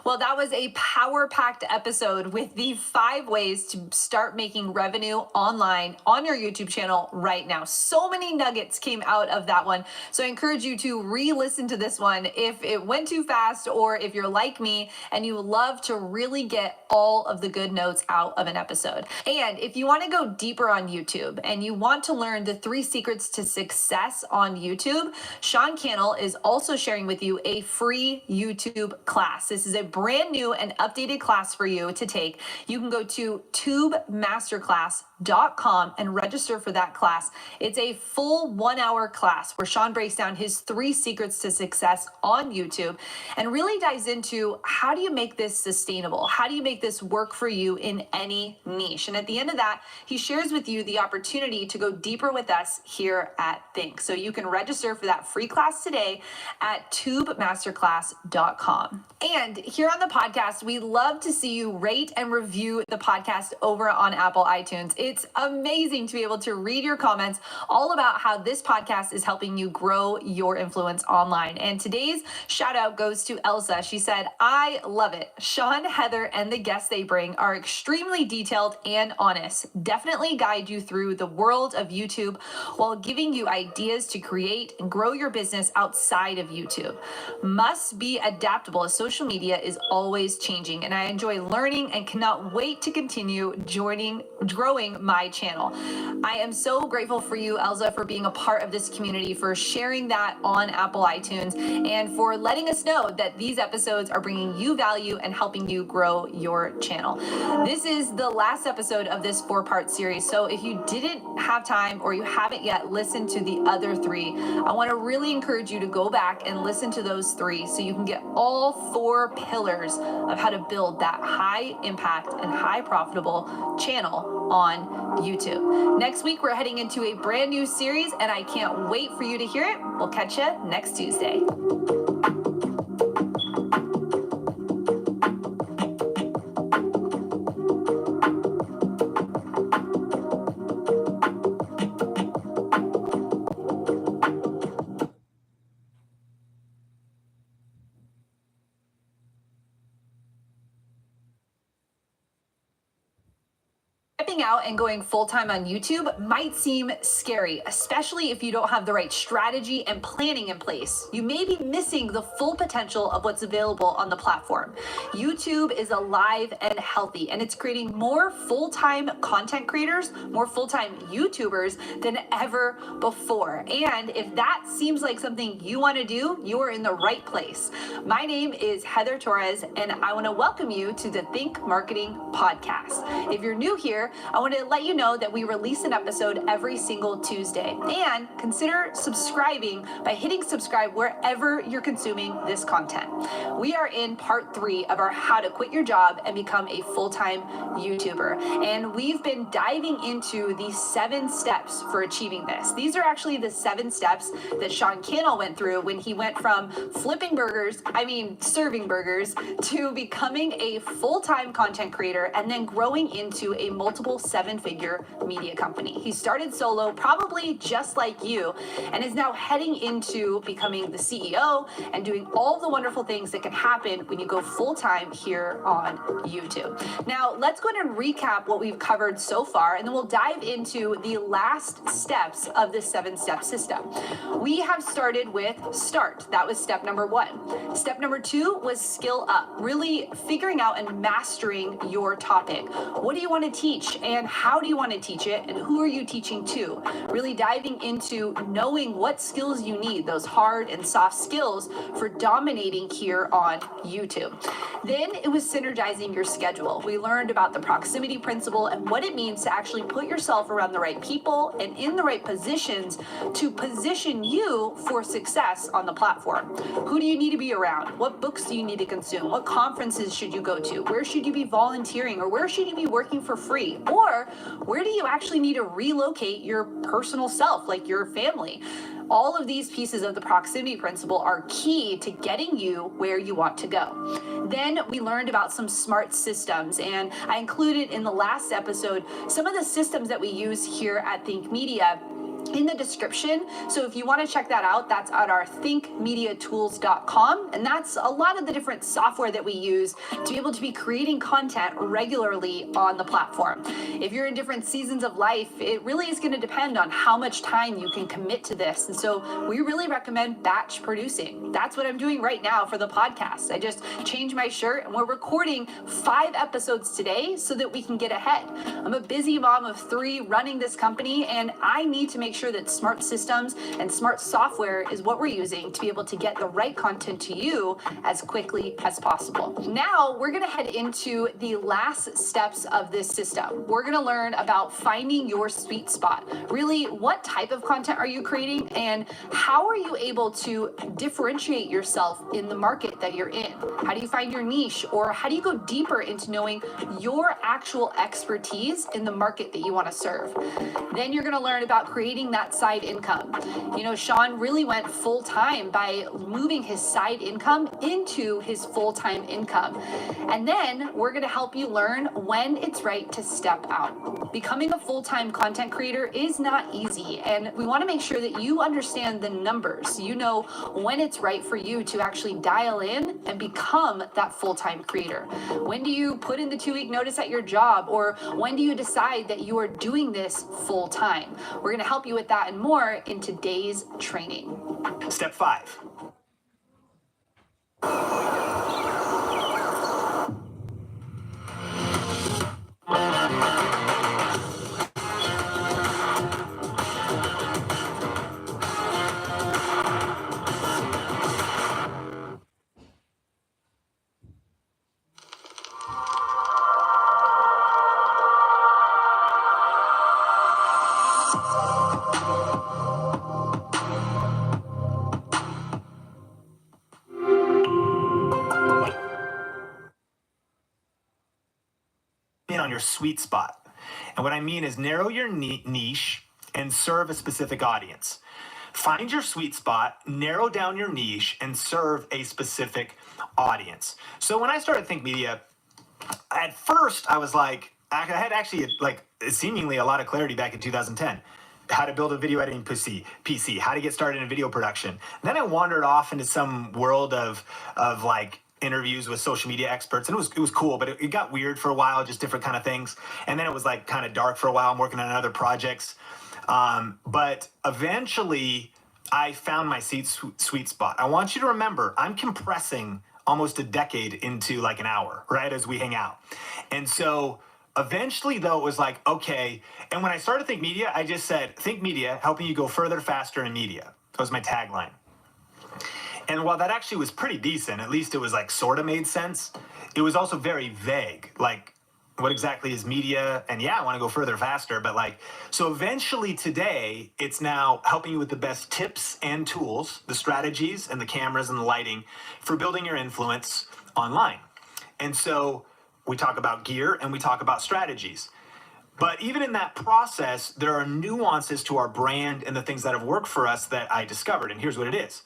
Well, that was a power-packed episode with the 5 ways to start making revenue online on your YouTube channel right now. So many nuggets came out of that one. So I encourage you to re-listen to this one if it went too fast, or if you're like me and you love to really get all of the good notes out of an episode. And if you want to go deeper on YouTube and you want to learn the 3 secrets to success on YouTube, Sean Cannell is also sharing with you a free YouTube class. This is a brand new and updated class for you to take. You can go to tubemasterclass.com and register for that class. It's a full 1-hour class where Sean breaks down his 3 secrets to success on YouTube and really dives into how do you make this sustainable? How do you make this work for you in any niche? And at the end of that, he shares with you the opportunity to go deeper with us here at Think. So you can register for that free class today at tubemasterclass.com. And here on the podcast, we love to see you rate and review the podcast over on Apple iTunes. It's amazing to be able to read your comments all about how this podcast is helping you grow your influence online. And today's shout out goes to Elsa. She said, I love it. Sean, Heather, and the guests they bring are extremely detailed and honest. Definitely guide you through the world of YouTube while giving you ideas to create and grow your business outside of YouTube. Must be adaptable as social media is always changing, and I enjoy learning and cannot wait to continue growing supporting my channel. I am so grateful for you, Elza, for being a part of this community, for sharing that on Apple iTunes, and for letting us know that these episodes are bringing you value and helping you grow your channel. This is the last episode of this 4-part series, so if you didn't have time or you haven't yet listened to the other 3, I want to really encourage you to go back and listen to those 3 so you can get all 4 pillars of how to build that high impact and high profitable channel on YouTube. Next week, we're heading into a brand new series, and I can't wait for you to hear it. We'll catch you next Tuesday. Stepping out and going full-time on YouTube might seem scary, especially if you don't have the right strategy and planning in place. You may be missing the full potential of what's available on the platform. YouTube is alive and healthy, and it's creating more full-time content creators, more full-time YouTubers than ever before. And if that seems like something you want to do, you are in the right place. My name is Heather Torres, and I want to welcome you to the Think Marketing Podcast. If you're new here, I want to let you know that we release an episode every single Tuesday, and consider subscribing by hitting subscribe wherever you're consuming this content. We are in part 3 of our How to Quit Your Job and Become a Full-Time YouTuber, and we've been diving into the 7 steps for achieving this. These are actually the 7 steps that Sean Cannell went through when he went from serving burgers, to becoming a full-time content creator and then growing into a multiple 7-figure media company. He started solo, probably just like you, and is now heading into becoming the CEO and doing all the wonderful things that can happen when you go full-time here on YouTube. Now, let's go ahead and recap what we've covered so far, and then we'll dive into the last steps of this 7-step system. We have started with start. That was step number 1. Step number 2 was skill up, really figuring out and mastering your topic. What do you want to teach, and how do you want to teach it, and who are you teaching to? Really diving into knowing what skills you need, those hard and soft skills for dominating here on YouTube. Then it was synergizing your schedule. We learned about the proximity principle and what it means to actually put yourself around the right people and in the right positions to position you for success on the platform. Who do you need to be around? What books do you need to consume? What conferences should you go to? Where should you be volunteering, or where should you be working for free? Or where do you actually need to relocate your personal self, like your family? All of these pieces of the proximity principle are key to getting you where you want to go. Then we learned about some smart systems, and I included in the last episode some of the systems that we use here at Think Media in the description. So if you want to check that out, that's at our thinkmediatools.com. And that's a lot of the different software that we use to be able to be creating content regularly on the platform. If you're in different seasons of life, it really is going to depend on how much time you can commit to this. And so we really recommend batch producing. That's what I'm doing right now for the podcast. I just changed my shirt, and we're recording 5 episodes today so that we can get ahead. I'm a busy mom of 3 running this company, and I need to make sure that smart systems and smart software is what we're using to be able to get the right content to you as quickly as possible. Now we're going to head into the last steps of this system. We're going to learn about finding your sweet spot. Really, what type of content are you creating, and how are you able to differentiate yourself in the market that you're in? How do you find your niche, or how do you go deeper into knowing your actual expertise in the market that you want to serve? Then you're going to learn about creating that side income. You know, Sean really went full time by moving his side income into his full-time income. And then we're going to help you learn when it's right to step out. Becoming a full-time content creator is not easy, and we want to make sure that you understand the numbers. You know when it's right for you to actually dial in and become that full-time creator. When do you put in the 2-week notice at your job, or when do you decide that you are doing this full-time? We're going to help you with that and more in today's training. Step 5. down your sweet spot. And what I mean is narrow your niche and serve a specific audience. Find your sweet spot, narrow down your niche, and serve a specific audience. So when I started Think Media, at first I was like, I had actually like seemingly a lot of clarity back in 2010. How to build a video editing PC, how to get started in video production. And then I wandered off into some world of like interviews with social media experts, and it was cool, but it got weird for a while, just different kind of things. And then it was like kind of dark for a while. I'm working on other projects. But eventually I found my sweet spot. I want you to remember, I'm compressing almost a decade into like an hour, right, as we hang out. And so eventually, though, it was like, okay. And when I started Think Media, I just said, Think Media, helping you go further, faster in media. That was my tagline. And while that actually was pretty decent, at least it was like sort of made sense, it was also very vague. Like, what exactly is media? And yeah, I want to go further, faster. But like, so eventually today, it's now helping you with the best tips and tools, the strategies and the cameras and the lighting for building your influence online. And so we talk about gear and we talk about strategies. But even in that process, there are nuances to our brand and the things that have worked for us that I discovered. And here's what it is.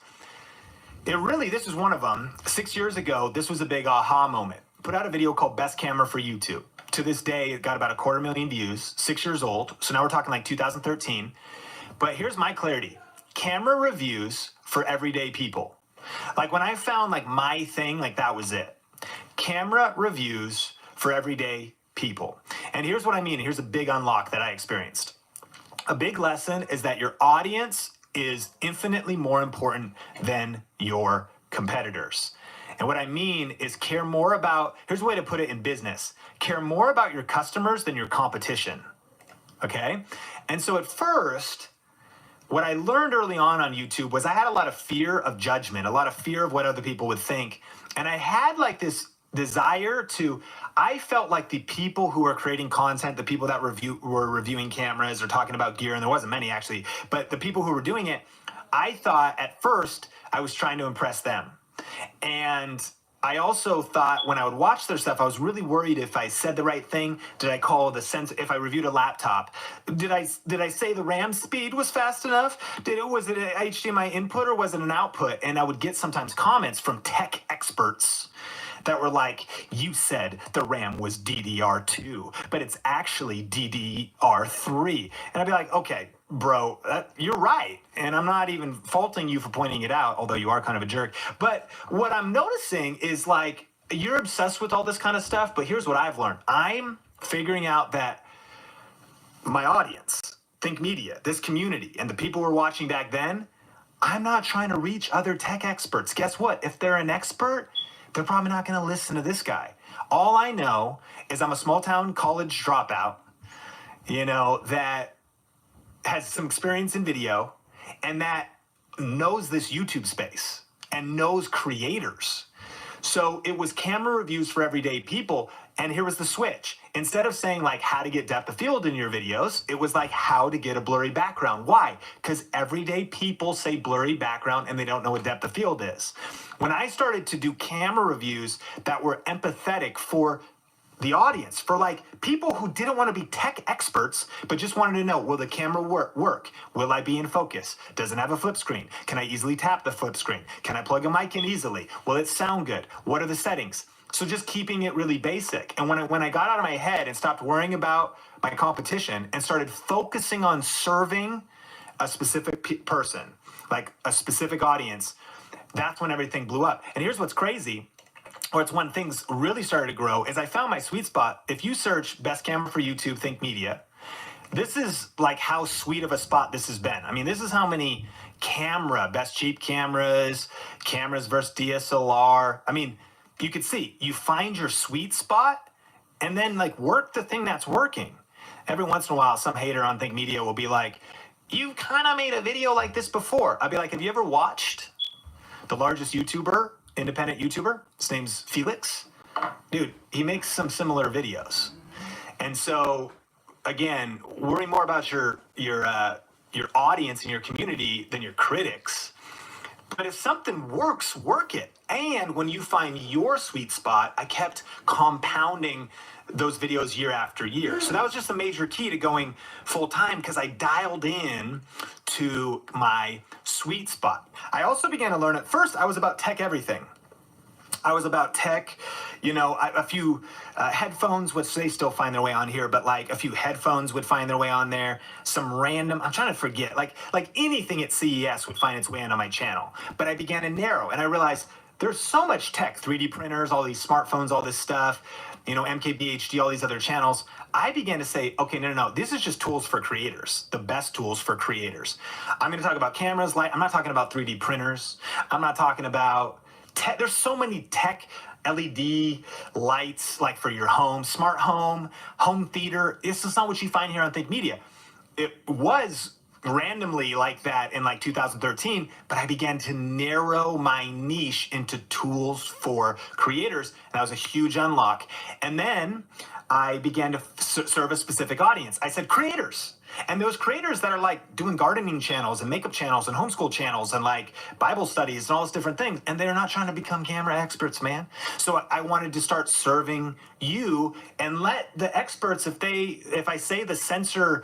This is one of them. 6 years ago, this was a big aha moment. Put out a video called Best Camera for YouTube. To this day, it got about 250,000 views, 6 years old. So now we're talking like 2013. But here's my clarity. Camera reviews for everyday people. Like when I found like my thing, like that was it. Camera reviews for everyday people. And here's what I mean. Here's a big unlock that I experienced. A big lesson is that your audience is infinitely more important than your competitors. And what I mean is care more about, here's a way to put it in business, care more about your customers than your competition. Okay? And so at first, what I learned early on YouTube was I had a lot of fear of judgment, a lot of fear of what other people would think. And I had like this desire I felt like the people who were creating content, the people that were reviewing cameras or talking about gear, and there wasn't many actually, but the people who were doing it, I thought at first I was trying to impress them. And I also thought when I would watch their stuff, I was really worried if I said the right thing. Did I call if I reviewed a laptop, did I say the RAM speed was fast enough? Was it an HDMI input or was it an output? And I would get sometimes comments from tech experts that were like, you said the RAM was DDR2, but it's actually DDR3. And I'd be like, okay, bro, you're right. And I'm not even faulting you for pointing it out, although you are kind of a jerk. But what I'm noticing is like, you're obsessed with all this kind of stuff, but here's what I've learned. I'm figuring out that my audience, Think Media, this community, and the people who were watching back then, I'm not trying to reach other tech experts. Guess what? If they're an expert, they're probably not going to listen to this guy. All I know is I'm a small town college dropout, that has some experience in video and that knows this YouTube space and knows creators. So it was camera reviews for everyday people. And here was the switch. Instead of saying like how to get depth of field in your videos, it was like how to get a blurry background. Why? Because everyday people say blurry background and they don't know what depth of field is. When I started to do camera reviews that were empathetic for the audience, for like people who didn't want to be tech experts, but just wanted to know, will the camera work? Will I be in focus? Does it have a flip screen? Can I easily tap the flip screen? Can I plug a mic in easily? Will it sound good? What are the settings? So just keeping it really basic. And when I got out of my head and stopped worrying about my competition and started focusing on serving a specific person, like a specific audience, that's when everything blew up. And here's what's crazy, or it's when things really started to grow, is I found my sweet spot. If you search Best Camera for YouTube, Think Media, this is like how sweet of a spot this has been. I mean, this is how many best cheap cameras versus DSLR. I mean, you could see, you find your sweet spot and then like work the thing that's working. Every once in a while, some hater on Think Media will be like, you kind of made a video like this before. I'll be like, have you ever watched the largest YouTuber, independent YouTuber? His name's Felix. Dude, he makes some similar videos. And so, again, worry more about your audience and your community than your critics. But if something works, work it. And when you find your sweet spot, I kept compounding those videos year after year. So that was just a major key to going full time because I dialed in to my sweet spot. I also began to learn at first, I was about tech everything. I was about tech, a few headphones, which they still find their way on here, but like a few headphones would find their way on there. Some random, I'm trying to forget, like anything at CES would find its way on my channel. But I began to narrow and I realized there's so much tech, 3D printers, all these smartphones, all this stuff, MKBHD, all these other channels. I began to say, okay, no, this is just tools for creators, the best tools for creators. I'm going to talk about cameras, I'm not talking about 3D printers. I'm not talking about there's so many tech LED lights like for your home, smart home, home theater. This is not what you find here on Think Media. It was randomly like that in like 2013, but I began to narrow my niche into tools for creators. And that was a huge unlock. And then I began to serve a specific audience. I said creators. And those creators that are like doing gardening channels and makeup channels and homeschool channels and like Bible studies and all those different things. And they're not trying to become camera experts, man. So I wanted to start serving you and let the experts, if I say the sensor,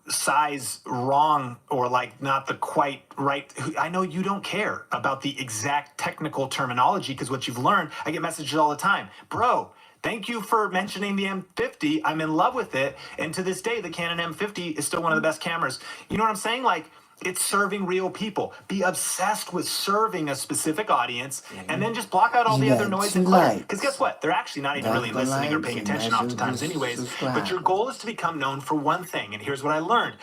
size wrong or like not the quite right, I know you don't care about the exact technical terminology because what you've learned, I get messages all the time. Bro, thank you for mentioning the M50. I'm in love with it. And to this day, the Canon M50 is still one of the best cameras. You know what I'm saying? Like, it's serving real people. Be obsessed with serving a specific audience and then just block out all the other noise and clutter. Because guess what? They're actually not even really listening or paying attention oftentimes anyways. But your goal is to become known for one thing. And here's what I learned.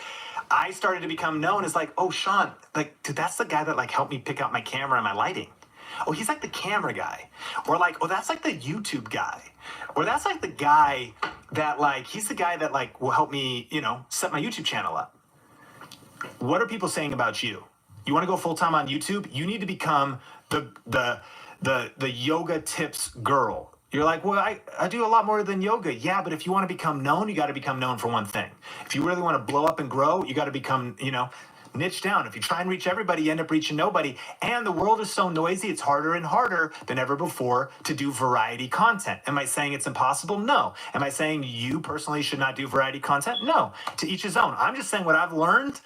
I started to become known as like, oh, Sean, like, dude, that's the guy that like helped me pick out my camera and my lighting. Oh, he's like the camera guy. Or like, oh, that's like the YouTube guy. Or that's like the guy that like, he's the guy that like will help me, set my YouTube channel up. What are people saying about you? You want to go full-time on YouTube? You need to become the yoga tips girl. You're like, well, I do a lot more than yoga. Yeah, but if you want to become known, you got to become known for one thing. If you really want to blow up and grow, you got to become, niche down. If you try and reach everybody, you end up reaching nobody. And the world is so noisy, it's harder and harder than ever before to do variety content. Am I saying it's impossible? No. Am I saying you personally should not do variety content? No. To each his own. I'm just saying what I've learned.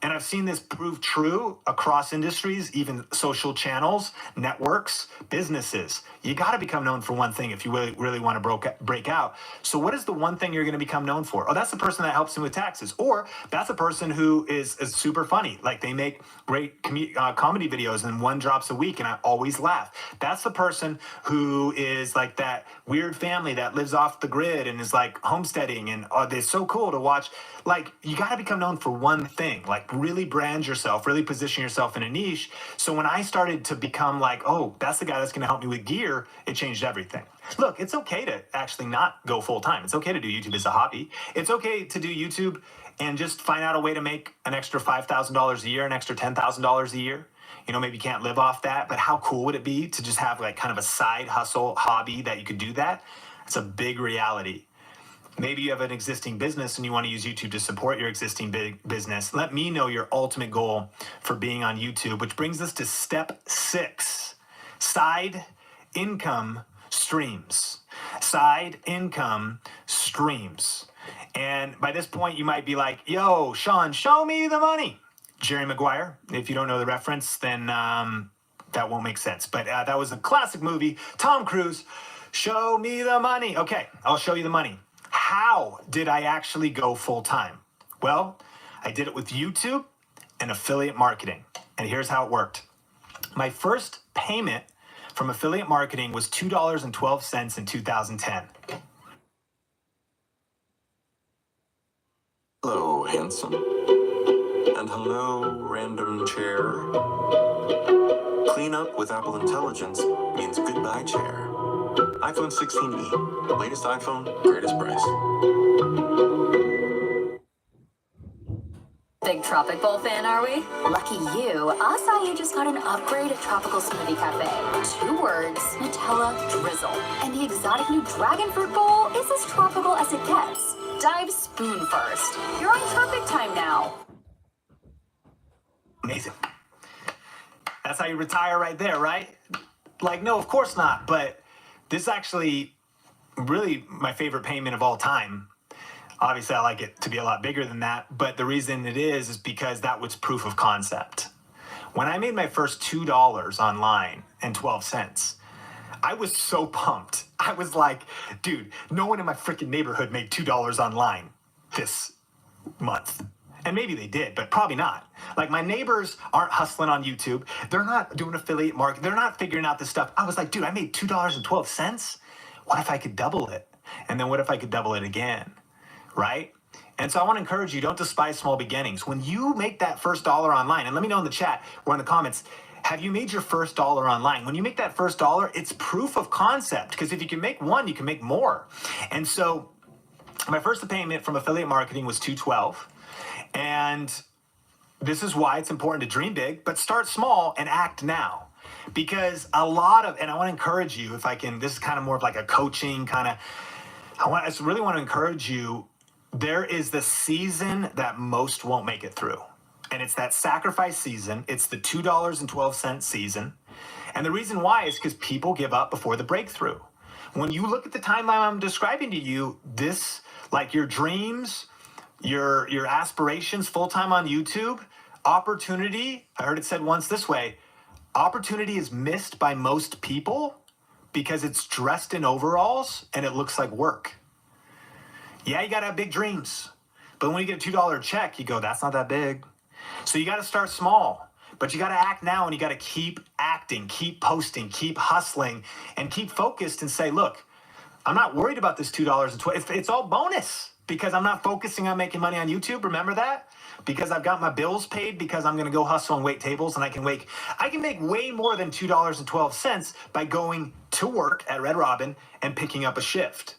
And I've seen this prove true across industries, even social channels, networks, businesses. You got to become known for one thing if you really want to break out. So what is the one thing you're going to become known for? Oh, that's the person that helps me with taxes. Or that's a person who is super funny. Like they make great comedy videos and one drops a week and I always laugh. That's the person who is like that weird family that lives off the grid and is like homesteading and they're so cool to watch. Like you got to become known for one thing. Like really brand yourself, really position yourself in a niche. So when I started to become like, oh, that's the guy that's going to help me with gear, it changed everything. Look, it's okay to actually not go full time. It's okay to do YouTube as a hobby. It's okay to do YouTube and just find out a way to make an extra $5,000 a year, an extra $10,000 a year. Maybe you can't live off that, but how cool would it be to just have like kind of a side hustle hobby that you could do that? It's a big reality. Maybe you have an existing business and you want to use YouTube to support your existing big business. Let me know your ultimate goal for being on YouTube, which brings us to step 6, side income streams. Side income streams. And by this point, you might be like, yo, Sean, show me the money. Jerry Maguire. If you don't know the reference, then that won't make sense. But that was a classic movie. Tom Cruise, show me the money. Okay, I'll show you the money. How did I actually go full time? Well, I did it with YouTube and affiliate marketing. And here's how it worked. My first payment from affiliate marketing was $2.12 in 2010. Hello, handsome. And hello, random chair. Clean up with Apple Intelligence means goodbye, chair. iPhone 16e. Latest iPhone, greatest price. Big Tropic Bowl fan, are we? Lucky you, Acai just got an upgrade at Tropical Smoothie Cafe. 2 words, Nutella drizzle. And the exotic new Dragon Fruit Bowl is as tropical as it gets. Dive spoon first. You're on tropic time now. Amazing. That's how you retire right there, right? Like, no, of course not. But this is actually really my favorite payment of all time. Obviously, I like it to be a lot bigger than that. But the reason it is because that was proof of concept. When I made my first $2 online and 12 cents, I was so pumped. I was like, dude, no one in my freaking neighborhood made $2 online this month. And maybe they did, but probably not. Like, my neighbors aren't hustling on YouTube. They're not doing affiliate marketing. They're not figuring out this stuff. I was like, dude, I made $2.12. What if I could double it? And then what if I could double it again? Right? And so I want to encourage you, don't despise small beginnings. When you make that first dollar online, and let me know in the chat or in the comments, have you made your first dollar online? When you make that first dollar, it's proof of concept, because if you can make one, you can make more. And so my first payment from affiliate marketing was $2.12. And this is why it's important to dream big, but start small and act now. Because a lot of, and I want to encourage you, if I can, this is kind of more of like a coaching kind of, I just really want to encourage you. There is the season that most won't make it through. And it's that sacrifice season. It's the $2.12 season. And the reason why is because people give up before the breakthrough. When you look at the timeline I'm describing to you, this, like your dreams, your aspirations, full-time on YouTube, opportunity, I heard it said once this way, opportunity is missed by most people because it's dressed in overalls and it looks like work. Yeah, you got to have big dreams. But when you get a $2 check, you go, that's not that big. So you got to start small, but you got to act now, and you got to keep acting, keep posting, keep hustling, and keep focused and say, look, I'm not worried about this $2.12. It's all bonus because I'm not focusing on making money on YouTube. Remember that? Because I've got my bills paid, because I'm going to go hustle and wait tables, and I can make way more than $2.12 by going to work at Red Robin and picking up a shift.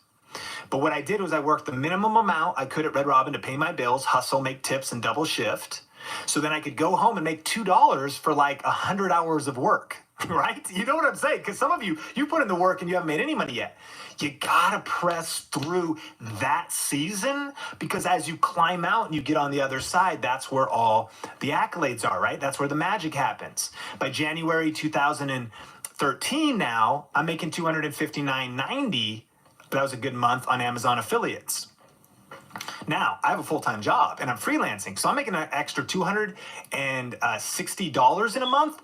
But what I did was I worked the minimum amount I could at Red Robin to pay my bills, hustle, make tips, and double shift. So then I could go home and make $2 for like 100 hours of work, right? You know what I'm saying? Because some of you put in the work and you haven't made any money yet. You gotta press through that season, because as you climb out and you get on the other side, that's where all the accolades are, right? That's where the magic happens. By January 2013 now, I'm making $259.90. That was a good month on Amazon affiliates. Now, I have a full-time job and I'm freelancing, so I'm making an extra $260 in a month.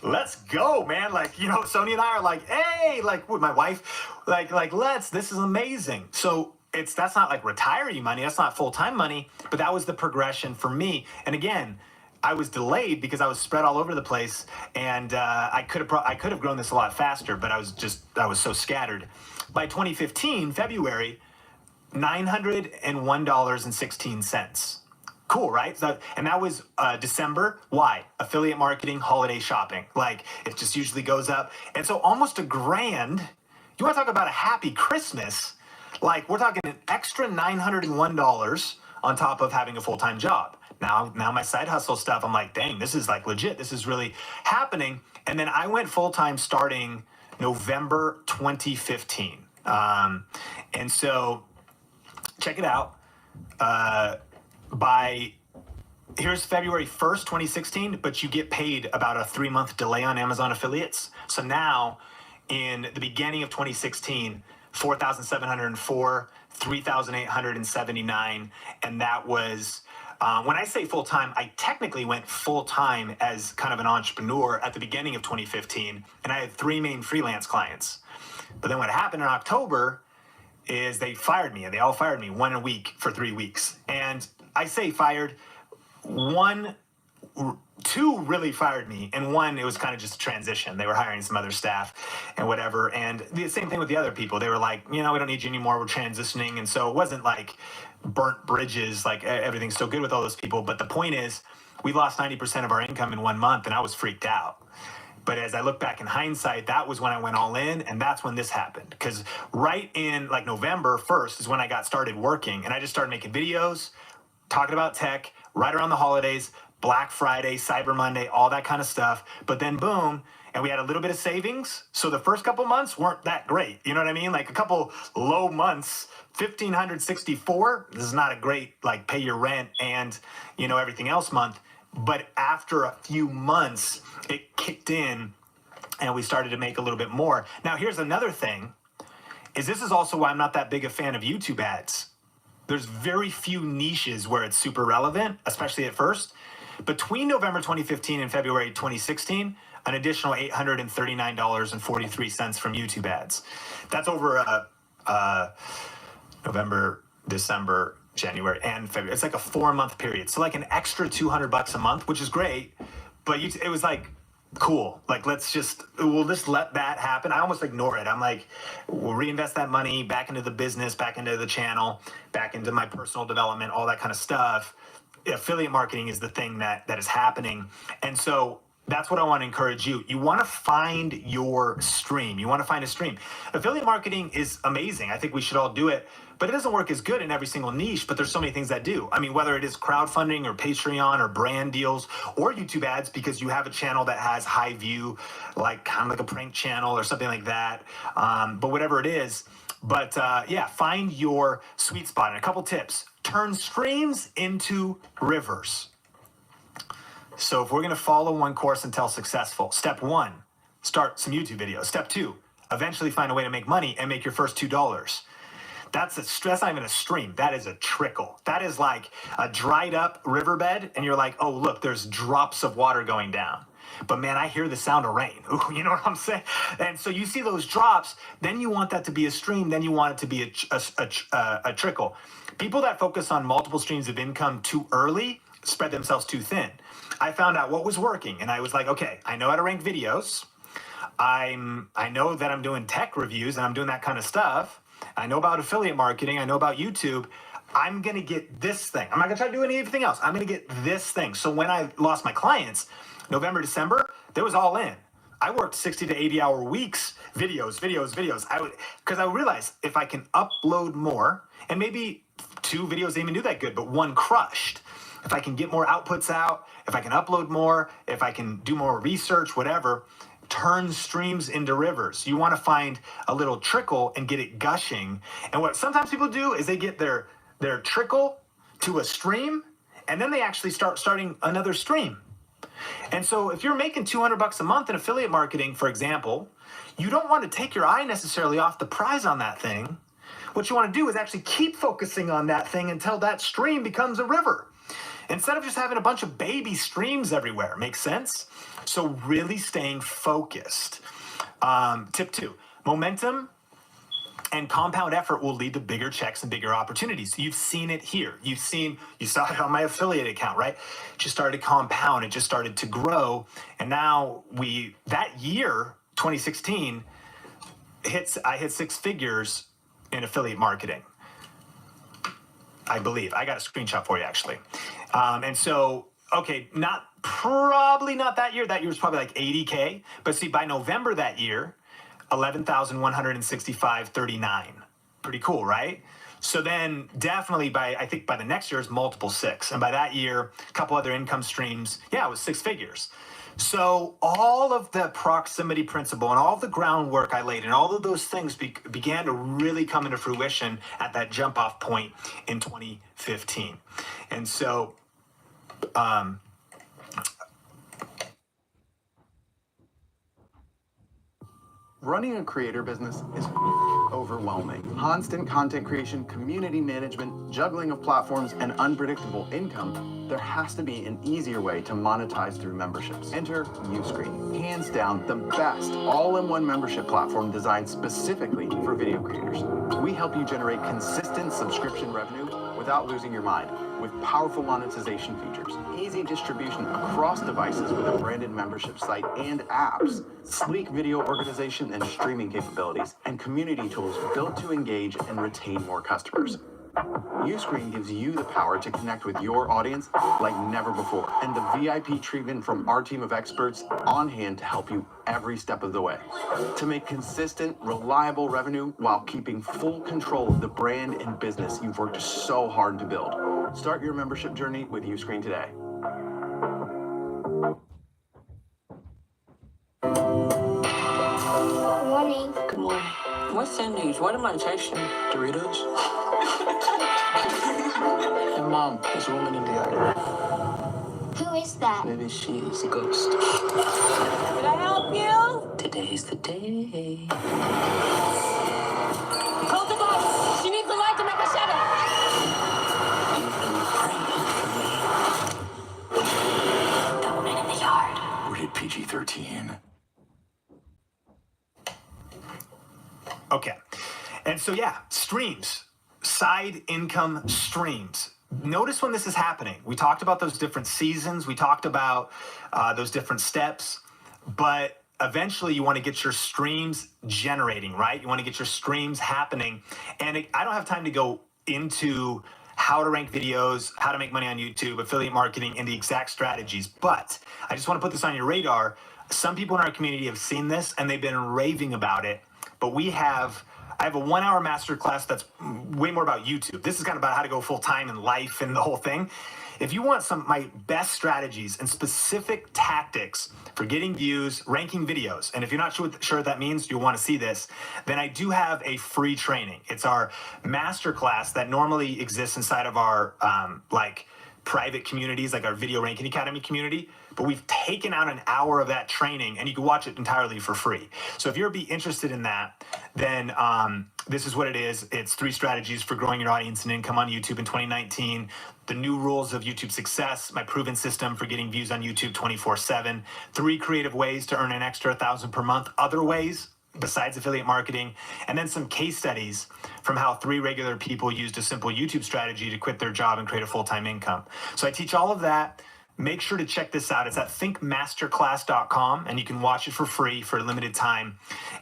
Let's go, man. Like, you know, Sonia and I are like, hey, like with my wife, this is amazing. So that's not like retiree money. That's not full-time money, but that was the progression for me. And again, I was delayed because I was spread all over the place, and I could have grown this a lot faster, but I was so scattered. By 2015, February, $901.16. Cool, right? So, and that was December. Why? Affiliate marketing, holiday shopping. Like, it just usually goes up. And so almost $1,000. You want to talk about a happy Christmas? Like, we're talking an extra $901 on top of having a full-time job. Now my side hustle stuff, I'm like, dang, this is like legit. This is really happening. And then I went full-time starting November 2015. And so check it out. Here's February 1st, 2016, but you get paid about a 3-month delay on Amazon affiliates. So now in the beginning of 2016, 4,704, 3,879. And that was, when I say full-time, I technically went full-time as kind of an entrepreneur at the beginning of 2015. And I had 3 main freelance clients. But then what happened in October is they fired me, and they all fired me 1 a week for 3 weeks. And I say fired, 2 really fired me, and 1, it was kind of just a transition. They were hiring some other staff and whatever. And the same thing with the other people. They were like, you know, we don't need you anymore. We're transitioning. And so it wasn't like burnt bridges, like everything's still good with all those people. But the point is, we lost 90% of our income in 1 month, and I was freaked out. But as I look back in hindsight, that was when I went all in, and that's when this happened. Because right in like November 1st is when I got started working, and I just started making videos, talking about tech, right around the holidays, Black Friday, Cyber Monday, all that kind of stuff. But then boom, and we had a little bit of savings. So the first couple months weren't that great. You know what I mean? Like a couple low months, 1,564. This is not a great like pay your rent and, you know, everything else month. But after a few months, it kicked in and we started to make a little bit more. Now, here's another thing, is this is also why I'm not that big a fan of YouTube ads. There's very few niches where it's super relevant, especially at first. Between November 2015 and February 2016, an additional $839.43 from YouTube ads. That's over November, December, January, and February. It's like a 4-month period. So like an extra $200 a month, which is great, but it was like, cool. Like, we'll just let that happen. I almost ignore it. I'm like, we'll reinvest that money back into the business, back into the channel, back into my personal development, all that kind of stuff. Affiliate marketing is the thing that is happening. And so that's what I want to encourage you. You want to find your stream. You want to find a stream. Affiliate marketing is amazing. I think we should all do it, but it doesn't work as good in every single niche, but there's so many things that do. I mean, whether it is crowdfunding or Patreon or brand deals or YouTube ads, because you have a channel that has high view, like kind of like a prank channel or something like that. But whatever it is, yeah, find your sweet spot. And a couple tips: turn streams into rivers. So if we're going to follow one course until successful, step 1, start some YouTube videos. Step 2, eventually find a way to make money and make your first $2. That's not even a stream. That is a trickle. That is like a dried up riverbed, and you're like, oh, look, there's drops of water going down. But man, I hear the sound of rain. Ooh, you know what I'm saying? And so you see those drops, then you want that to be a stream, then you want it to be a trickle. People that focus on multiple streams of income too early spread themselves too thin. I found out what was working, and I was like, okay, I know how to rank videos. I know that I'm doing tech reviews and I'm doing that kind of stuff. I know about affiliate marketing. I know about YouTube. I'm going to get this thing. I'm not going to try to do anything else. I'm going to get this thing. So when I lost my clients, November, December, they was all in. I worked 60 to 80 hour weeks, videos. Because I realized if I can upload more, and maybe 2 videos didn't even do that good, but 1 crushed. If I can get more outputs out, if I can upload more, if I can do more research, whatever, turn streams into rivers. You want to find a little trickle and get it gushing. And what sometimes people do is they get their trickle to a stream, and then they actually starting another stream. And so if you're making $200 a month in affiliate marketing, for example, you don't want to take your eye necessarily off the prize on that thing. What you want to do is actually keep focusing on that thing until that stream becomes a river, instead of just having a bunch of baby streams everywhere. Makes sense? So really staying focused. Tip 2, momentum and compound effort will lead to bigger checks and bigger opportunities. You've seen it here. You saw it on my affiliate account, right? It just started to compound. It just started to grow. And now that year, 2016, I hit 6 figures in affiliate marketing. I believe. I got a screenshot for you, actually. And so, okay, probably not that year. That year was probably like 80K. But see, by November that year, 11,165.39. Pretty cool, right? So then definitely I think by the next year is multiple 6. And by that year, a couple other income streams. Yeah, it was 6 figures. So all of the proximity principle and all of the groundwork I laid and all of those things began to really come into fruition at that jump off point in 2015. And so, running a creator business is overwhelming. Constant content creation, community management, juggling of platforms, and unpredictable income. There has to be an easier way to monetize through memberships. Enter Uscreen. Hands down, the best all-in-one membership platform designed specifically for video creators. We help you generate consistent subscription revenue without losing your mind, with powerful monetization features, easy distribution across devices with a branded membership site and apps, sleek video organization and streaming capabilities, and community tools built to engage and retain more customers. Uscreen gives you the power to connect with your audience like never before, and the VIP treatment from our team of experts on hand to help you every step of the way. To make consistent, reliable revenue while keeping full control of the brand and business you've worked so hard to build. Start your membership journey with Uscreen today. Good morning. Good morning. What's in these? What am I tasting? Doritos? And Mom, there's a woman in the other room. Who is that? Maybe she's a ghost. Can I help you? Today's the day. Close the box. She needs the light to make a shadow. Double men in the yard. Rated PG-13. Okay. And so, yeah, streams, side income streams. Notice when this is happening. We talked about those different seasons. We talked about those different steps. But eventually you want to get your streams generating, right? You want to get your streams happening. And I don't have time to go into how to rank videos, how to make money on YouTube, affiliate marketing, and the exact strategies. But I just want to put this on your radar. Some people in our community have seen this and they've been raving about it. But I have a 1 hour masterclass that's way more about YouTube. This is kind of about how to go full time in life and the whole thing. If you want my best strategies and specific tactics for getting views, ranking videos, and if you're not sure what that means, you'll want to see this, then I do have a free training. It's our masterclass that normally exists inside of our private communities, like our Video Ranking Academy community. But we've taken out an hour of that training and you can watch it entirely for free. So if you're interested in that, then this is what it is. It's 3 strategies for growing your audience and income on YouTube in 2019. The new rules of YouTube success, my proven system for getting views on YouTube 24/7, 3 creative ways to earn an extra 1,000 per month, other ways besides affiliate marketing, and then some case studies from how 3 regular people used a simple YouTube strategy to quit their job and create a full-time income. So I teach all of that. Make sure to check this out. It's at thinkmasterclass.com, and you can watch it for free for a limited time.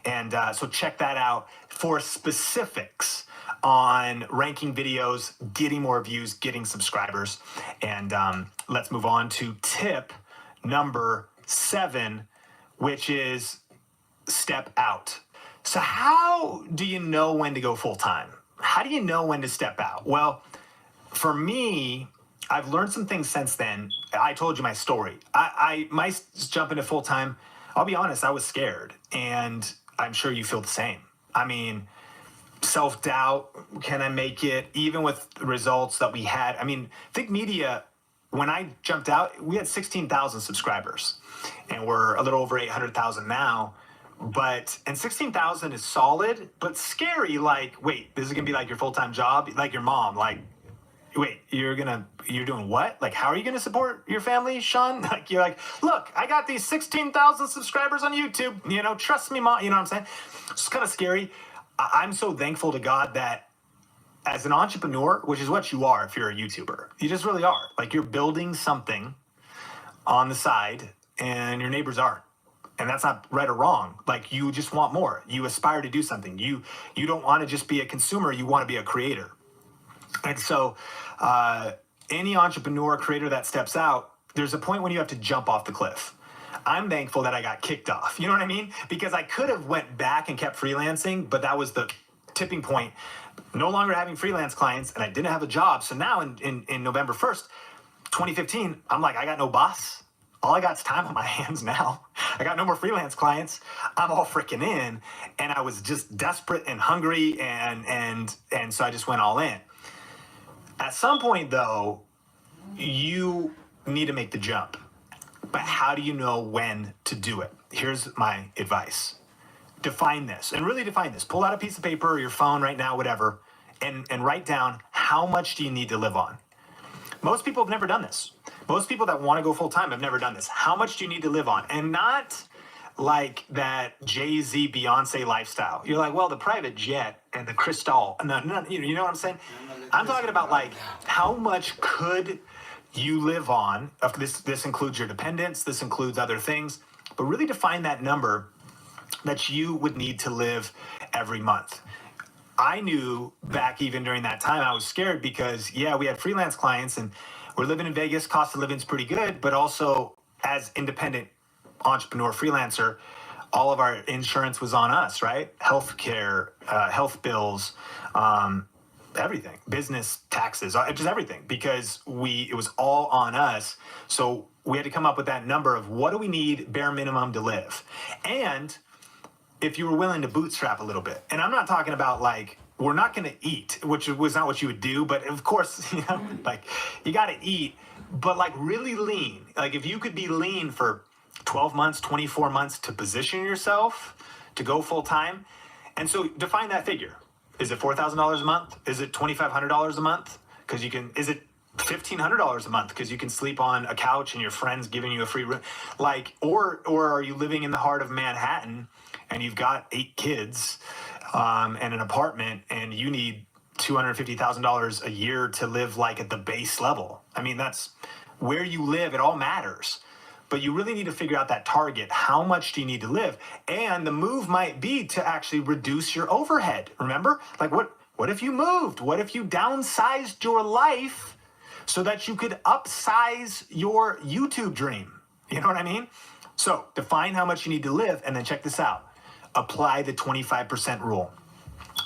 And so check that out for specifics on ranking videos, getting more views, getting subscribers. And let's move on to tip number 7, which is step out. So how do you know when to go full time? How do you know when to step out? Well, for me, I've learned some things since then. I told you my story. My jump into full time, I'll be honest, I was scared. And I'm sure you feel the same. I mean, self-doubt, can I make it? Even with the results that we had. I mean, Think Media, when I jumped out, we had 16,000 subscribers. And we're a little over 800,000 now. And 16,000 is solid, but scary. Like, wait, this is going to be like your full-time job? Like your mom, like, wait, you're doing what? Like, how are you going to support your family, Sean? Like, you're like, look, I got these 16,000 subscribers on YouTube, trust me, Mom, you know what I'm saying? It's kind of scary. I'm so thankful to God that as an entrepreneur, which is what you are if you're a YouTuber, you just really are. Like, you're building something on the side and your neighbors aren't. And that's not right or wrong. Like, you just want more. You aspire to do something. You don't want to just be a consumer. You want to be a creator. And so any entrepreneur creator that steps out, there's a point when you have to jump off the cliff. I'm thankful that I got kicked off. You know what I mean? Because I could have went back and kept freelancing, but that was the tipping point. No longer having freelance clients, and I didn't have a job. So now in November 1st, 2015, I'm like, I got no boss. All I got is time on my hands now. I got no more freelance clients. I'm all freaking in. And I was just desperate and hungry. And so I just went all in. At some point, though, you need to make the jump. But how do you know when to do it? Here's my advice. Define this, and really define this. Pull out a piece of paper or your phone right now, whatever, and write down how much do you need to live on. Most people have never done this. Most people that want to go full time have never done this. How much do you need to live on? And not like that Jay-Z, Beyonce lifestyle. You're like, well, the private jet and the crystal. No, you know what I'm saying? I'm talking about like how much could you live on? This includes your dependents. This includes other things. But really define that number that you would need to live every month. I knew back even during that time, I was scared because, yeah, we had freelance clients and we're living in Vegas. Cost of living is pretty good, but also as independent entrepreneur freelancer, all of our insurance was on us, right? Healthcare, health bills, everything, business taxes, just everything, because it was all on us. So we had to come up with that number of what do we need bare minimum to live. And if you were willing to bootstrap a little bit, and I'm not talking about like we're not going to eat, which was not what you would do, but of course, you know, like you got to eat, but like really lean. Like if you could be lean for 12 months, 24 months to position yourself to go full time. And so define that figure. Is it $4,000 a month? Is it $2,500 a month? Because you can, is it $1,500 a month because you can sleep on a couch and your friends giving you a free room? Like, or are you living in the heart of Manhattan and you've got 8 kids and an apartment and you need $250,000 a year to live like at the base level? I mean, that's where you live. It all matters. But you really need to figure out that target. How much do you need to live? And the move might be to actually reduce your overhead. Remember? Like what if you moved? What if you downsized your life so that you could upsize your YouTube dream? You know what I mean? So define how much you need to live and then check this out. Apply the 25% rule.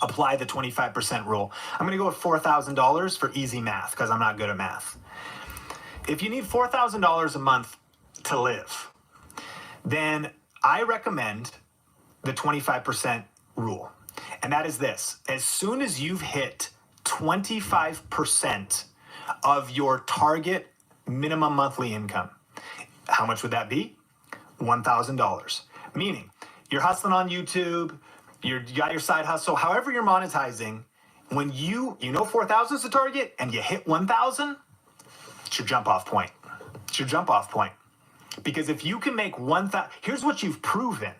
Apply the 25% rule. I'm going to go with $4,000 for easy math because I'm not good at math. If you need $4,000 a month to live, then I recommend the 25% rule. And that is this: as soon as you've hit 25% of your target minimum monthly income, how much would that be? $1,000. Meaning you're hustling on YouTube, you got your side hustle, however you're monetizing, when you know 4,000 is the target and you hit 1,000, it's your jump off point. It's your jump off point. Because if you can make 1,000, here's what you've proven.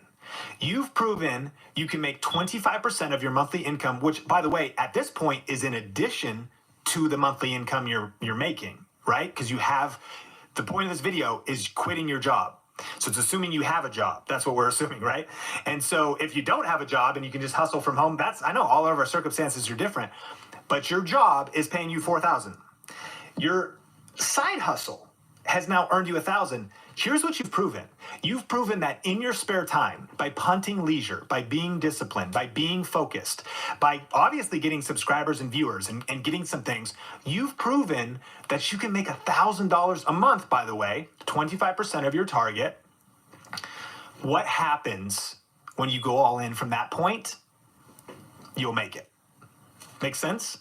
You've proven you can make 25% of your monthly income, which, by the way, at this point is in addition to the monthly income you're making, right? Because you have, the point of this video is quitting your job. So it's assuming you have a job. That's what we're assuming, right? And so if you don't have a job and you can just hustle from home, I know all of our circumstances are different, but your job is paying you 4,000. Your side hustle has now earned you 1,000. Here's what you've proven. You've proven that in your spare time, by punting leisure, by being disciplined, by being focused, by obviously getting subscribers and viewers and getting some things, you've proven that you can make $1,000 a month, by the way, 25% of your target. What happens when you go all in from that point? You'll make it. Make sense?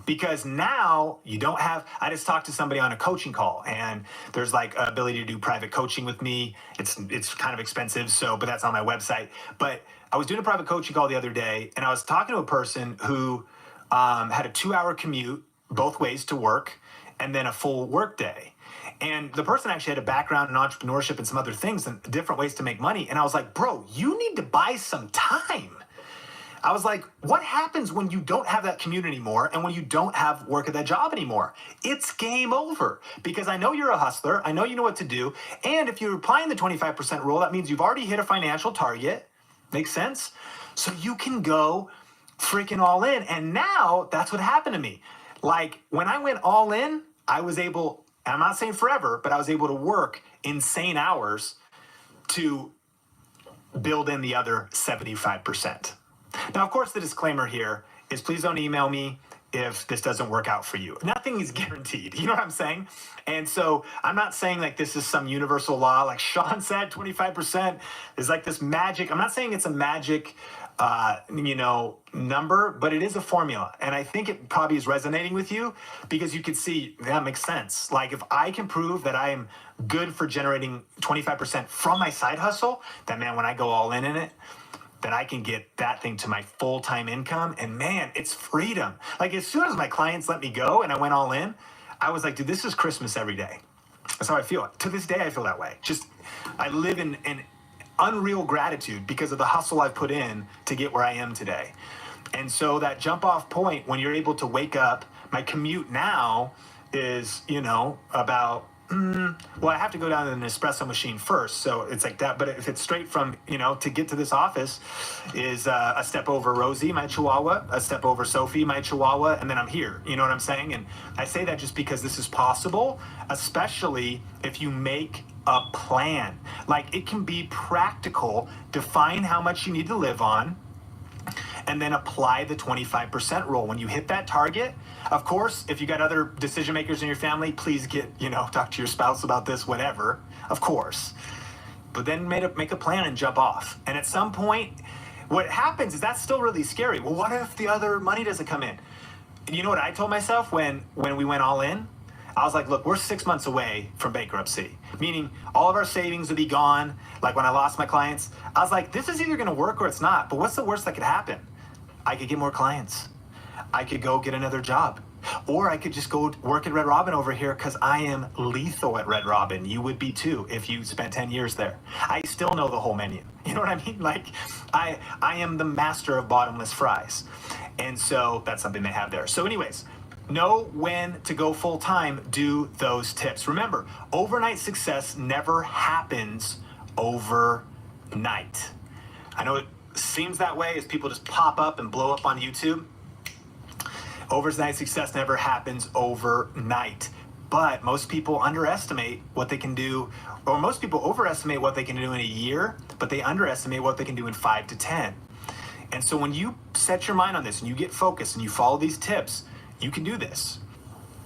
Because now you don't have, I just talked to somebody on a coaching call and there's like an ability to do private coaching with me. It's kind of expensive, but that's on my website. But I was doing a private coaching call the other day and I was talking to a person who had a 2-hour commute both ways to work and then a full work day. And the person actually had a background in entrepreneurship and some other things and different ways to make money. And I was like, bro, you need to buy some time. I was like, what happens when you don't have that commute anymore and when you don't have work at that job anymore? It's game over, because I know you're a hustler. I know you know what to do. And if you're applying the 25% rule, that means you've already hit a financial target. Makes sense? So you can go freaking all in. And now that's what happened to me. Like when I went all in, I was able, and I'm not saying forever, but I was able to work insane hours to build in the other 75%. Now, of course, the disclaimer here is please don't email me if this doesn't work out for you. Nothing is guaranteed. You know what I'm saying? And so I'm not saying like this is some universal law. Like Sean said, 25% is like this magic. I'm not saying it's a magic, number, but it is a formula. And I think it probably is resonating with you because you could see that makes sense. Like if I can prove that I am good for generating 25% from my side hustle, then man, when I go all in it, that I can get that thing to my full-time income. And man, it's freedom. Like as soon as my clients let me go and I went all in, I was like, dude, this is Christmas every day. That's how I feel. To this day, I feel that way. Just, I live in unreal gratitude because of the hustle I've put in to get where I am today. And so that jump off point, when you're able to wake up, my commute now is, about, well, I have to go down to an espresso machine first. So it's like that. But if it's straight from, to get to this office is a step over Rosie, my Chihuahua, a step over Sophie, my Chihuahua, and then I'm here. You know what I'm saying? And I say that just because this is possible, especially if you make a plan. Like it can be practical. Define how much you need to live on, and then apply the 25% rule. When you hit that target, of course, if you got other decision makers in your family, please talk to your spouse about this, whatever, of course. But then make a plan and jump off. And at some point, what happens is that's still really scary. Well, what if the other money doesn't come in? You know what I told myself when we went all in? I was like, look, we're 6 months away from bankruptcy, meaning all of our savings will be gone. Like when I lost my clients, I was like, this is either going to work or it's not. But what's the worst that could happen? I could get more clients. I could go get another job. Or I could just go work at Red Robin over here because I am lethal at Red Robin. You would be too if you spent 10 years there. I still know the whole menu. You know what I mean? Like, I am the master of bottomless fries. And so that's something they have there. So anyways, know when to go full time, do those tips. Remember, overnight success never happens overnight. I know it seems that way as people just pop up and blow up on YouTube. Overnight success never happens overnight. But most people underestimate what they can do, or most people overestimate what they can do in a year, but they underestimate what they can do in 5 to 10. And so when you set your mind on this and you get focused and you follow these tips, you can do this.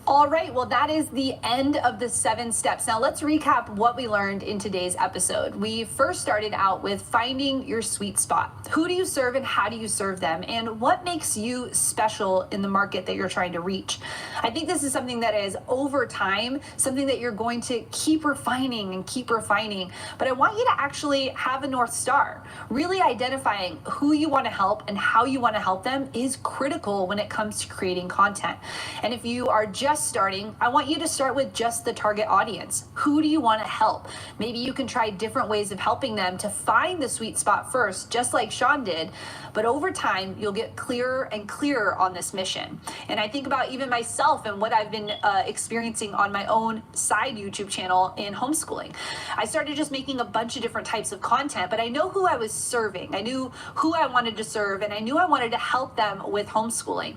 All right, well, that is the end of the 7 steps. Now let's recap what we learned in today's episode. We first started out with finding your sweet spot. Who do you serve and how do you serve them? And what makes you special in the market that you're trying to reach? I think this is something that is over time, something that you're going to keep refining and keep refining. But I want you to actually have a North Star. Really identifying who you want to help and how you want to help them is critical when it comes to creating content. And if you are just starting, I want you to start with just the target audience. Who do you want to help? Maybe you can try different ways of helping them to find the sweet spot first, just like Sean did. But over time, you'll get clearer and clearer on this mission. And I think about even myself and what I've been experiencing on my own side YouTube channel in homeschooling. I started just making a bunch of different types of content, but I know who I was serving. I knew who I wanted to serve, and I knew I wanted to help them with homeschooling.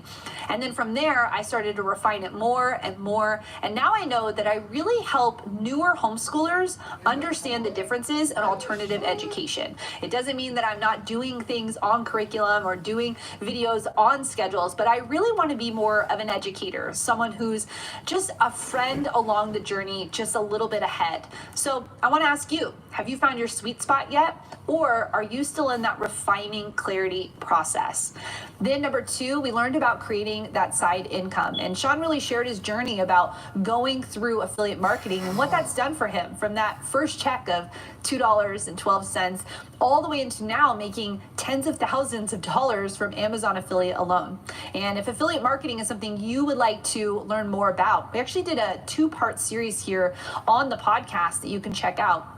And then from there, I started to refine it more and more. And now I know that I really help newer homeschoolers understand the differences in alternative education. It doesn't mean that I'm not doing things on curriculum or doing videos on schedules, but I really want to be more of an educator, someone who's just a friend along the journey, just a little bit ahead. So I want to ask you, have you found your sweet spot yet? Or are you still in that refining clarity process? Then number 2, we learned about creating that side income. And Sean really shared his journey about going through affiliate marketing and what that's done for him from that first check of $2.12 all the way into now making tens of thousands of dollars from Amazon affiliate alone. And if affiliate marketing is something you would like to learn more about, we actually did a 2-part series here on the podcast that you can check out.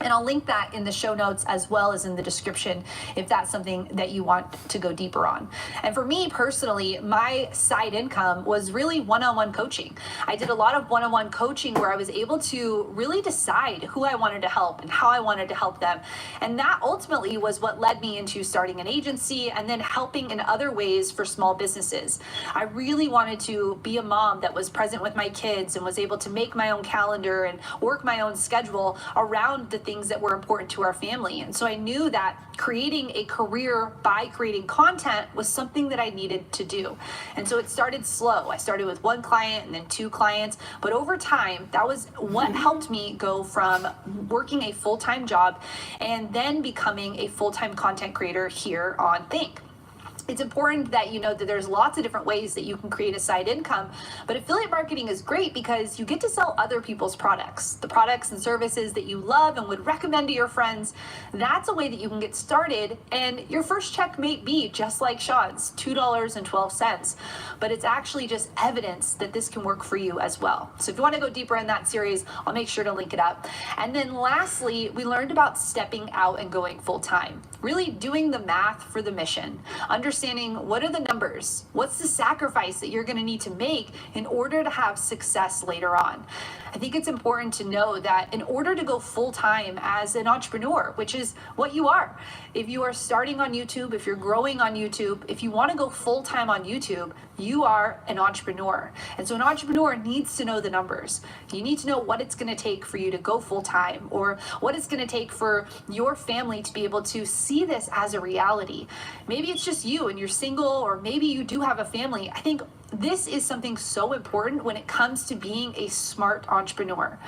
And I'll link that in the show notes as well as in the description if that's something that you want to go deeper on. And for me personally, my side income was really one-on-one coaching. I did a lot of one-on-one coaching where I was able to really decide who I wanted to help and how I wanted to help them. And that ultimately was what led me into starting an agency and then helping in other ways for small businesses. I really wanted to be a mom that was present with my kids and was able to make my own calendar and work my own schedule around the things that were important to our family. And so I knew that creating a career by creating content was something that I needed to do. And so it started slow. I started with 1 client and then 2 clients, but over time, that was what helped me go from working a full-time job and then becoming a full-time content creator here on Think. It's important that you know that there's lots of different ways that you can create a side income, but affiliate marketing is great because you get to sell other people's products, the products and services that you love and would recommend to your friends. That's a way that you can get started, and your first check may be just like Sean's, $2.12, but it's actually just evidence that this can work for you as well. So if you want to go deeper in that series, I'll make sure to link it up. And then lastly, we learned about stepping out and going full time, really doing the math for the mission, understanding what are the numbers, what's the sacrifice that you're going to need to make in order to have success later on. I think it's important to know that in order to go full-time as an entrepreneur, which is what you are, if you are starting on YouTube, if you're growing on YouTube, if you want to go full-time on YouTube, you are an entrepreneur. And so an entrepreneur needs to know the numbers. You need to know what it's going to take for you to go full-time, or what it's going to take for your family to be able to see this as a reality. Maybe it's just you you and you're single, or maybe you do have a family, I think this is something so important when it comes to being a smart entrepreneur.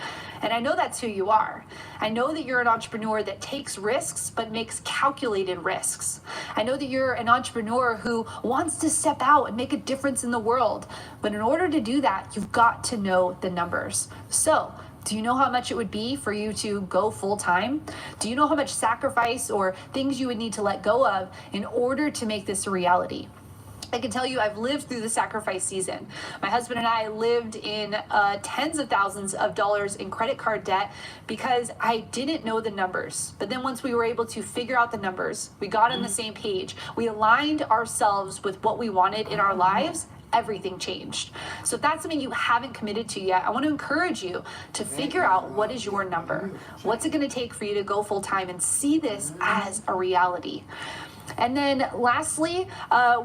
And I know that's who you are. I know that you're an entrepreneur that takes risks, but makes calculated risks. I know that you're an entrepreneur who wants to step out and make a difference in the world. But in order to do that, you've got to know the numbers. So, do you know how much it would be for you to go full time? Do you know how much sacrifice or things you would need to let go of in order to make this a reality? I can tell you I've lived through the sacrifice season. My husband and I lived in tens of thousands of dollars in credit card debt because I didn't know the numbers. But then once we were able to figure out the numbers, we got on the same page, we aligned ourselves with what we wanted in our lives, everything changed. So if that's something you haven't committed to yet, I want to encourage you to figure out what is your number. What's it going to take for you to go full time and see this as a reality? And then lastly,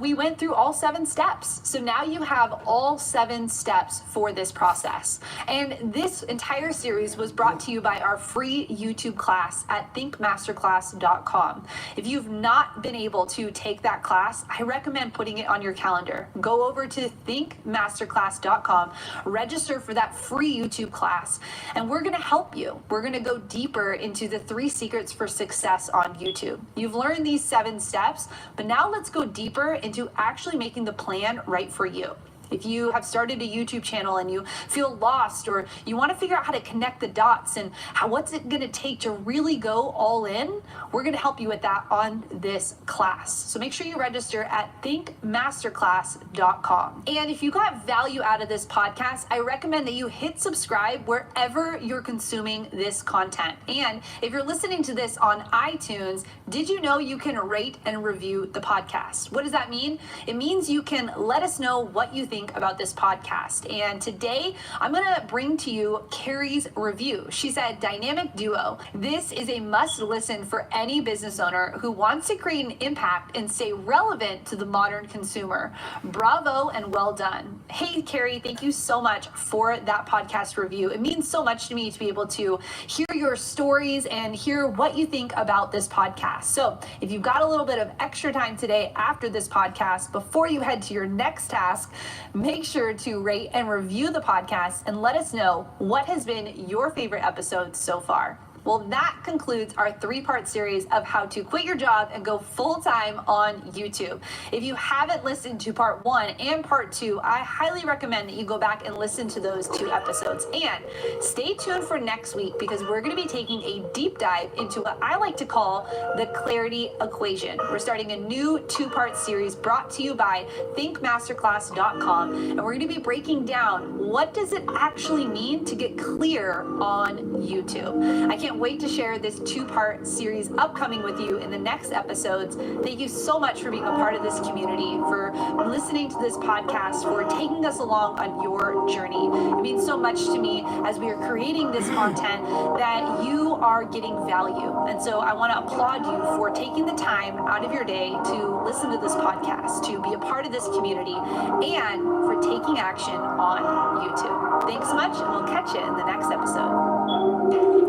we went through all 7 steps. So now you have all 7 steps for this process. And this entire series was brought to you by our free YouTube class at thinkmasterclass.com. If you've not been able to take that class, I recommend putting it on your calendar. Go over to thinkmasterclass.com, register for that free YouTube class, and we're going to help you. We're going to go deeper into the 3 secrets for success on YouTube. You've learned these 7 steps, but now let's go deeper into actually making the plan right for you. If you have started a YouTube channel and you feel lost, or you want to figure out how to connect the dots and what's it going to take to really go all in, we're going to help you with that on this class. So make sure you register at thinkmasterclass.com. And if you got value out of this podcast, I recommend that you hit subscribe wherever you're consuming this content. And if you're listening to this on iTunes, did you know you can rate and review the podcast? What does that mean? It means you can let us know what you think about this podcast. And today I'm going to bring to you Carrie's review. She said, "Dynamic duo. This is a must listen for any business owner who wants to create an impact and stay relevant to the modern consumer. Bravo and well done." Hey, Carrie, thank you so much for that podcast review. It means so much to me to be able to hear your stories and hear what you think about this podcast. So if you've got a little bit of extra time today after this podcast, before you head to your next task, make sure to rate and review the podcast and let us know what has been your favorite episode so far. Well, that concludes our 3-part series of how to quit your job and go full-time on YouTube. If you haven't listened to part 1 and part 2, I highly recommend that you go back and listen to those 2 episodes. And stay tuned for next week, because we're going to be taking a deep dive into what I like to call the clarity equation. We're starting a new 2-part series brought to you by thinkmasterclass.com, and we're going to be breaking down what does it actually mean to get clear on YouTube. I can't wait to share this 2-part series upcoming with you in the next episodes. Thank you so much for being a part of this community, for listening to this podcast, for taking us along on your journey. It means so much to me as we are creating this content that you are getting value. And so I want to applaud you for taking the time out of your day to listen to this podcast, to be a part of this community, and for taking action on YouTube. Thanks so much, and we'll catch you in the next episode.